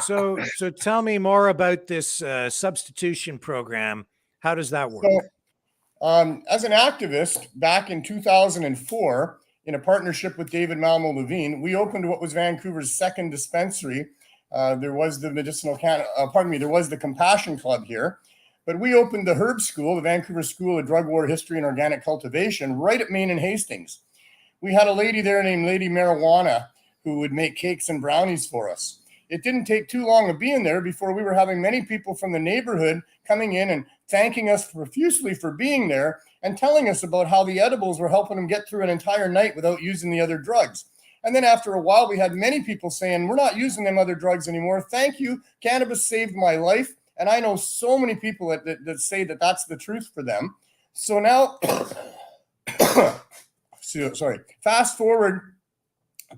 Speaker 2: So tell me more about this substitution program. How does that work?
Speaker 15: So, as an activist back in 2004, in a partnership with David Malmo Levine, we opened what was Vancouver's second dispensary. There was the there was the Compassion Club here, but we opened the Herb School, the Vancouver School of Drug War History and Organic Cultivation, right at Main and Hastings. We had a lady there named Lady Marijuana who would make cakes and brownies for us. It didn't take too long of being there before we were having many people from the neighborhood coming in and thanking us profusely for being there and telling us about how the edibles were helping them get through an entire night without using the other drugs. And then after a while, we had many people saying, we're not using them other drugs anymore. Thank you. Cannabis saved my life. And I know so many people that say that that's the truth for them. So now, fast forward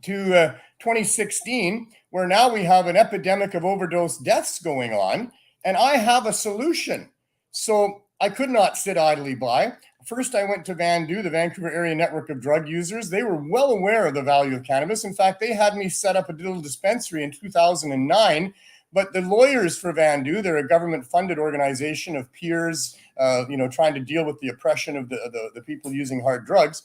Speaker 15: to 2016, where now we have an epidemic of overdose deaths going on, and I have a solution. So I could not sit idly by. First, I went to VANDU, the Vancouver Area Network of Drug Users. They were well aware of the value of cannabis. In fact, they had me set up a little dispensary in 2009. But the lawyers for VANDU, they're a government-funded organization of peers, trying to deal with the oppression of the people using hard drugs.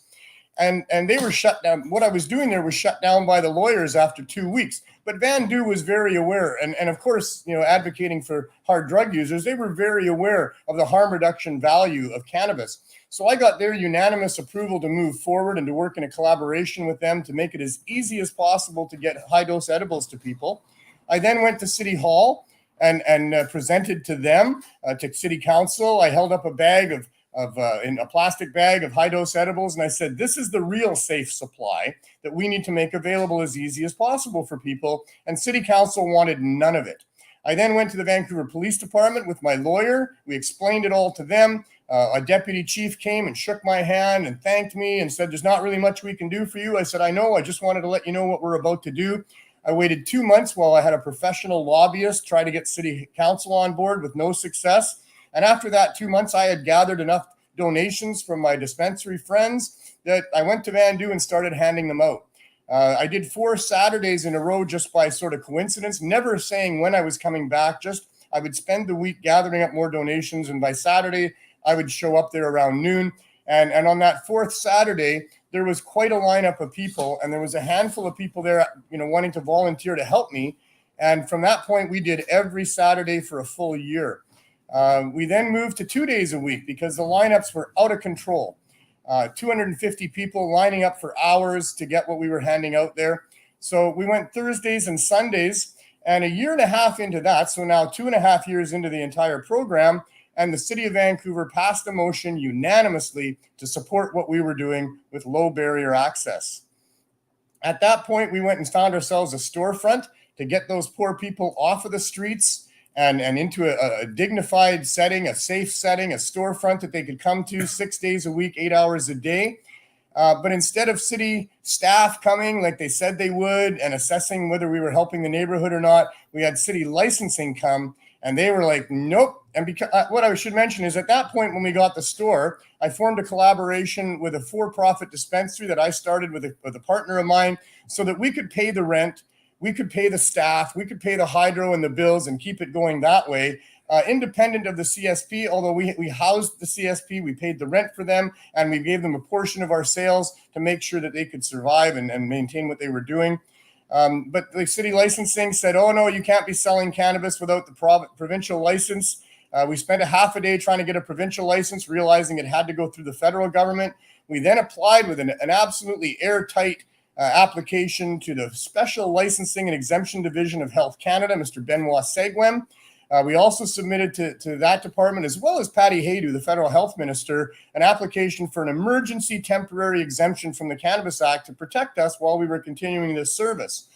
Speaker 15: And they were shut down. What I was doing there was shut down by the lawyers after 2 weeks. But VANDU was very aware. And of course, advocating for hard drug users, they were very aware of the harm reduction value of cannabis. So I got their unanimous approval to move forward and to work in a collaboration with them to make it as easy as possible to get high-dose edibles to people. I then went to City Hall and presented to them, to City Council. I held up a bag in a plastic bag of high-dose edibles, and I said, this is the real safe supply that we need to make available as easy as possible for people, and City Council wanted none of it. I then went to the Vancouver Police Department with my lawyer. We explained it all to them. A deputy chief came and shook my hand and thanked me and said, there's not really much we can do for you. I said, I know, I just wanted to let you know what we're about to do. I waited 2 months while I had a professional lobbyist try to get City Council on board with no success. And after that 2 months, I had gathered enough donations from my dispensary friends that I went to VANDU and started handing them out. I did 4 Saturdays in a row just by sort of coincidence, never saying when I was coming back. Just I would spend the week gathering up more donations, and by Saturday, I would show up there around noon. And on that 4th Saturday, there was quite a lineup of people, and there was a handful of people there, wanting to volunteer to help me. And from that point, we did every Saturday for a full year. We then moved to 2 days a week because the lineups were out of control. 250 people lining up for hours to get what we were handing out there. So we went Thursdays and Sundays, and a year and a half into that, so now 2.5 years into the entire program, and the City of Vancouver passed a motion unanimously to support what we were doing with low barrier access. At that point, we went and found ourselves a storefront to get those poor people off of the streets and into a dignified setting, a safe setting, a storefront that they could come to 6 days a week, 8 hours a day. But instead of city staff coming like they said they would and assessing whether we were helping the neighborhood or not, we had city licensing come, and they were like, nope. And because what I should mention is at that point when we got the store, I formed a collaboration with a for-profit dispensary that I started with a partner of mine so that we could pay the rent, we could pay the staff, we could pay the hydro and the bills and keep it going that way, independent of the CSP. Although we housed the CSP, we paid the rent for them, and we gave them a portion of our sales to make sure that they could survive and maintain what they were doing. But the city licensing said, oh, no, you can't be selling cannabis without the provincial license. We spent a half a day trying to get a provincial license, realizing it had to go through the federal government. We then applied with an absolutely airtight application to the Special Licensing and Exemption Division of Health Canada, Mr. Benoit Segwem. We also submitted to that department, as well as Patty Haydu, the federal health minister, an application for an emergency temporary exemption from the Cannabis Act to protect us while we were continuing this service.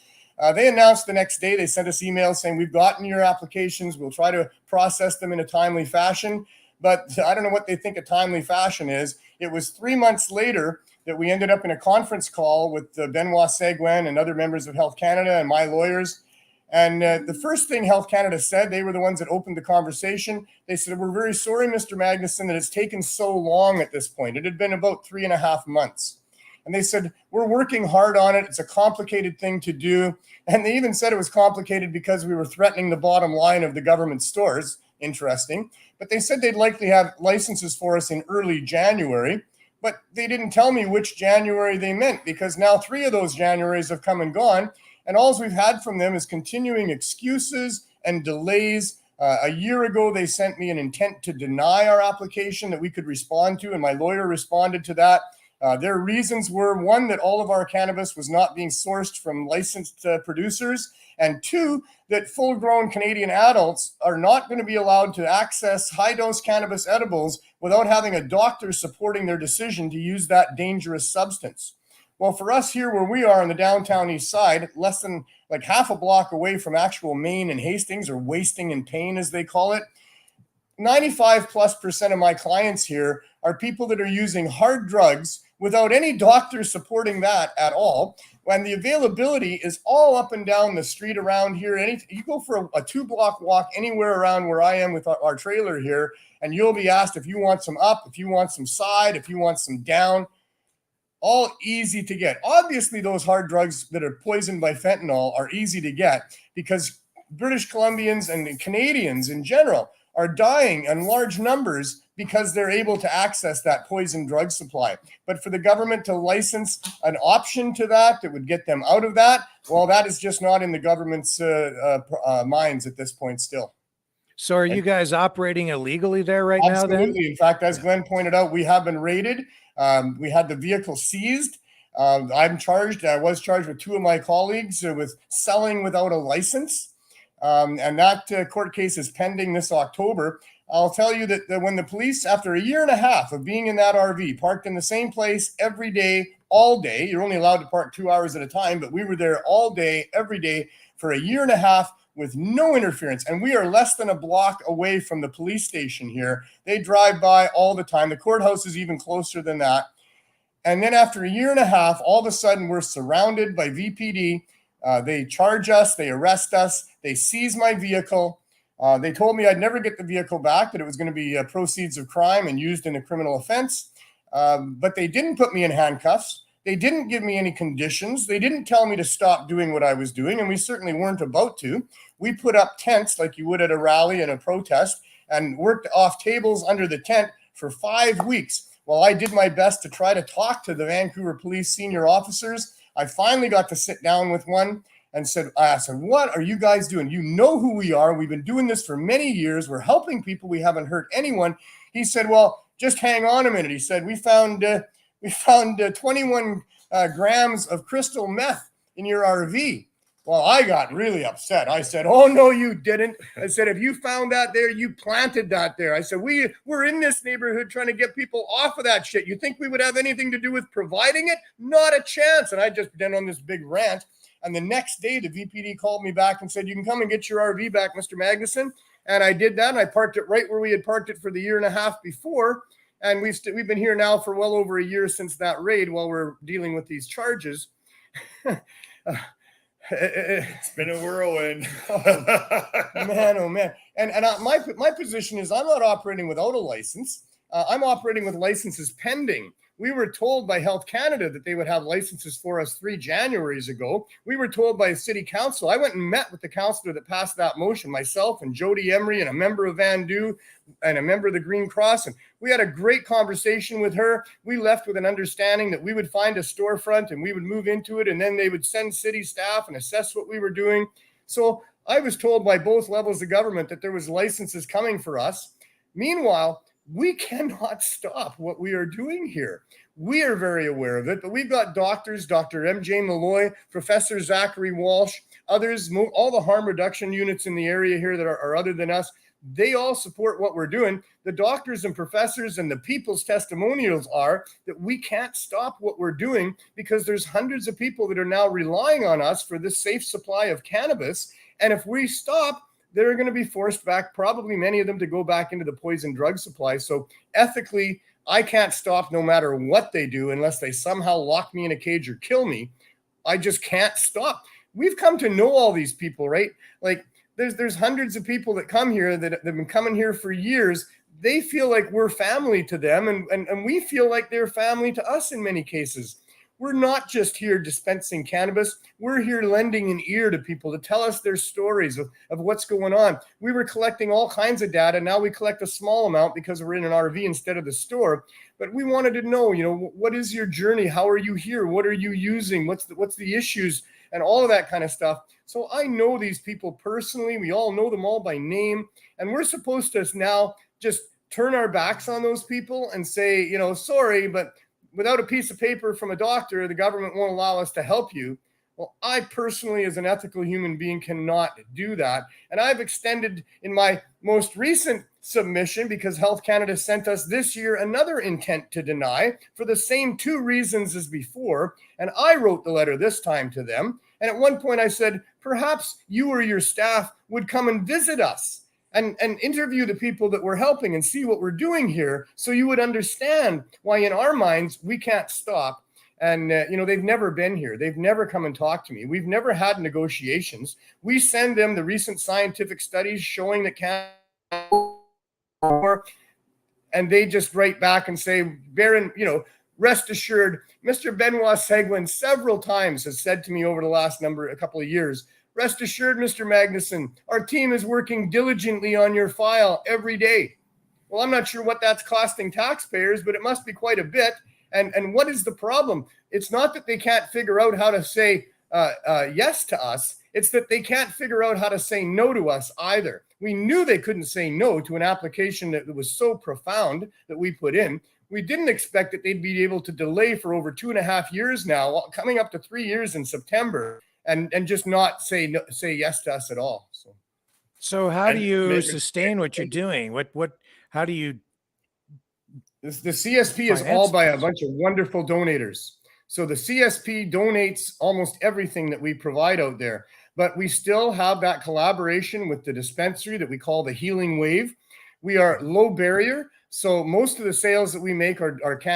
Speaker 15: They announced the next day, they sent us emails saying, we've gotten your applications, we'll try to process them in a timely fashion. But I don't know what they think a timely fashion is. It was 3 months later that we ended up in a conference call with Benoit Segwem and other members of Health Canada and my lawyers. And the first thing Health Canada said, they were the ones that opened the conversation. They said, we're very sorry, Mr. Magnuson, that it's taken so long at this point. It had been about 3.5 months. And they said, we're working hard on it. It's a complicated thing to do. And they even said it was complicated because we were threatening the bottom line of the government stores. Interesting. But they said they'd likely have licenses for us in early January. but they didn't tell me which January they meant, because now 3 of those Januaries have come and gone, and all we've had from them is continuing excuses and delays. A year ago, they sent me an intent to deny our application that we could respond to, and my lawyer responded to that. Their reasons were, 1, that all of our cannabis was not being sourced from licensed producers, and 2, that full-grown Canadian adults are not going to be allowed to access high-dose cannabis edibles without having a doctor supporting their decision to use that dangerous substance. Well, for us here where we are on the downtown east side, less than like half a block away from actual Main and Hastings, or Wasting and Pain as they call it, 95+% of my clients here are people that are using hard drugs without any doctor supporting that at all. And the availability is all up and down the street around here. You go for a 2-block walk anywhere around where I am with our trailer here, and you'll be asked if you want some up, if you want some side, if you want some down. All easy to get. Obviously, those hard drugs that are poisoned by fentanyl are easy to get because British Columbians and Canadians in general are dying in large numbers because they're able to access that poison drug supply. But for the government to license an option to that would get them out of that, well, that is just not in the government's minds at this point still.
Speaker 2: So are you guys operating illegally there right now then?
Speaker 15: Absolutely. In fact, as Glenn pointed out, we have been raided. We had the vehicle seized. I was charged with 2 of my colleagues with selling without a license. And that court case is pending this October. I'll tell you that when the police, after a year and a half of being in that RV, parked in the same place every day, all day, you're only allowed to park 2 hours at a time, but we were there all day, every day for a year and a half with no interference. And we are less than a block away from the police station here. They drive by all the time. The courthouse is even closer than that. And then after a year and a half, all of a sudden we're surrounded by VPD. They charge us, they arrest us, they seize my vehicle. They told me I'd never get the vehicle back, that it was going to be proceeds of crime and used in a criminal offense. But they didn't put me in handcuffs. They didn't give me any conditions. They didn't tell me to stop doing what I was doing, and we certainly weren't about to. We put up tents like you would at a rally and a protest and worked off tables under the tent for 5 weeks while I did my best to try to talk to the Vancouver police senior officers. I finally got to sit down with one and I said, what are you guys doing? You know who we are. We've been doing this for many years. We're helping people. We haven't hurt anyone. He said, well, just hang on a minute. He said, we found 21 grams of crystal meth in your RV. Well, I got really upset. I said, oh, no, you didn't. I said, if you found that there, you planted that there. I said, we're in this neighborhood trying to get people off of that shit. You think we would have anything to do with providing it? Not a chance. And I just went on this big rant. And the next day, the VPD called me back and said, you can come and get your RV back, Mr. Magnuson. And I did that. And I parked it right where we had parked it for the year and a half before. And we've been here now for well over a year since that raid while we're dealing with these charges.
Speaker 16: It's been a whirlwind.
Speaker 15: Oh man. And my position is I'm not operating without a license. I'm operating with licenses pending. We were told by Health Canada that they would have licenses for us 3 Januaries ago. We were told by City Council. I went and met with the councillor that passed that motion, myself and Jody Emery and a member of Vandu and a member of the Green Cross. And we had a great conversation with her. We left with an understanding that we would find a storefront and we would move into it. And then they would send city staff and assess what we were doing. So I was told by both levels of government that there was licenses coming for us. Meanwhile, we cannot stop what we are doing here. We are very aware of it, but we've got doctors, Dr. MJ Malloy, Professor Zachary Walsh, others, all the harm reduction units in the area here that are other than us. They all support what we're doing. The doctors and professors and the people's testimonials are that we can't stop what we're doing because there's hundreds of people that are now relying on us for this safe supply of cannabis. And if we stop, they're going to be forced back, probably many of them, to go back into the poison drug supply. So ethically, I can't stop no matter what they do unless they somehow lock me in a cage or kill me. I just can't stop. We've come to know all these people, right? Like there's hundreds of people that come here that have been coming here for years. They feel like we're family to them, and we feel like they're family to us in many cases. We're not just here dispensing cannabis. We're here lending an ear to people to tell us their stories of what's going on. We were collecting all kinds of data. Now we collect a small amount because we're in an RV instead of the store. But we wanted to know, what is your journey? How are you here? What are you using? What's the issues? And all of that kind of stuff. So I know these people personally. We all know them all by name. And we're supposed to now just turn our backs on those people and say, sorry, but without a piece of paper from a doctor, the government won't allow us to help you. Well, I personally, as an ethical human being, cannot do that. And I've extended in my most recent submission, because Health Canada sent us this year another intent to deny for the same two reasons as before. And I wrote the letter this time to them. And at one point I said, perhaps you or your staff would come and visit us and interview the people that we're helping and see what we're doing here, so you would understand why in our minds we can't stop. And, they've never been here. They've never come and talked to me. We've never had negotiations. We send them the recent scientific studies showing that cannabis, and they just write back and say, Baron, rest assured, Mr. Benoit Seguin several times has said to me over the last a couple of years, rest assured, Mr. Magnuson, our team is working diligently on your file every day. Well, I'm not sure what that's costing taxpayers, but it must be quite a bit. And what is the problem? It's not that they can't figure out how to say yes to us. It's that they can't figure out how to say no to us either. We knew they couldn't say no to an application that was so profound that we put in. We didn't expect that they'd be able to delay for over 2.5 years now, coming up to 3 years in September, and just not say yes to us at all.
Speaker 2: So how do you sustain what you're doing? How do you?
Speaker 15: The CSP is all by a bunch of wonderful donators. So the CSP donates almost everything that we provide out there, but we still have that collaboration with the dispensary that we call the Healing Wave. We are low barrier. So most of the sales that we make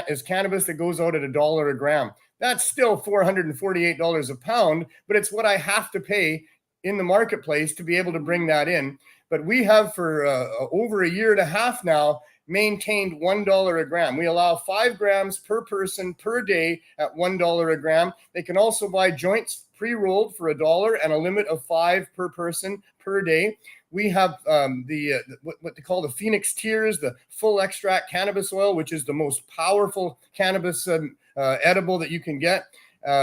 Speaker 15: is cannabis that goes out at $1 a gram. That's still $448 a pound, but it's what I have to pay in the marketplace to be able to bring that in. But we have for over a year and a half now maintained $1 a gram. We allow 5 grams per person per day at $1 a gram. They can also buy joints pre-rolled for $1 and a limit of 5 per person per day. We have what they call the Phoenix Tears, the full extract cannabis oil, which is the most powerful cannabis edible that you can get.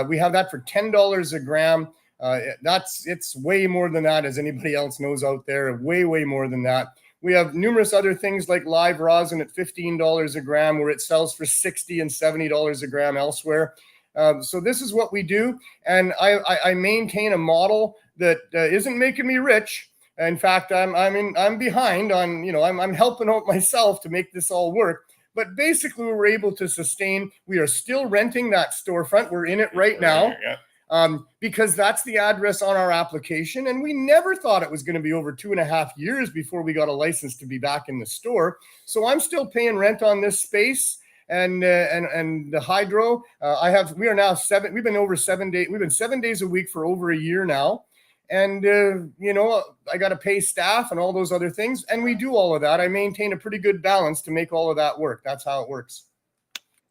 Speaker 15: We have that for $10 a gram. It's way more than that, as anybody else knows out there, way more than that. We have numerous other things like live rosin at $15 a gram, where it sells for $60 and $70 a gram elsewhere. So this is what we do. And I maintain a model that isn't making me rich. In fact, I'm behind on, I'm helping out myself to make this all work. But basically, we're able to sustain. We are still renting that storefront. We're in it right now. Because that's the address on our application. And we never thought it was going to be over 2.5 years before we got a license to be back in the store. So I'm still paying rent on this space and the hydro. We are now we've been over 7 days. We've been 7 days a week for over a year now. And, I got to pay staff and all those other things. And we do all of that. I maintain a pretty good balance to make all of that work. That's how it works.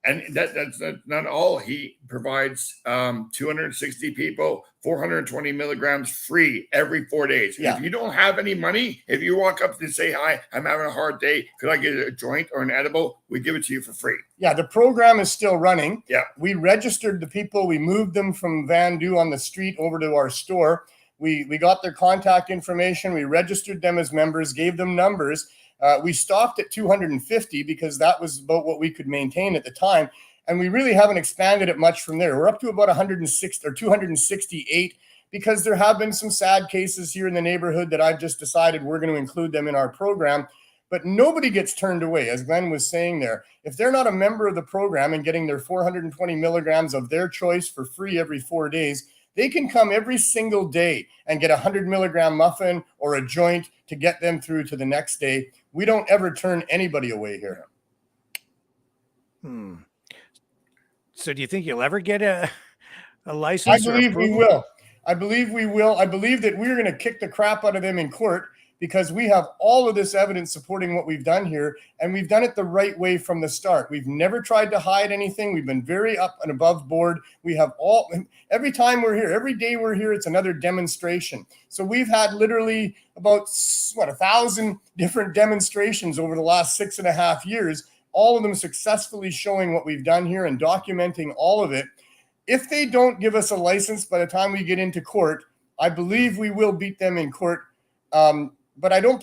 Speaker 16: And that's not all. He provides 260 people 420 milligrams free every 4 days.
Speaker 15: Yeah.
Speaker 16: If you don't have any money, if you walk up and say, hi, I'm having a hard day, could I get a joint or an edible? We give it to you for free.
Speaker 15: Yeah, the program is still running.
Speaker 16: Yeah.
Speaker 15: We registered the people. We moved them from Vandu on the street over to our store. We got their contact information. We registered them as members, gave them numbers. We stopped at 250 because that was about what we could maintain at the time. And we really haven't expanded it much from there. We're up to about 106 or 268 because there have been some sad cases here in the neighborhood that I've just decided we're going to include them in our program. But nobody gets turned away, as Glenn was saying there. If they're not a member of the program and getting their 420 milligrams of their choice for free every 4 days, they can come every single day and get a 100 milligram muffin or a joint to get them through to the next day. We don't ever turn anybody away here.
Speaker 2: So do you think you'll ever get a license?
Speaker 15: I believe we will. I believe we will. I believe that we're going to kick the crap out of them in court because we have all of this evidence supporting what we've done here, and we've done it the right way from the start. We've never tried to hide anything. We've been very up and above board. We have every time we're here, every day we're here, it's another demonstration. So we've had literally about 1,000 different demonstrations over the last 6.5 years, all of them successfully showing what we've done here and documenting all of it. If they don't give us a license by the time we get into court, I believe we will beat them in court. But I don't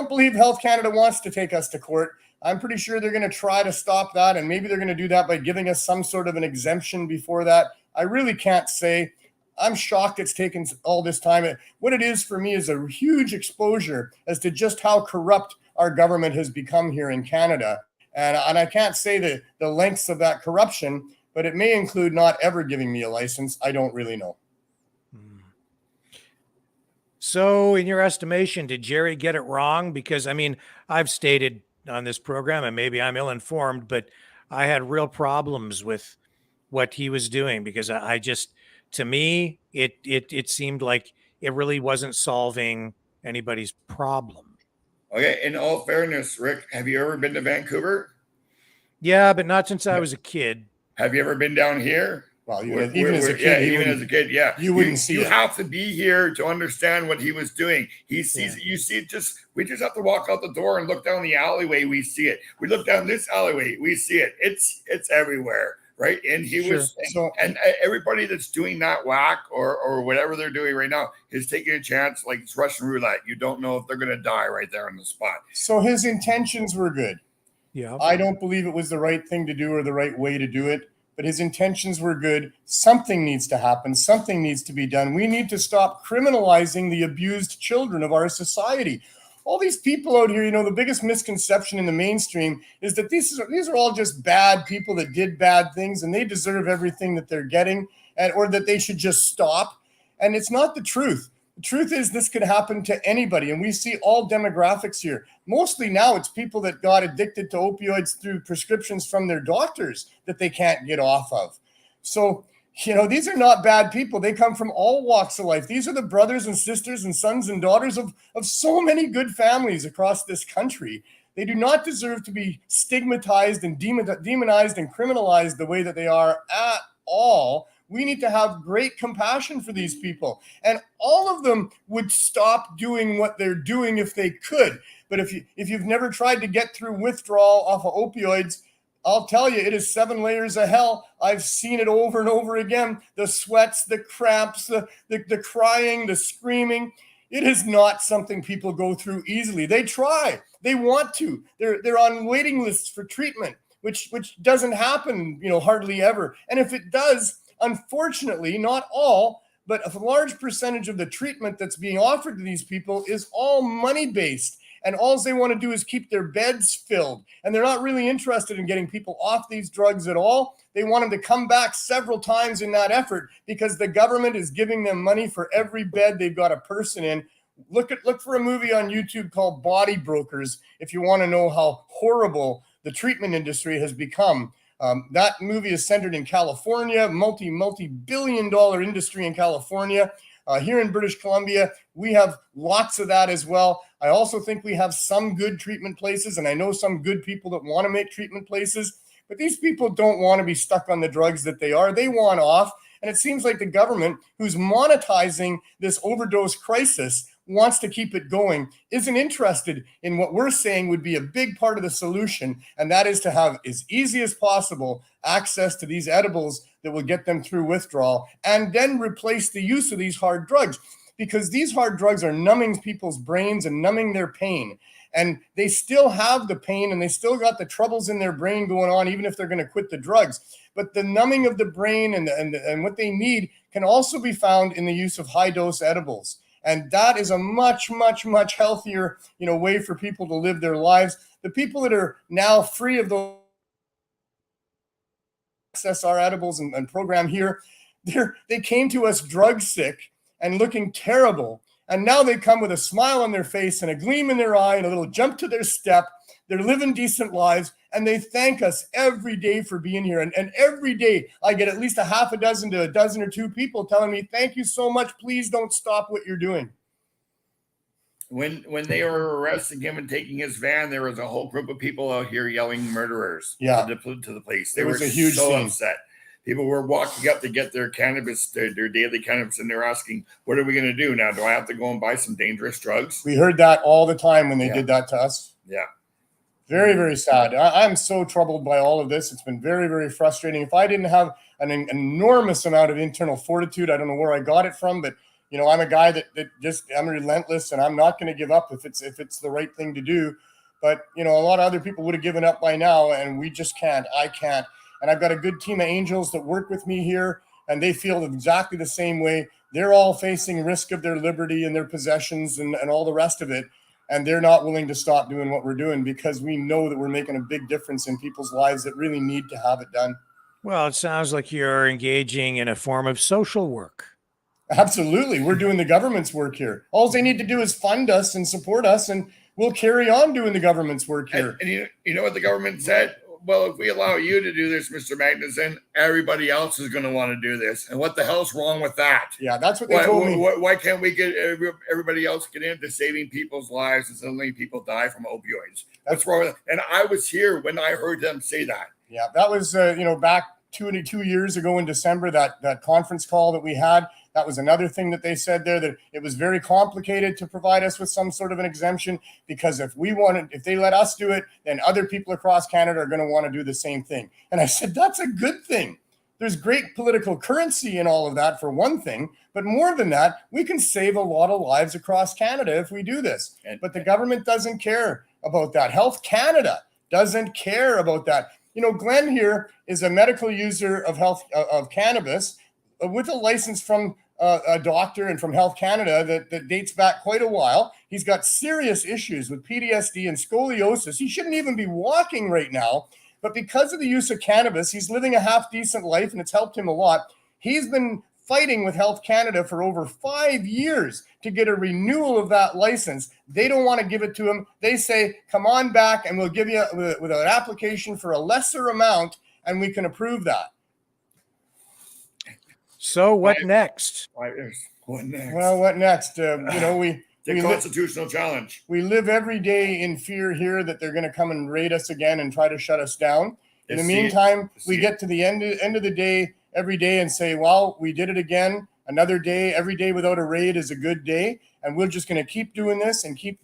Speaker 15: believe Health Canada wants to take us to court. I'm pretty sure they're going to try to stop that, and maybe they're going to do that by giving us some sort of an exemption before that. I really can't say. I'm shocked it's taken all this time. What it is for me is a huge exposure as to just how corrupt our government has become here in Canada. And I can't say the lengths of that corruption, but it may include not ever giving me a license. I don't really know.
Speaker 2: So in your estimation, did Jerry get it wrong? Because I mean, I've stated on this program, and maybe I'm ill-informed, but I had real problems with what he was doing, because I just, to me, it seemed like it really wasn't solving anybody's problem.
Speaker 16: Okay, in all fairness, Rick, have you ever been to Vancouver?
Speaker 2: Yeah, but not since I was a kid.
Speaker 16: Have you ever been down here?
Speaker 15: Well, even as a kid,
Speaker 16: yeah.
Speaker 15: You wouldn't see it.
Speaker 16: You have to be here to understand what he was doing. He sees it. You see it. We just have to walk out the door and look down the alleyway. We see it. We look down this alleyway. We see it. It's everywhere, right? And he was, and everybody that's doing that whack or whatever they're doing right now is taking a chance, like it's Russian roulette. You don't know if they're going to die right there on the spot.
Speaker 15: So his intentions were good.
Speaker 2: Yeah.
Speaker 15: I don't believe it was the right thing to do or the right way to do it. But his intentions were good. Something needs to happen. Something needs to be done. We need to stop criminalizing the abused children of our society. All these people out here, the biggest misconception in the mainstream is that these are all just bad people that did bad things and they deserve everything that they're getting, or that they should just stop. And it's not the truth. The truth is this could happen to anybody, and we see all demographics here. Mostly now it's people that got addicted to opioids through prescriptions from their doctors that they can't get off of. So, these are not bad people. They come from all walks of life. These are the brothers and sisters and sons and daughters of so many good families across this country. They do not deserve to be stigmatized and demonized and criminalized the way that they are at all. We need to have great compassion for these people. And all of them would stop doing what they're doing if they could. But if you've never tried to get through withdrawal off of opioids, I'll tell you, it is 7 layers of hell. I've seen it over and over again. The sweats, the cramps, the crying, the screaming. It is not something people go through easily. They try. They want to. They're on waiting lists for treatment, which doesn't happen, hardly ever. And if it does, unfortunately, not all, but a large percentage of the treatment that's being offered to these people is all money-based. And all they want to do is keep their beds filled. And they're not really interested in getting people off these drugs at all. They want them to come back several times in that effort because the government is giving them money for every bed they've got a person in. Look for a movie on YouTube called Body Brokers if you want to know how horrible the treatment industry has become. That movie is centered in California, multi-billion-dollar industry in California. Here in British Columbia, we have lots of that as well. I also think we have some good treatment places, and I know some good people that want to make treatment places, but these people don't want to be stuck on the drugs that they are. They want off, and it seems like the government, who's monetizing this overdose crisis, wants to keep it going, isn't interested in what we're saying would be a big part of the solution, and that is to have as easy as possible access to these edibles that will get them through withdrawal, and then replace the use of these hard drugs, because these hard drugs are numbing people's brains and numbing their pain, and they still have the pain and they still got the troubles in their brain going on, even if they're going to quit the drugs. But the numbing of the brain and what they need can also be found in the use of high-dose edibles. And that is a much, much, much healthier, way for people to live their lives. The people that are now free of those access our edibles and program here, they came to us drug sick and looking terrible. And now they come with a smile on their face and a gleam in their eye and a little jump to their step. They're living decent lives, and they thank us every day for being here. And every day I get at least a half a dozen to a dozen or two people telling me, thank you so much. Please don't stop what you're doing.
Speaker 16: When they were arresting him and taking his van, there was a whole group of people out here yelling murderers
Speaker 15: Yeah.
Speaker 16: to the police. They
Speaker 15: It
Speaker 16: were
Speaker 15: was a huge
Speaker 16: so
Speaker 15: scene.
Speaker 16: upset. People were walking up to get their cannabis, their daily cannabis, and they're asking, what are we going to do now? Do I have to go and buy some dangerous drugs?
Speaker 15: We heard that all the time when they
Speaker 16: Yeah.
Speaker 15: did that to us.
Speaker 16: Yeah.
Speaker 15: Very, very sad. I'm so troubled by all of this. It's been very, very frustrating. If I didn't have an enormous amount of internal fortitude, I don't know where I got it from, but you know, I'm a guy that just, I'm relentless, and I'm not going to give up if it's the right thing to do. But you know, a lot of other people would have given up by now, and we just can't. I can't. And I've got a good team of angels that work with me here, and they feel exactly the same way. They're all facing risk of their liberty and their possessions and all the rest of it. And they're not willing to stop doing what we're doing because we know that we're making a big difference in people's lives that really need to have it done.
Speaker 2: Well, it sounds like you're engaging in a form of social work.
Speaker 15: Absolutely. We're doing the government's work here. All they need to do is fund us and support us, and we'll carry on doing the government's work here.
Speaker 16: And you know what the government said? Well, if we allow you to do this, Mr. Magnuson, everybody else is going to want to do this. And what the hell's wrong with that?
Speaker 15: Yeah, that's what they told me.
Speaker 16: Why can't we get everybody else get into saving people's lives and suddenly people die from opioids? What's wrong with it? And I was here when I heard them say that.
Speaker 15: Yeah, that was, back 2 years ago in December, that conference call that we had. That was another thing that they said there, that it was very complicated to provide us with some sort of an exemption, because if they let us do it, then other people across Canada are going to want to do the same thing. And I said, that's a good thing. There's great political currency in all of that, for one thing, but more than that, we can save a lot of lives across Canada if we do this. But the government doesn't care about that. Health Canada doesn't care about that. You know, Glenn here is a medical user of cannabis with a license from a doctor and from Health Canada that dates back quite a while. He's got serious issues with PTSD and scoliosis. He shouldn't even be walking right now, but because of the use of cannabis, he's living a half-decent life, and it's helped him a lot. He's been fighting with Health Canada for over 5 years to get a renewal of that license. They don't want to give it to him. They say, come on back and we'll give you with an application for a lesser amount, and we can approve that.
Speaker 2: So what next?
Speaker 16: What next?
Speaker 15: Well, what next?
Speaker 16: The constitutional challenge.
Speaker 15: We live every day in fear here that they're going to come and raid us again and try to shut us down. In the meantime, we get to the end of the day every day and say, well, we did it again. Another day, every day without a raid is a good day. And we're just going to keep doing this and keep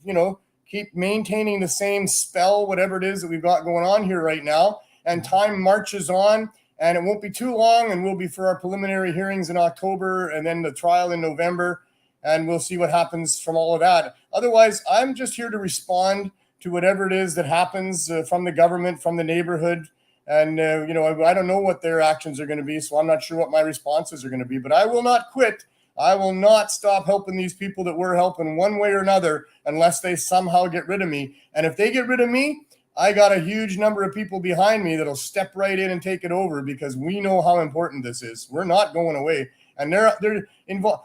Speaker 15: maintaining the same spell, whatever it is that we've got going on here right now. And time marches on. And it won't be too long, and we'll be for our preliminary hearings in October and then the trial in November, and we'll see what happens from all of that. Otherwise, I'm just here to respond to whatever it is that happens from the government, from the neighborhood. And, I don't know what their actions are going to be, so I'm not sure what my responses are going to be. But I will not quit. I will not stop helping these people that we're helping one way or another unless they somehow get rid of me. And if they get rid of me, I got a huge number of people behind me that'll step right in and take it over, because we know how important this is. We're not going away, and they're involved.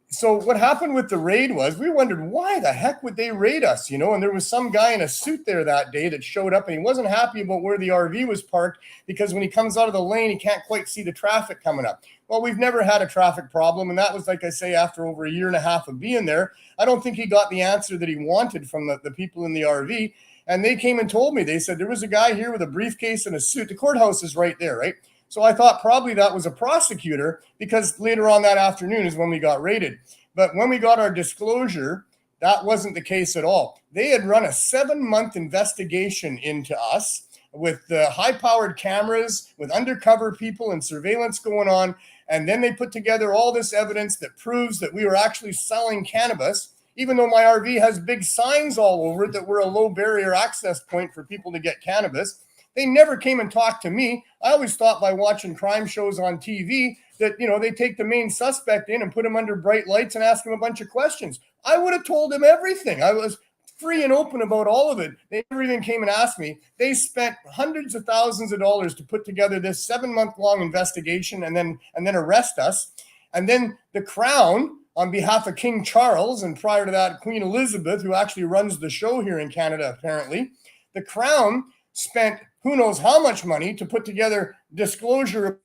Speaker 15: So what happened with the raid was, we wondered, why the heck would they raid us? And there was some guy in a suit there that day that showed up, and he wasn't happy about where the RV was parked, because when he comes out of the lane, he can't quite see the traffic coming up. Well, we've never had a traffic problem, and that was, like I say, after over 1.5 years of being there. I don't think he got the answer that he wanted from the people in the RV. And they came and told me, they said, there was a guy here with a briefcase and a suit. The courthouse is right there, right? So I thought probably that was a prosecutor, because later on that afternoon is when we got raided. But when we got our disclosure, that wasn't the case at all. They had run a 7-month investigation into us with high-powered cameras, with undercover people and surveillance going on. And then they put together all this evidence that proves that we were actually selling cannabis, even though my RV has big signs all over it that we're a low barrier access point for people to get cannabis. They never came and talked to me. I always thought by watching crime shows on TV that, they take the main suspect in and put him under bright lights and ask him a bunch of questions. I would have told him everything. I was free and open about all of it. They never even came and asked me. They spent hundreds of thousands of dollars to put together this 7-month-long investigation and then arrest us. And then the Crown, on behalf of King Charles, and prior to that, Queen Elizabeth, who actually runs the show here in Canada, apparently, the Crown spent who knows how much money to put together disclosure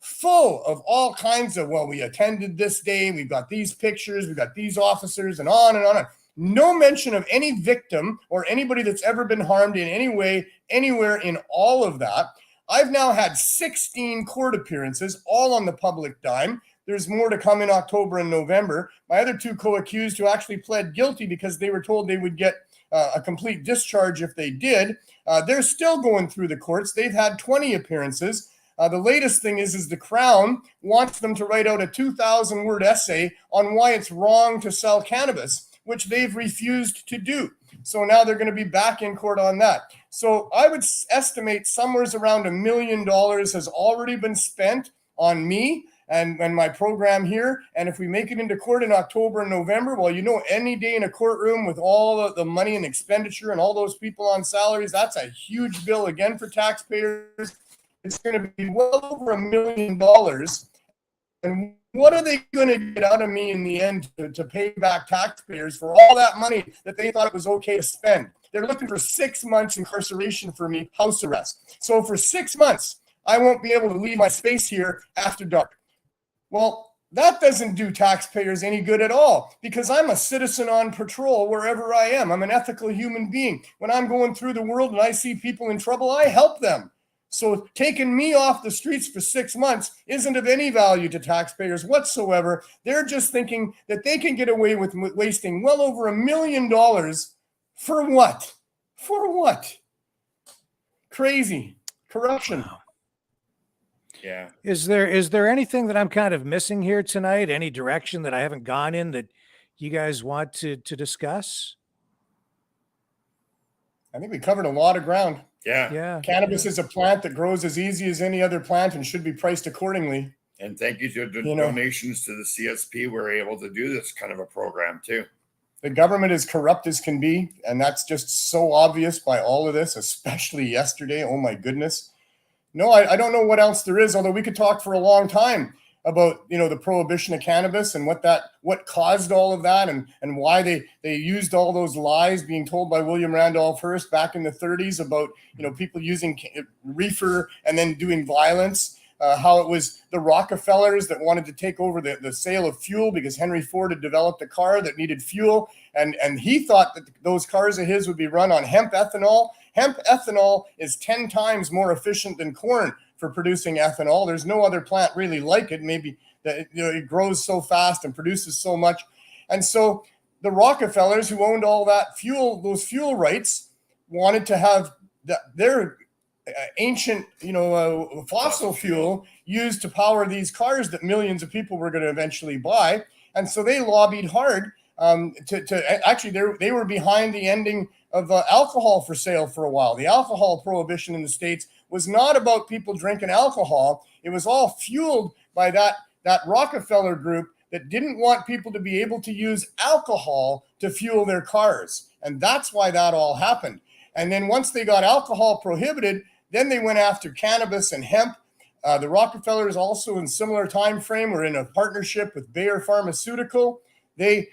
Speaker 15: full of all kinds of, well, we attended this day, we've got these pictures, we've got these officers, and on and on. And no mention of any victim or anybody that's ever been harmed in any way, anywhere in all of that. I've now had 16 court appearances, all on the public dime. There's more to come in October and November. My other two co-accused who actually pled guilty because they were told they would get a complete discharge if they did, they're still going through the courts. They've had 20 appearances. The latest thing is the Crown wants them to write out a 2,000-word essay on why it's wrong to sell cannabis, which they've refused to do. So now they're going to be back in court on that. So I would estimate somewhere around $1 million has already been spent on me and my program here. And if we make it into court in October and November, well, any day in a courtroom with all the money and expenditure and all those people on salaries, that's a huge bill again for taxpayers. It's going to be well over $1 million. And what are they going to get out of me in the end to pay back taxpayers for all that money that they thought it was okay to spend? They're looking for 6 months incarceration for me, house arrest. So for 6 months, I won't be able to leave my space here after dark. Well, that doesn't do taxpayers any good at all because I'm a citizen on patrol wherever I am. I'm an ethical human being. When I'm going through the world and I see people in trouble, I help them. So taking me off the streets for 6 months isn't of any value to taxpayers whatsoever. They're just thinking that they can get away with wasting well over $1 million for what? For what? Crazy. Corruption.
Speaker 2: Wow.
Speaker 16: Yeah.
Speaker 2: Is there anything that I'm kind of missing here tonight? Any direction that I haven't gone in that you guys want to discuss?
Speaker 15: I think we covered a lot of ground.
Speaker 16: Yeah.
Speaker 15: Cannabis is a plant that grows as easy as any other plant and should be priced accordingly.
Speaker 16: And thank you to the donations to the CSP, we're able to do this kind of a program too.
Speaker 15: The government is corrupt as can be, and that's just so obvious by all of this, especially yesterday. Oh my goodness. No, I don't know what else there is, although we could talk for a long time about the prohibition of cannabis and what caused all of that and why they used all those lies being told by William Randolph Hearst back in the 30s about people using reefer and then doing violence. How it was the Rockefellers that wanted to take over the sale of fuel because Henry Ford had developed a car that needed fuel. And he thought that those cars of his would be run on hemp ethanol. Hemp ethanol is 10 times more efficient than corn for producing ethanol. There's no other plant really like it. Maybe that it grows so fast and produces so much. And so the Rockefellers who owned all that fuel, those fuel rights, wanted to have their ancient, fossil fuel used to power these cars that millions of people were going to eventually buy. And so they lobbied hard they were behind the ending of alcohol for sale for a while. The alcohol prohibition in the States was not about people drinking alcohol. It was all fueled by that Rockefeller group that didn't want people to be able to use alcohol to fuel their cars. And that's why that all happened. And then once they got alcohol prohibited, then they went after cannabis and hemp. The Rockefellers also in similar time frame were in a partnership with Bayer Pharmaceutical. They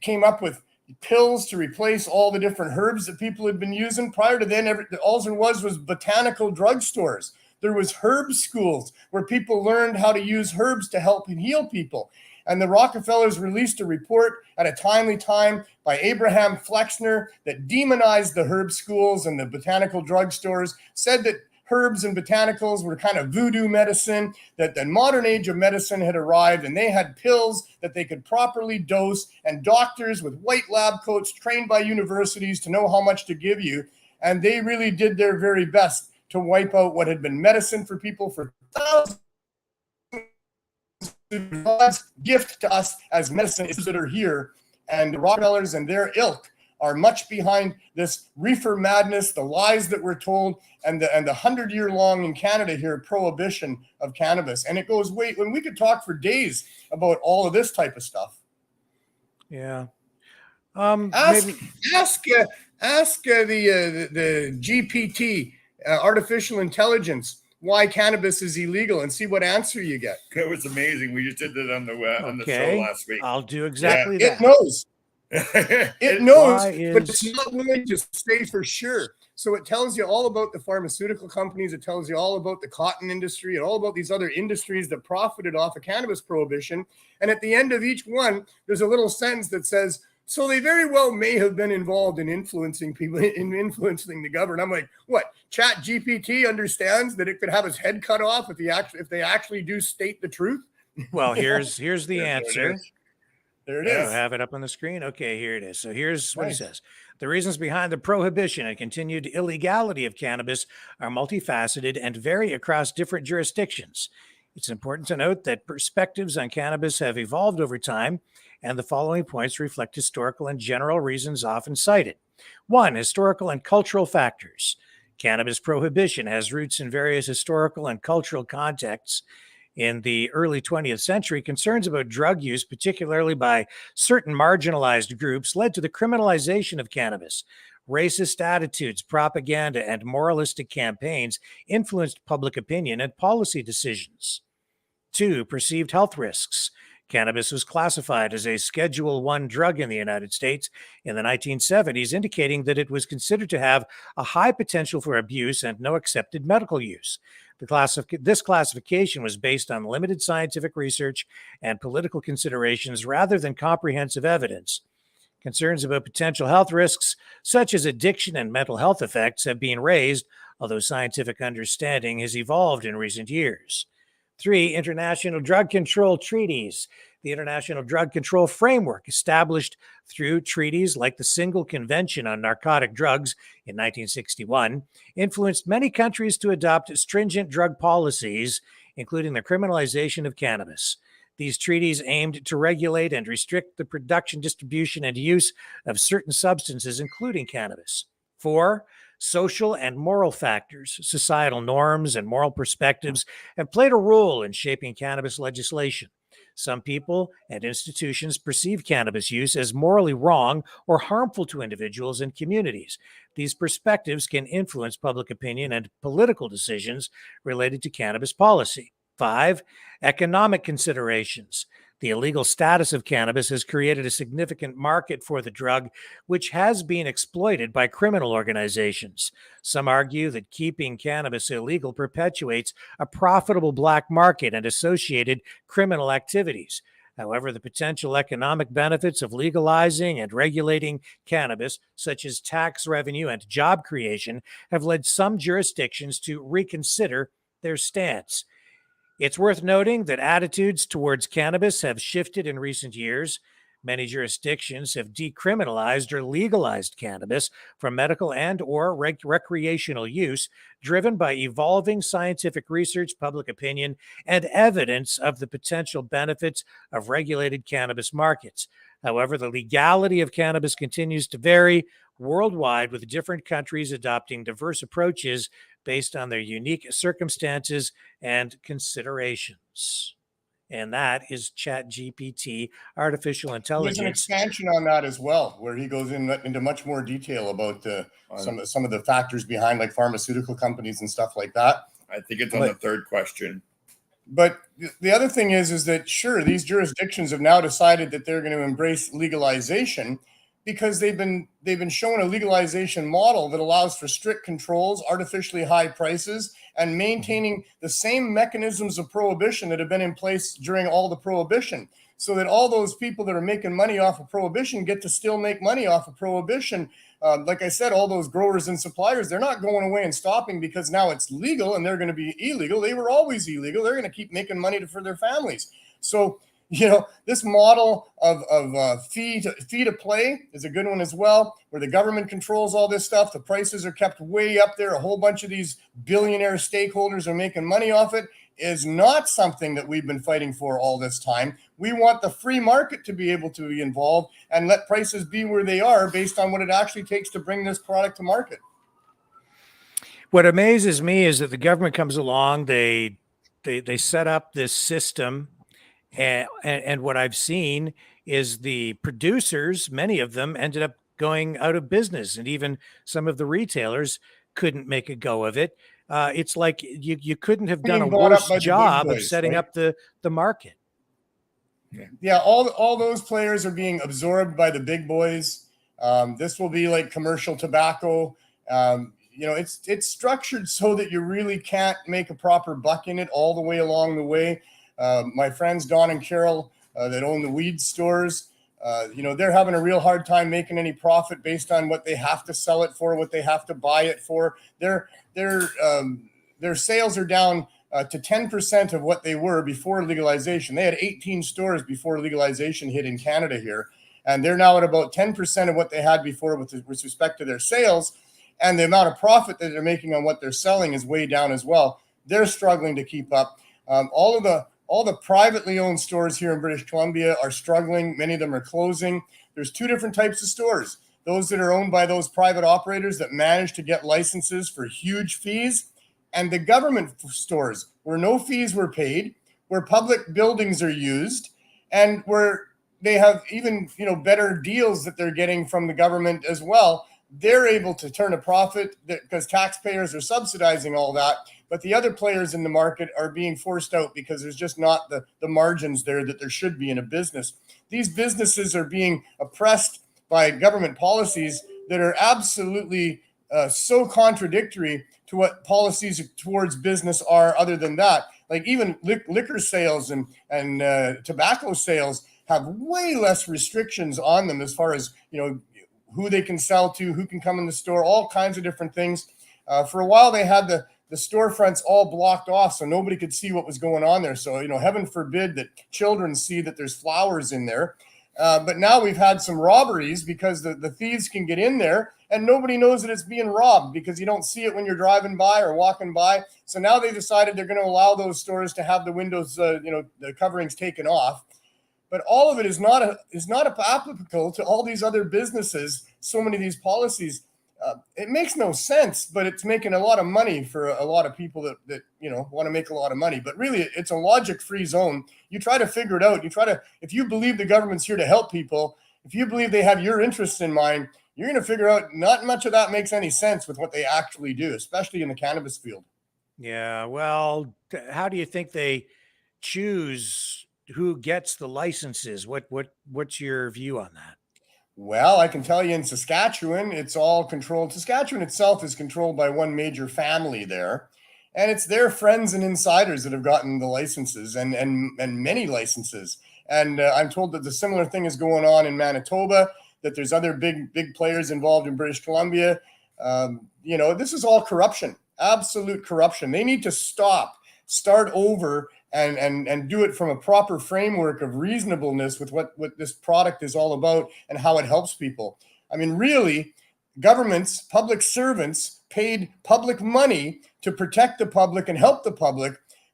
Speaker 15: came up with pills to replace all the different herbs that people had been using. Prior to then, all there was botanical drugstores. There was herb schools where people learned how to use herbs to help and heal people. And the Rockefellers released a report at a timely time by Abraham Flexner that demonized the herb schools and the botanical drugstores, said that herbs and botanicals were kind of voodoo medicine, that the modern age of medicine had arrived and they had pills that they could properly dose and doctors with white lab coats trained by universities to know how much to give you. And they really did their very best to wipe out what had been medicine for people for thousands. God's gift to us as medicine is that are here, and the Rockefellers and their ilk are much behind this reefer madness, the lies that we're told, and the 100-year-long in Canada here prohibition of cannabis. And it goes when we could talk for days about all of this type of stuff.
Speaker 2: Yeah.
Speaker 15: Ask the GPT, artificial intelligence, why cannabis is illegal, and see what answer you get.
Speaker 16: It was amazing. We just did that on the show last week.
Speaker 2: I'll do exactly that.
Speaker 15: It knows. It knows, but it's not willing to say for sure. So it tells you all about the pharmaceutical companies. It tells you all about the cotton industry and all about these other industries that profited off of cannabis prohibition. And at the end of each one, there's a little sentence that says, so they very well may have been involved in influencing people, in influencing the government. I'm like, what? Chat GPT understands that it could have his head cut off if they actually do state the truth?
Speaker 2: Well, here's the answer.
Speaker 15: There it
Speaker 2: I
Speaker 15: is.
Speaker 2: have it up on the screen. Okay, here it is. So here's what it
Speaker 15: Nice.
Speaker 2: says. The reasons behind the prohibition and continued illegality of cannabis are multifaceted and vary across different jurisdictions. It's important to note that perspectives on cannabis have evolved over time, and the following points reflect historical and general reasons often cited. 1. Historical and cultural factors. Cannabis prohibition has roots in various historical and cultural contexts. In the early 20th century, concerns about drug use, particularly by certain marginalized groups, led to the criminalization of cannabis. Racist attitudes, propaganda, and moralistic campaigns influenced public opinion and policy decisions. 2. Perceived health risks. Cannabis was classified as a Schedule I drug in the United States in the 1970s, indicating that it was considered to have a high potential for abuse and no accepted medical use. This classification was based on limited scientific research and political considerations rather than comprehensive evidence. Concerns about potential health risks, such as addiction and mental health effects, have been raised, although scientific understanding has evolved in recent years. 3. International drug control treaties. The International Drug Control Framework, established through treaties like the Single Convention on Narcotic Drugs in 1961, influenced many countries to adopt stringent drug policies, including the criminalization of cannabis. These treaties aimed to regulate and restrict the production, distribution, and use of certain substances, including cannabis. 4. Social and moral factors. Societal norms and moral perspectives have played a role in shaping cannabis legislation. Some people and institutions perceive cannabis use as morally wrong or harmful to individuals and communities. These perspectives can influence public opinion and political decisions related to cannabis policy. 5. Economic considerations. The illegal status of cannabis has created a significant market for the drug, which has been exploited by criminal organizations. Some argue that keeping cannabis illegal perpetuates a profitable black market and associated criminal activities. However, the potential economic benefits of legalizing and regulating cannabis, such as tax revenue and job creation, have led some jurisdictions to reconsider their stance. It's worth noting that attitudes towards cannabis have shifted in recent years. Many jurisdictions have decriminalized or legalized cannabis for medical and/or recreational use, driven by evolving scientific research, public opinion, and evidence of the potential benefits of regulated cannabis markets. However, the legality of cannabis continues to vary worldwide, with different countries adopting diverse approaches based on their unique circumstances and considerations. And that is ChatGPT, artificial intelligence.
Speaker 15: There's an expansion on that as well, where he goes into much more detail about some of the factors behind, like pharmaceutical companies and stuff like that.
Speaker 16: I think it's on the third question.
Speaker 15: But the other thing is that, sure, these jurisdictions have now decided that they're going to embrace legalization, because they've been shown a legalization model that allows for strict controls, artificially high prices, and maintaining the same mechanisms of prohibition that have been in place during all the prohibition, so that all those people that are making money off of prohibition get to still make money off of prohibition. Like I said, all those growers and suppliers, they're not going away and stopping because now it's legal and they're going to be illegal. They were always illegal. They're going to keep making money for their families. So, you know, this model of fee to play is a good one as well, where the government controls all this stuff. The prices are kept way up there. A whole bunch of these billionaire stakeholders are making money off it. Is not something that we've been fighting for all this time. We want the free market to be able to be involved and let prices be where they are based on what it actually takes to bring this product to market.
Speaker 2: What amazes me is that the government comes along, they set up this system, and what I've seen is the producers, many of them ended up going out of business, and even some of the retailers couldn't make a go of it. It's like you couldn't have done a worse job of setting up the market.
Speaker 15: Yeah, all those players are being absorbed by the big boys. This will be like commercial tobacco. it's structured so that you really can't make a proper buck in it all the way along the way. My friends Don and Carol that own the weed stores, they're having a real hard time making any profit based on what they have to sell it for, what they have to buy it for. Their sales are down to 10% of what they were before legalization. They had 18 stores before legalization hit in Canada here, and they're now at about 10% of what they had before with respect to their sales, and the amount of profit that they're making on what they're selling is way down as well. They're struggling to keep up. All the privately owned stores here in British Columbia are struggling. Many of them are closing. There's two different types of stores. Those that are owned by those private operators that manage to get licenses for huge fees, and the government stores where no fees were paid, where public buildings are used, and where they have even better deals that they're getting from the government as well. They're able to turn a profit because taxpayers are subsidizing all that. But the other players in the market are being forced out because there's just not the margins there that there should be in a business. These businesses are being oppressed by government policies that are absolutely so contradictory to what policies towards business are other than that. Like even liquor sales and tobacco sales have way less restrictions on them as far as, who they can sell to, who can come in the store, all kinds of different things. For a while, they had the storefronts all blocked off so nobody could see what was going on there. So, heaven forbid that children see that there's flowers in there. But now we've had some robberies because the thieves can get in there and nobody knows that it's being robbed because you don't see it when you're driving by or walking by. So now they decided they're going to allow those stores to have the windows, the coverings taken off. But all of it is not applicable to all these other businesses. So many of these policies, it makes no sense, but it's making a lot of money for a lot of people that want to make a lot of money. But really, it's a logic-free zone. You try to figure it out. If you believe the government's here to help people, if you believe they have your interests in mind, you're going to figure out not much of that makes any sense with what they actually do, especially in the cannabis field.
Speaker 2: Yeah. Well, how do you think they choose who gets the licenses? What's your view on that?
Speaker 15: Well, I can tell you in Saskatchewan, it's all controlled. Saskatchewan itself is controlled by one major family there, and it's their friends and insiders that have gotten the licenses and many licenses. And I'm told that the similar thing is going on in Manitoba, that there's other big players involved in British Columbia. This is all corruption, absolute corruption. They need to start over and do it from a proper framework of reasonableness with what this product is all about and how it helps people. I mean, really, governments, public servants paid public money to protect the public and help the public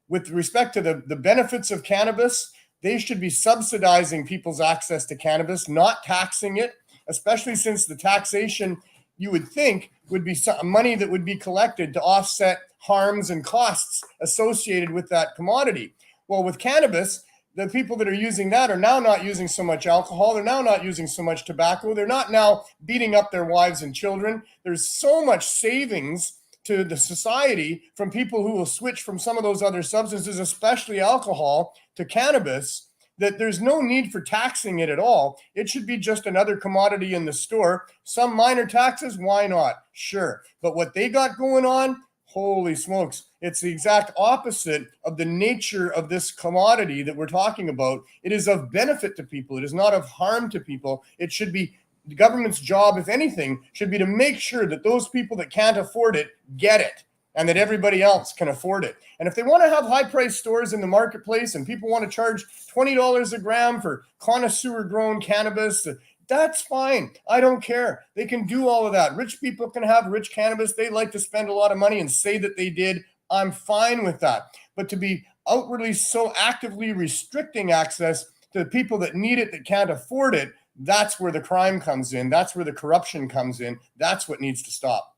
Speaker 15: with respect to the benefits of cannabis. They should be subsidizing people's access to cannabis, not taxing it, especially since the taxation, you would think, would be money that would be collected to offset harms and costs associated with that commodity. Well, with cannabis, the people that are using that are now not using so much alcohol. They're now not using so much tobacco. They're not now beating up their wives and children. There's so much savings to the society from people who will switch from some of those other substances, especially alcohol, to cannabis, that there's no need for taxing it at all. It should be just another commodity in the store. Some minor taxes, why not? Sure. But what they got going on, holy smokes, it's the exact opposite of the nature of this commodity that we're talking about. It is of benefit to people. It is not of harm to people. It should be the government's job, if anything, should be to make sure that those people that can't afford it get it, and that everybody else can afford it. And if they want to have high-priced stores in the marketplace and people want to charge $20 a gram for connoisseur-grown cannabis, that's fine. I don't care. They can do all of that. Rich people can have rich cannabis. They like to spend a lot of money and say that they did. I'm fine with that. But to be outwardly so actively restricting access to the people that need it, that can't afford it, that's where the crime comes in. That's where the corruption comes in. That's what needs to stop.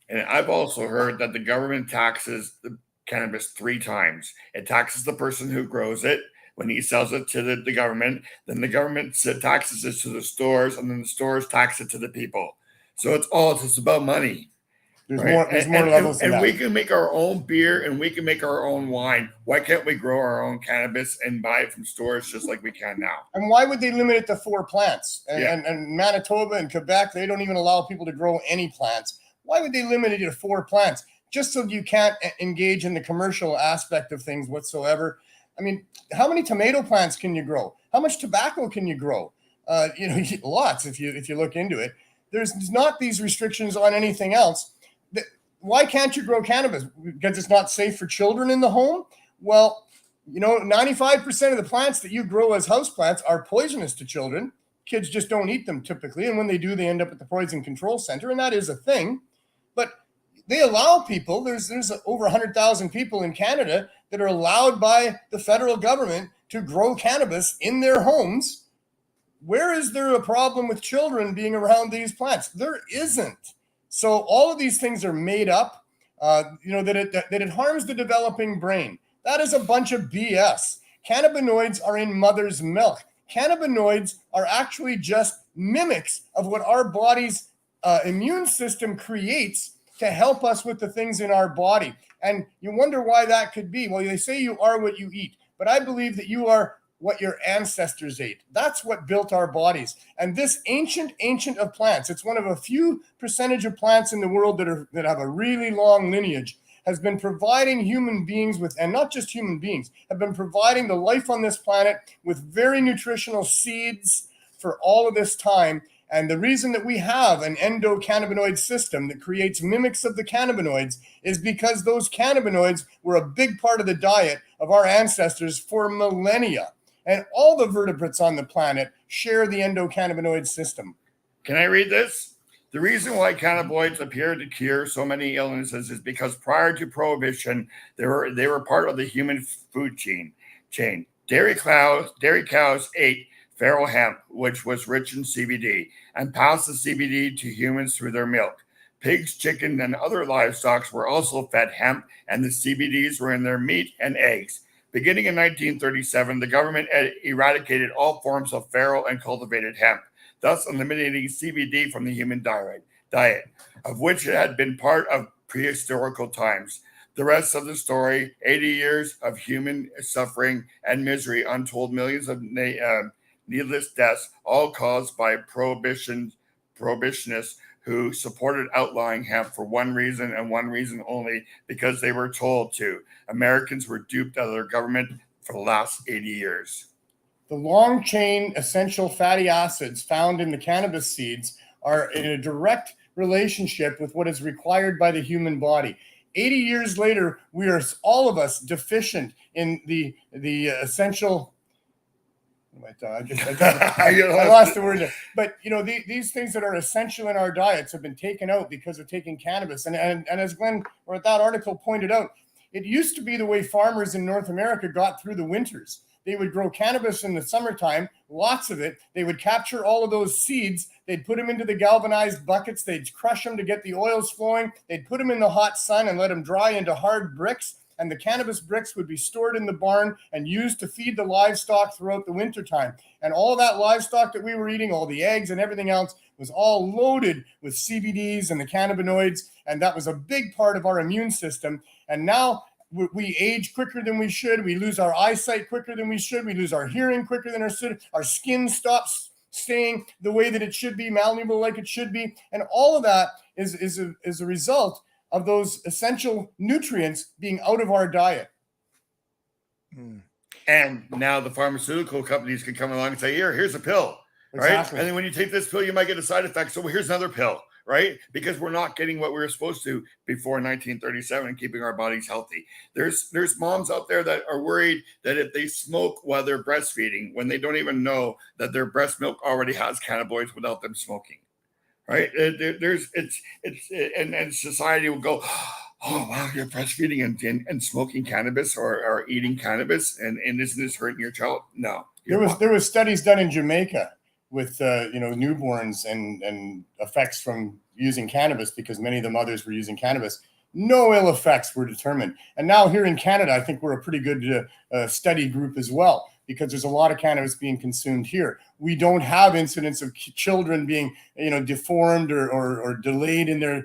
Speaker 16: And I've also heard that the government taxes the cannabis 3 times. It taxes the person who grows it when he sells it to the government. Then the government taxes it to the stores, and then the stores tax it to the people. So it's just about money.
Speaker 15: There's more levels to
Speaker 16: that. And we can make our own beer and we can make our own wine. Why can't we grow our own cannabis and buy it from stores just like we can now?
Speaker 15: And why would they limit it to 4 plants? And Manitoba and Quebec, they don't even allow people to grow any plants. Why would they limit it to 4 plants? Just so you can't engage in the commercial aspect of things whatsoever. I mean, how many tomato plants can you grow? How much tobacco can you grow? Lots if you look into it. There's not these restrictions on anything else. Why can't you grow cannabis? Because it's not safe for children in the home? Well, 95% of the plants that you grow as houseplants are poisonous to children. Kids just don't eat them typically. And when they do, they end up at the poison control center. And that is a thing. But they allow people, there's over 100,000 people in Canada that are allowed by the federal government to grow cannabis in their homes. Where is there a problem with children being around these plants? There isn't. So all of these things are made up, that it harms the developing brain. That is a bunch of BS. Cannabinoids are in mother's milk. Cannabinoids are actually just mimics of what our body's immune system creates to help us with the things in our body. And you wonder why that could be. Well, they say you are what you eat, but I believe that you are what your ancestors ate. That's what built our bodies. And this ancient of plants, it's one of a few percentage of plants in the world that have a really long lineage, has been providing human beings with, and not just human beings, have been providing the life on this planet with very nutritional seeds for all of this time. And the reason that we have an endocannabinoid system that creates mimics of the cannabinoids is because those cannabinoids were a big part of the diet of our ancestors for millennia. And all the vertebrates on the planet share the endocannabinoid system.
Speaker 16: Can I read this? The reason why cannabinoids appear to cure so many illnesses is because prior to prohibition, they were part of the human food chain. Dairy cows ate feral hemp, which was rich in CBD, and passed the CBD to humans through their milk. Pigs, chicken, and other livestock were also fed hemp, and the CBDs were in their meat and eggs. Beginning in 1937, the government eradicated all forms of feral and cultivated hemp, thus eliminating CBD from the human diet, of which it had been part of prehistorical times. The rest of the story, 80 years of human suffering and misery, untold millions of needless deaths, all caused by prohibitionists who supported outlawing hemp for one reason and one reason only, because they were told to. Americans were duped out of their government for the last 80 years.
Speaker 15: The long chain essential fatty acids found in the cannabis seeds are in a direct relationship with what is required by the human body. 80 years later, we are all of us deficient in the essential. I lost the word there. But these things that are essential in our diets have been taken out because of taking cannabis. And as Glenn or that article pointed out, it used to be the way farmers in North America got through the winters. They would grow cannabis in the summertime, lots of it. They would capture all of those seeds. They'd put them into the galvanized buckets. They'd crush them to get the oils flowing. They'd put them in the hot sun and let them dry into hard bricks. And the cannabis bricks would be stored in the barn and used to feed the livestock throughout the wintertime. And all that livestock that we were eating, all the eggs and everything else, was all loaded with CBDs and the cannabinoids. And that was a big part of our immune system. And now we age quicker than we should. We lose our eyesight quicker than we should. We lose our hearing quicker than our should. Our skin stops staying the way that it should be, malleable like it should be. And all of that is a result of those essential nutrients being out of our diet.
Speaker 16: And now the pharmaceutical companies can come along and say, here's a pill,
Speaker 15: Exactly.
Speaker 16: right? And then when you take this pill, you might get a side effect. So here's another pill, right? Because we're not getting what we were supposed to before 1937 and keeping our bodies healthy. There's moms out there that are worried that if they smoke while they're breastfeeding, when they don't even know that their breast milk already has cannabinoids without them smoking. Right? And society will go, oh wow, you're breastfeeding and smoking cannabis or eating cannabis, and isn't this hurting your child? No.
Speaker 15: There was studies done in Jamaica with newborns and effects from using cannabis, because many of the mothers were using cannabis. No ill effects were determined. And now here in Canada, I think we're a pretty good study group as well, because there's a lot of cannabis being consumed here. We don't have incidents of children being, deformed or delayed in their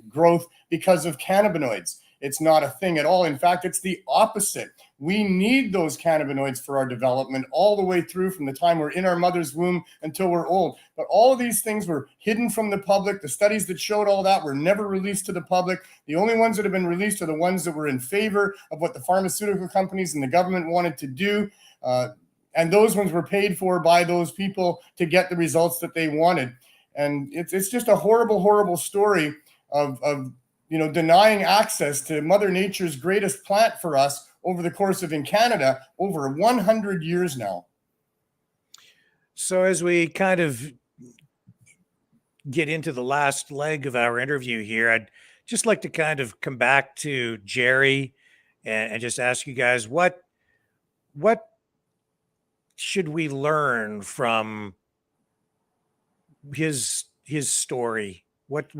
Speaker 15: growth because of cannabinoids. It's not a thing at all. In fact, it's the opposite. We need those cannabinoids for our development all the way through from the time we're in our mother's womb until we're old. But all of these things were hidden from the public. The studies that showed all that were never released to the public. The only ones that have been released are the ones that were in favor of what the pharmaceutical companies and the government wanted to do. And those ones were paid for by those people to get the results that they wanted. And it's just a horrible, horrible story of denying access to Mother Nature's greatest plant for us over the course of, in Canada, over 100 years now.
Speaker 2: So as we kind of get into the last leg of our interview here, I'd just like to kind of come back to Jerry and just ask you guys, what should we learn from his story? What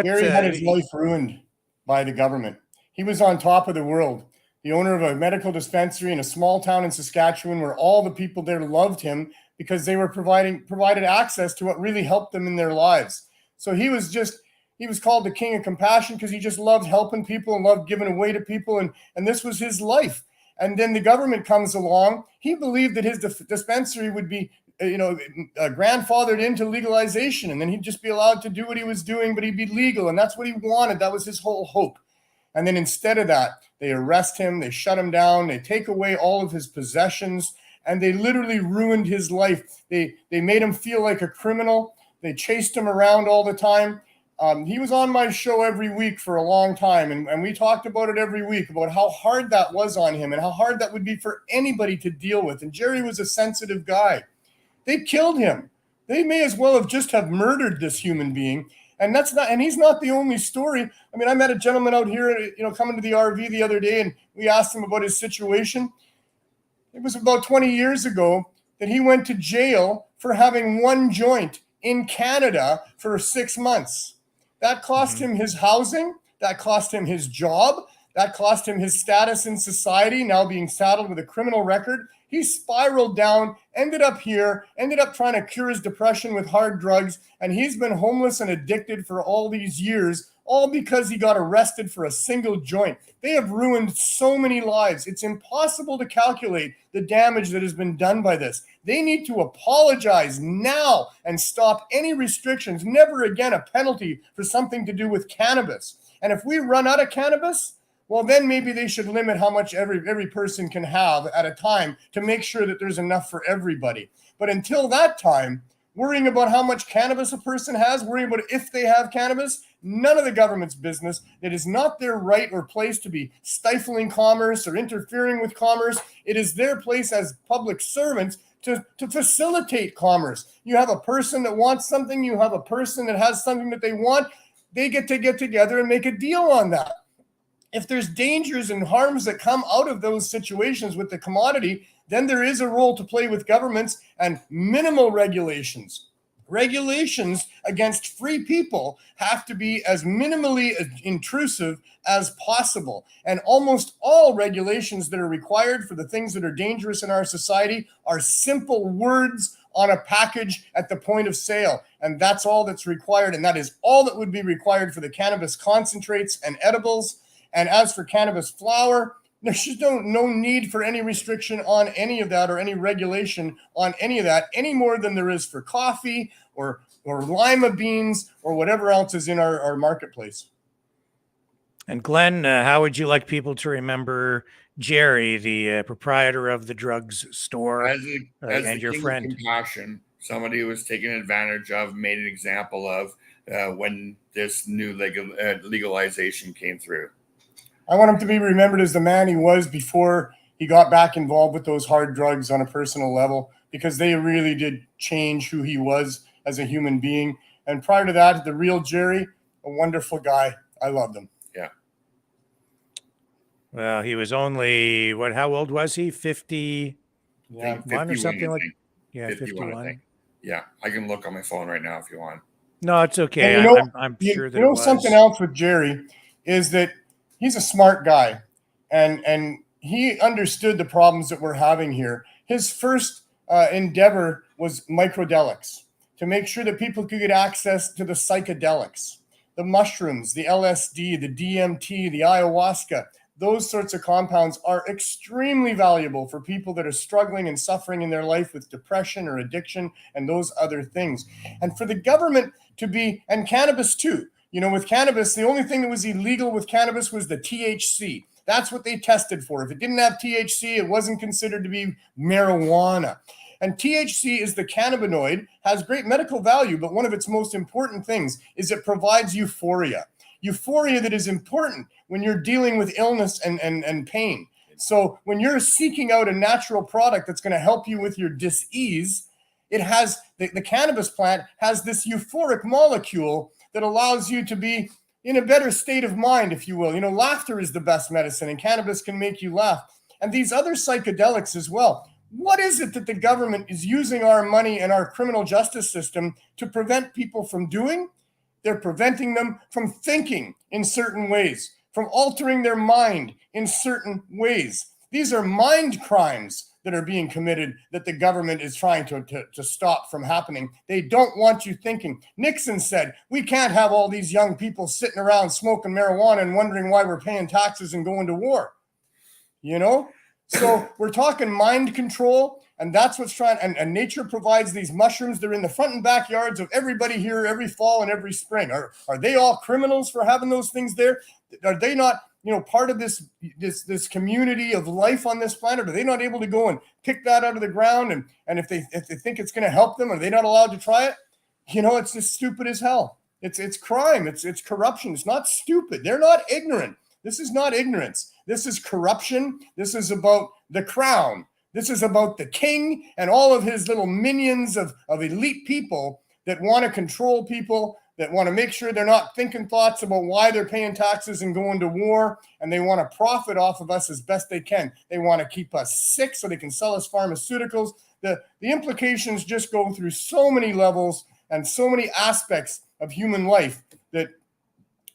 Speaker 15: Jerry had his life ruined by the government. He was on top of the world, the owner of a medical dispensary in a small town in Saskatchewan where all the people there loved him because they were provided access to what really helped them in their lives. So he was called the king of compassion because he just loved helping people and loved giving away to people. And this was his life. And then the government comes along. He believed that his dispensary would be grandfathered into legalization, and then he'd just be allowed to do what he was doing, but he'd be legal. And that's what he wanted. That was his whole hope. And then instead of that, they arrest him, they shut him down, they take away all of his possessions, and they literally ruined his life. They made him feel like a criminal. They chased him around all the time. He was on my show every week for a long time, and we talked about it every week, about how hard that was on him and how hard that would be for anybody to deal with. And Jerry was a sensitive guy. They killed him. They may as well have just have murdered this human being. And he's not the only story. I mean, I met a gentleman out here, coming to the RV the other day, and we asked him about his situation. It was about 20 years ago that he went to jail for having one joint in Canada for 6 months. That cost him his housing. That cost him his job. That cost him his status in society, now being saddled with a criminal record. He spiraled down, ended up trying to cure his depression with hard drugs, and he's been homeless and addicted for all these years, all because he got arrested for a single joint. They have ruined so many lives. It's impossible to calculate the damage that has been done by this. They need to apologize now and stop any restrictions, never again a penalty for something to do with cannabis. And if we run out of cannabis, well, then maybe they should limit how much every person can have at a time to make sure that there's enough for everybody. But until that time, worrying about how much cannabis a person has, worrying about if they have cannabis, none of the government's business. It is not their right or place to be stifling commerce or interfering with commerce. It is their place as public servants to facilitate commerce. You have a person that wants something, you have a person that has something that they want, they get together and make a deal on that. If there's dangers and harms that come out of those situations with the commodity, then there is a role to play with governments and minimal regulations. Regulations against free people have to be as minimally intrusive as possible. And almost all regulations that are required for the things that are dangerous in our society are simple words on a package at the point of sale. And that's all that's required. And that is all that would be required for the cannabis concentrates and edibles. And as for cannabis flower, there's just no need for any restriction on any of that or any regulation on any of that, any more than there is for coffee or lima beans or whatever else is in our marketplace.
Speaker 2: And Glenn, how would you like people to remember Jerry, the proprietor of the drugs store, and your friend?
Speaker 16: Compassion, somebody who was taken advantage of, made an example of when this new legalization came through.
Speaker 15: I want him to be remembered as the man he was before he got back involved with those hard drugs on a personal level, because they really did change who he was as a human being. And prior to that, the real Jerry, a wonderful guy. I loved him.
Speaker 16: Yeah.
Speaker 2: Well, he was only, how old was he? 51 or something like that? Yeah, 51.
Speaker 16: I think. Yeah, I can look on my phone right now if you want.
Speaker 2: No, it's okay. I'm sure that it was.
Speaker 15: Something else with Jerry is that he's a smart guy, and he understood the problems that we're having here. His first endeavor was microdelics, to make sure that people could get access to the psychedelics, the mushrooms, the LSD, the DMT, the ayahuasca. those sorts of compounds are extremely valuable for people that are struggling and suffering in their life with depression or addiction and those other things. And for the government to be, and cannabis too, you know, with cannabis, the only thing that was illegal with cannabis was the THC. That's what they tested for. If it didn't have THC, it wasn't considered to be marijuana. And THC is the cannabinoid, has great medical value, but one of its most important things is it provides euphoria. Euphoria that is important when you're dealing with illness and pain. So when you're seeking out a natural product that's going to help you with your dis-ease, it has, the cannabis plant has this euphoric molecule that allows you to be in a better state of mind, if you will. You know, laughter is the best medicine, and cannabis can make you laugh. And these other psychedelics as well. What is it that the government is using our money and our criminal justice system to prevent people from doing? They're preventing them from thinking in certain ways, from altering their mind in certain ways. These are mind crimes that are being committed that the government is trying to stop from happening. They don't want you thinking. Nixon said, we can't have all these young people sitting around smoking marijuana and wondering why we're paying taxes and going to war. You know? So we're talking mind control, and that's what's trying, and nature provides these mushrooms. They're in the front and backyards of everybody here every fall and every spring. Are they all criminals for having those things there? Are they not, you know, part of this community of life on this planet? Are they not able to go and pick that out of the ground? And if they think it's going to help them, are they not allowed to try it? You know, it's just stupid as hell. It's crime. It's corruption. It's not stupid. They're not ignorant. This is not ignorance. This is corruption. This is about the crown. This is about the king and all of his little minions of elite people that want to control people, that want to make sure they're not thinking thoughts about why they're paying taxes and going to war, and they want to profit off of us as best they can. They want to keep us sick so they can sell us pharmaceuticals. The implications just go through so many levels and so many aspects of human life that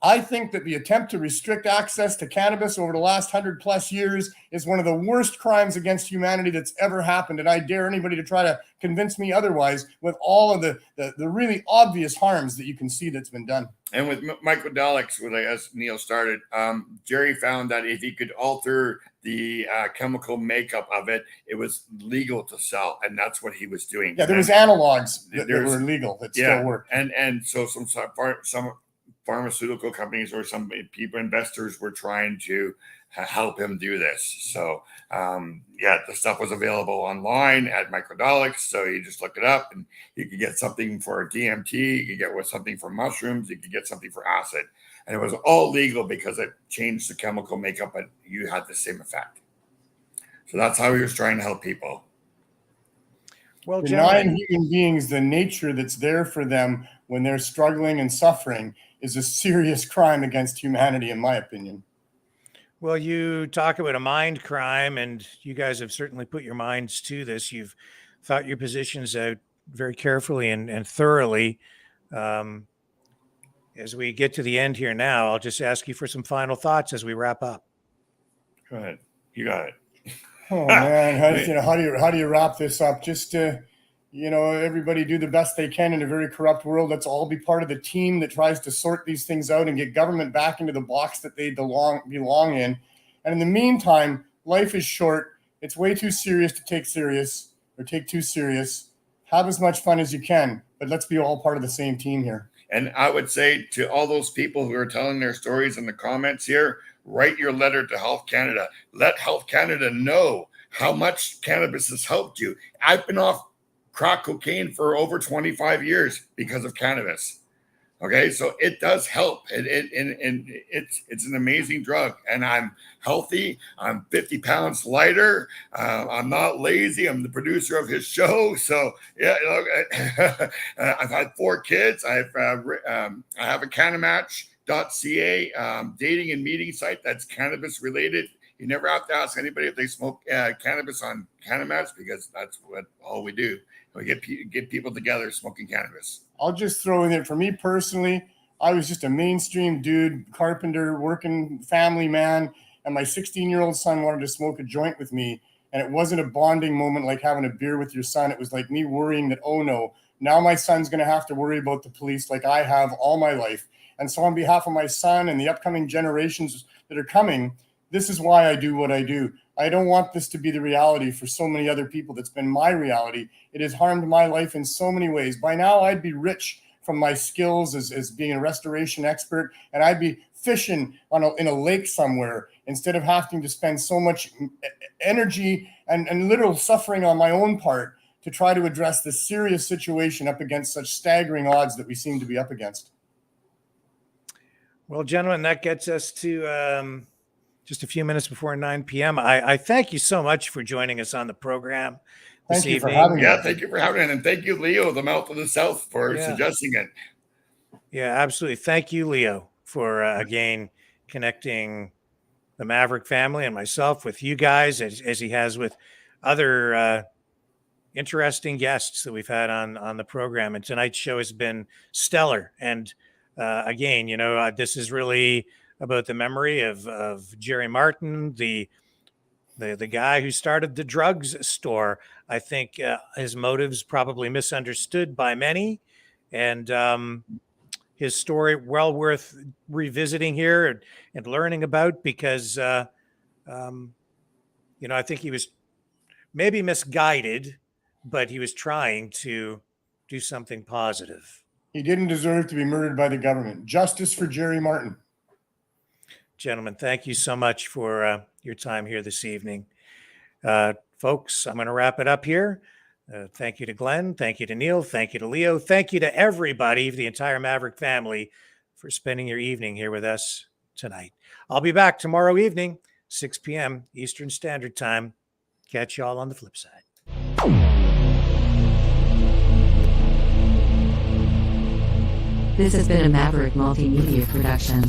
Speaker 15: I think that the attempt to restrict access to cannabis over the last 100+ years is one of the worst crimes against humanity that's ever happened. And I dare anybody to try to convince me otherwise with all of the really obvious harms that you can see that's been done.
Speaker 16: And with mycodelics, as Neil started, Jerry found that if he could alter the chemical makeup of it, it was legal to sell. And that's what he was doing.
Speaker 15: Yeah, there was analogs that were legal that still work.
Speaker 16: And so some pharmaceutical companies or some people, investors, were trying to help him do this. So the stuff was available online at Mycodelics. So you just look it up and you could get something for DMT, you could get something for mushrooms, you could get something for acid. And it was all legal because it changed the chemical makeup, but you had the same effect. So that's how he was trying to help people.
Speaker 2: Well,
Speaker 15: denying human beings the nature that's there for them when they're struggling and suffering is a serious crime against humanity, in my opinion.
Speaker 2: Well, you talk about a mind crime, and you guys have certainly put your minds to this. You've thought your positions out very carefully and thoroughly. As we get to the end here now, I'll just ask you for some final thoughts as we wrap up.
Speaker 16: Go ahead. You got it.
Speaker 15: Oh man, how do you wrap this up? Just everybody do the best they can in a very corrupt world. Let's all be part of the team that tries to sort these things out and get government back into the box that they belong in. And in the meantime, life is short. It's way too serious to take too serious. Have as much fun as you can, but let's be all part of the same team here.
Speaker 16: And I would say to all those people who are telling their stories in the comments here, write your letter to Health Canada. Let Health Canada know how much cannabis has helped you. I've been off crack cocaine for over 25 years because of cannabis. Okay, so it does help. It's an amazing drug, and I'm healthy. I'm 50 pounds lighter. I'm not lazy. I'm the producer of his show. So yeah, I've had 4 kids. I have a Cannabis.ca dating and meeting site that's cannabis related. You never have to ask anybody if they smoke cannabis on Cannabis, because that's all we do. We get people together smoking cannabis.
Speaker 15: I'll just throw in there, for me personally, I was just a mainstream dude, carpenter, working family man, and my 16-year-old son wanted to smoke a joint with me, and it wasn't a bonding moment like having a beer with your son. It was like me worrying that, oh no, now my son's going to have to worry about the police like I have all my life. And so on behalf of my son and the upcoming generations that are coming, This is why I do what I do. I don't want this to be the reality for so many other people that's been my reality. It has harmed my life in so many ways. By now, I'd be rich from my skills as being a restoration expert, and I'd be fishing in a lake somewhere instead of having to spend so much energy and literal suffering on my own part to try to address this serious situation up against such staggering odds that we seem to be up against.
Speaker 2: Well, gentlemen, that gets us to just a few minutes before 9 p.m. I thank you so much for joining us on the program this
Speaker 15: Thank you for
Speaker 2: evening.
Speaker 15: having me.
Speaker 16: Yeah, thank you for having it. And thank you, Leo, the Mouth of the South, for suggesting it.
Speaker 2: Yeah, absolutely. Thank you, Leo, for again connecting the Maverick family and myself with you guys, as he has with other interesting guests that we've had on the program. And tonight's show has been stellar. And again, this is really about the memory of Jerry Martin, the guy who started the drugs store. I think his motives probably misunderstood by many, and his story well worth revisiting here and learning about, because I think he was maybe misguided, but he was trying to do something positive.
Speaker 15: He didn't deserve to be murdered by the government. Justice for Jerry Martin.
Speaker 2: Gentlemen, thank you so much for your time here this evening. Folks, I'm going to wrap it up here. Thank you to Glenn. Thank you to Neil. Thank you to Leo. Thank you to everybody, the entire Maverick family, for spending your evening here with us tonight. I'll be back tomorrow evening, 6 p.m. Eastern Standard Time. Catch y'all on the flip side.
Speaker 17: This has been a Maverick Multimedia production.